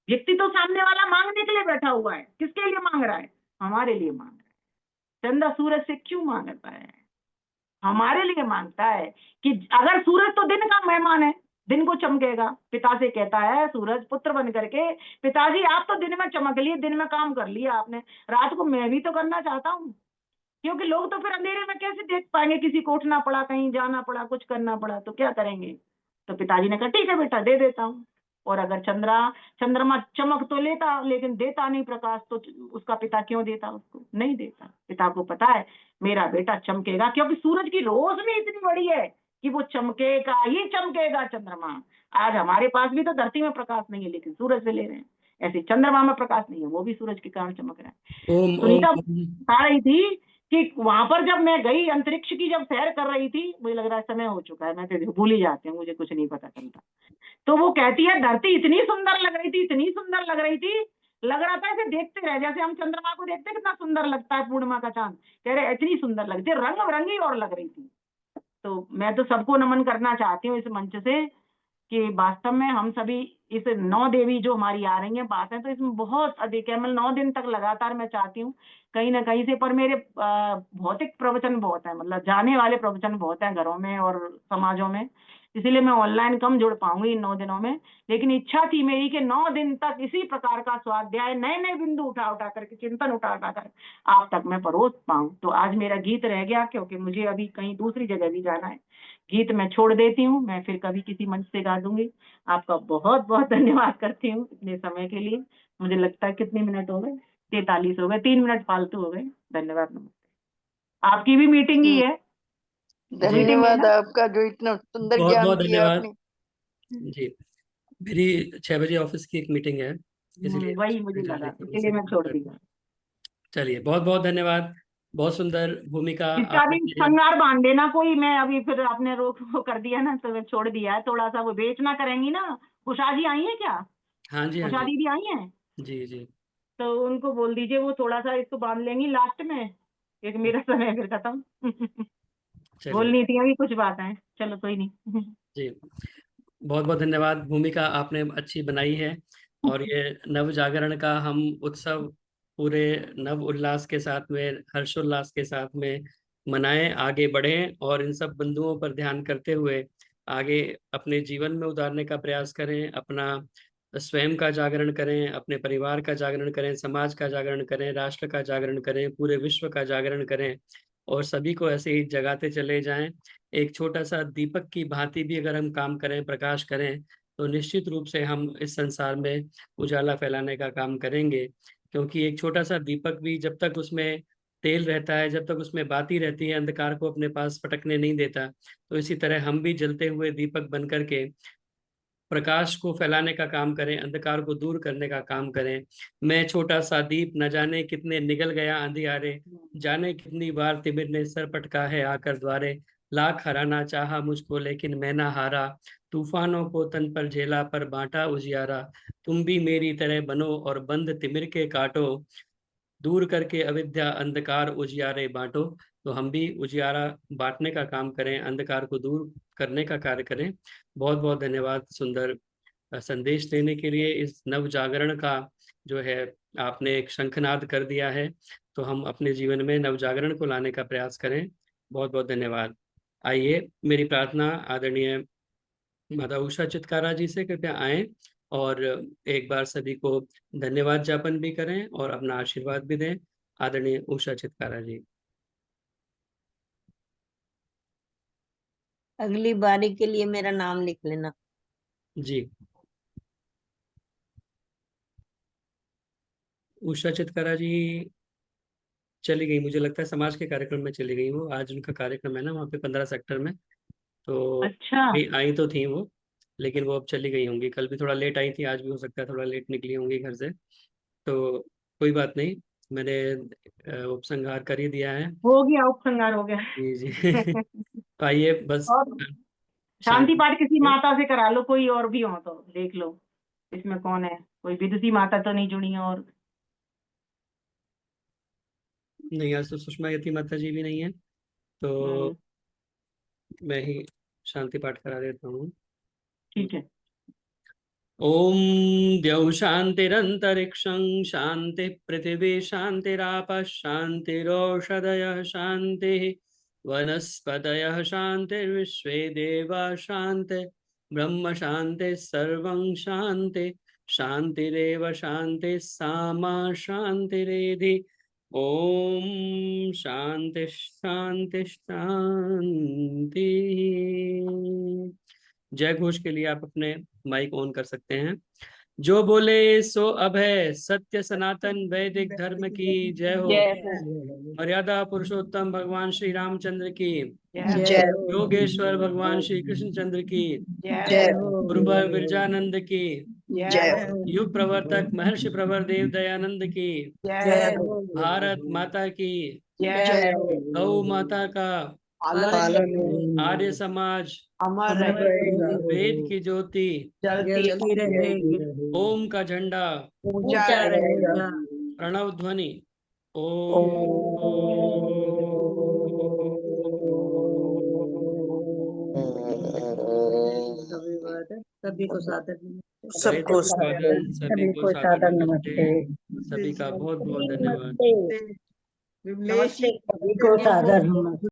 व्यक्ति तो सामने वाला मांगने के लिए बैठा हुआ है, किसके लिए मांग रहा है? हमारे लिए मांग रहा है। चंदा सूरज से क्यों मांगता है? हमारे लिए मांगता है कि अगर सूरज तो दिन का मेहमान है, दिन को चमकेगा। पिता से कहता है सूरज पुत्र बन करके, पिताजी आप तो दिन में चमक लिए, दिन में काम कर लिया आपने, रात को मैं भी तो करना चाहता हूँ, क्योंकि लोग तो फिर अंधेरे में कैसे देख पाएंगे, किसी को उठना पड़ा, कहीं जाना पड़ा, कुछ करना पड़ा तो क्या करेंगे। तो पिताजी ने कहा ठीक है बेटा दे देता हूँ। और अगर चंद्रमा चमक तो लेता लेकिन देता नहीं प्रकाश, तो उसका पिता क्यों देता, उसको नहीं देता। पिता को पता है मेरा बेटा चमकेगा, क्योंकि सूरज की रोशनी इतनी बड़ी है कि वो चमकेगा ही चमकेगा चंद्रमा। आज हमारे पास भी तो धरती में प्रकाश नहीं है लेकिन सूरज से ले रहे हैं, ऐसे चंद्रमा में प्रकाश नहीं है, वो भी सूरज के कारण चमक रहा है। ओम सुनीता ओम बता रही थी कि वहां पर जब मैं गई अंतरिक्ष की जब सैर कर रही थी, मुझे लग रहा है समय हो चुका है, मैं तो भूल ही जाती हूँ, मुझे कुछ नहीं पता चलता। तो वो कहती है धरती इतनी सुंदर लग रही थी, इतनी सुंदर लग रही थी, लग रहा था इसे देखते रहे, जैसे हम चंद्रमा को देखते कितना सुंदर लगता है पूर्णिमा का चांद, कह रहे इतनी सुंदर लगती है, रंग बिरंगी और लग रही थी। तो मैं तो सबको नमन करना चाहती हूँ इस मंच से कि वास्तव में हम सभी इस 9 देवी जो हमारी आ रही हैं बात है, तो इसमें बहुत अधिक है। मैं 9 दिन तक लगातार मैं चाहती हूँ कहीं ना कहीं से, पर मेरे भौतिक प्रवचन बहुत है, मतलब जाने वाले प्रवचन बहुत है घरों में और समाजों में, इसीलिए मैं ऑनलाइन कम जुड़ पाऊंगी इन 9 दिनों में। लेकिन इच्छा थी मेरी कि 9 दिन तक इसी प्रकार का स्वाध्याय, नए नए बिंदु उठा उठा करके, चिंतन उठा उठा कर आप तक मैं परोस पाऊं। तो आज मेरा गीत रह गया क्योंकि मुझे अभी कहीं दूसरी जगह भी जाना है, गीत मैं छोड़ देती हूँ, मैं फिर कभी किसी मंच से गा दूंगी। आपका बहुत बहुत धन्यवाद करती हूँ इतने समय के लिए। मुझे लगता है कितने मिनट हो गए, 43 हो गए, 3 मिनट फालतू हो गए। धन्यवाद, नमस्ते। आपकी भी मीटिंग ही है, धन्यवाद आपका जो इतना सुंदर बहुत ज्ञान बहुत दिया धन्यवाद आपने। जी। मेरी 6 बजे ऑफिस की एक मीटिंग है, इसलिए वही मुझे जल्दी लगा, थोड़ी इसलिए सी मैं छोड़ दी। चलिए बहुत बहुत धन्यवाद, बहुत सुंदर भूमिका इसका आपने भी किया। श्रृंगार बांध देना कोई, मैं अभी फिर आपने रोक वो कर दिया ना तो मैं छोड़ दिया है, थोड़ा सा वो बेचना करेंगी ना। उषा जी आई है क्या? हाँ जी हाँ उषा जी दीदी आई हैं? जी जी तो उनको बोल दीजिए वो थोड़ा सा इसको बांध लेंगी लास्ट में, एक मेरा समय फिर खत्म। चलिए बोलनी थी अभी कुछ बात है, चलो कोई नहीं। जी, बहुत बहुत धन्यवाद। भूमिका आपने अच्छी बनाई है, और ये नव जागरण का हम उत्सव पूरे नव उल्लास के साथ में, हर्षोल्लास के साथ में मनाएं, आगे बढ़ें, और इन सब बिंदुओं पर ध्यान करते हुए आगे अपने जीवन में उतारने का प्रयास करें। अपना स्वयं का जागरण करें, अपने परिवार का जागरण करें, समाज का जागरण करें, राष्ट्र का जागरण करें, पूरे विश्व का जागरण करें, और सभी को ऐसे ही जगाते चले जाएं। एक छोटा सा दीपक की भांति भी अगर हम काम करें, प्रकाश करें, तो निश्चित रूप से हम इस संसार में उजाला फैलाने का काम करेंगे। क्योंकि एक छोटा सा दीपक भी जब तक उसमें तेल रहता है, जब तक उसमें बाती रहती है, अंधकार को अपने पास पटकने नहीं देता। तो इसी तरह हम भी जलते हुए दीपक बन करके प्रकाश को फैलाने का काम करें, अंधकार को दूर करने का काम करें। मैं छोटा सा दीप, न जाने कितने निगल गया अंधियारे, जाने कितनी बार तिमिर ने सर पटका है आकर द्वारे। लाख हराना चाहा मुझको लेकिन मैं ना हारा, तूफानों को तन पर झेला पर बांटा उजियारा। तुम भी मेरी तरह बनो और बंद तिमिर के काटो, दूर करके अविद्या अंधकार उजियारे बांटो। तो हम भी उजियारा बांटने का काम करें, अंधकार को दूर करने का कार्य करें। बहुत बहुत धन्यवाद सुंदर संदेश देने के लिए। इस नव जागरण का जो है आपने एक शंखनाद कर दिया है, तो हम अपने जीवन में नव जागरण को लाने का प्रयास करें। बहुत बहुत धन्यवाद। आइए, मेरी प्रार्थना आदरणीय माता उषा चित्कारा जी से, कृपया आएं और एक बार सभी को धन्यवाद ज्ञापन भी करें और अपना आशीर्वाद भी दें। आदरणीय उषा चित्कारा जी। अगली बारी के लिए मेरा नाम लिख लेना। जी, उषा चित्कारा जी चली गई, मुझे लगता है समाज के कार्यक्रम में चली गई वो। आज उनका कार्यक्रम है ना वहाँ पे 15 सेक्टर में, तो अच्छा, आई तो थी वो, लेकिन वो अब चली गई होंगी। कल भी थोड़ा लेट आई थी, आज भी हो सकता है थोड़ा लेट निकली होंगी घर से। तो कोई बात नहीं, मैंने उपसंहार कर ही दिया है। हो गया, उपसंहार हो गया। जी जी तो आइए बस और शांति शांति। पाठ किसी माता से करा लो, कोई और भी हो तो देख लो इसमें कौन है, कोई विदुषी माता तो नहीं जुड़ी है? और नहीं, आज तो सुषमा यति माता जी भी नहीं है, तो मैं ही शांति पाठ करा देता हूँ। ठीक है। ओम द्यौ शांतिरंतरिक्षं शांति, पृथिवी शांतिरापः शांतिरोषधयः शांति, वनस्पतयः शांतिर्विश्वे देवा शांति, ब्रह्म शांति सर्वं शांति, शांतिरेव शांति सामा शांतिरेधि। ओम शांति शांति शांति। जय घोष के लिए आप अपने माइक ऑन कर सकते हैं। जो बोले सो अभय, सत्य सनातन वैदिक धर्म की जय हो। मर्यादा पुरुषोत्तम भगवान श्री रामचंद्र की जय योगेश्वर भगवान श्री कृष्णचंद्र की जय गुरुवर विरजानंद की जय युग प्रवर्तक महर्षि प्रवर देव दयानंद की जय भारत माता की जय गौ माता का पालन आर्य समाज अमर रहेगा, वेद की ज्योति जलती रहेगी, ओम का झंडा ऊंचा रहेगा। प्रणव ध्वनि सभी को सादर सबको सभी को सादर नमस्ते। सभी का बहुत बहुत धन्यवाद। विमलेश जी सभी को सादर नमस्ते।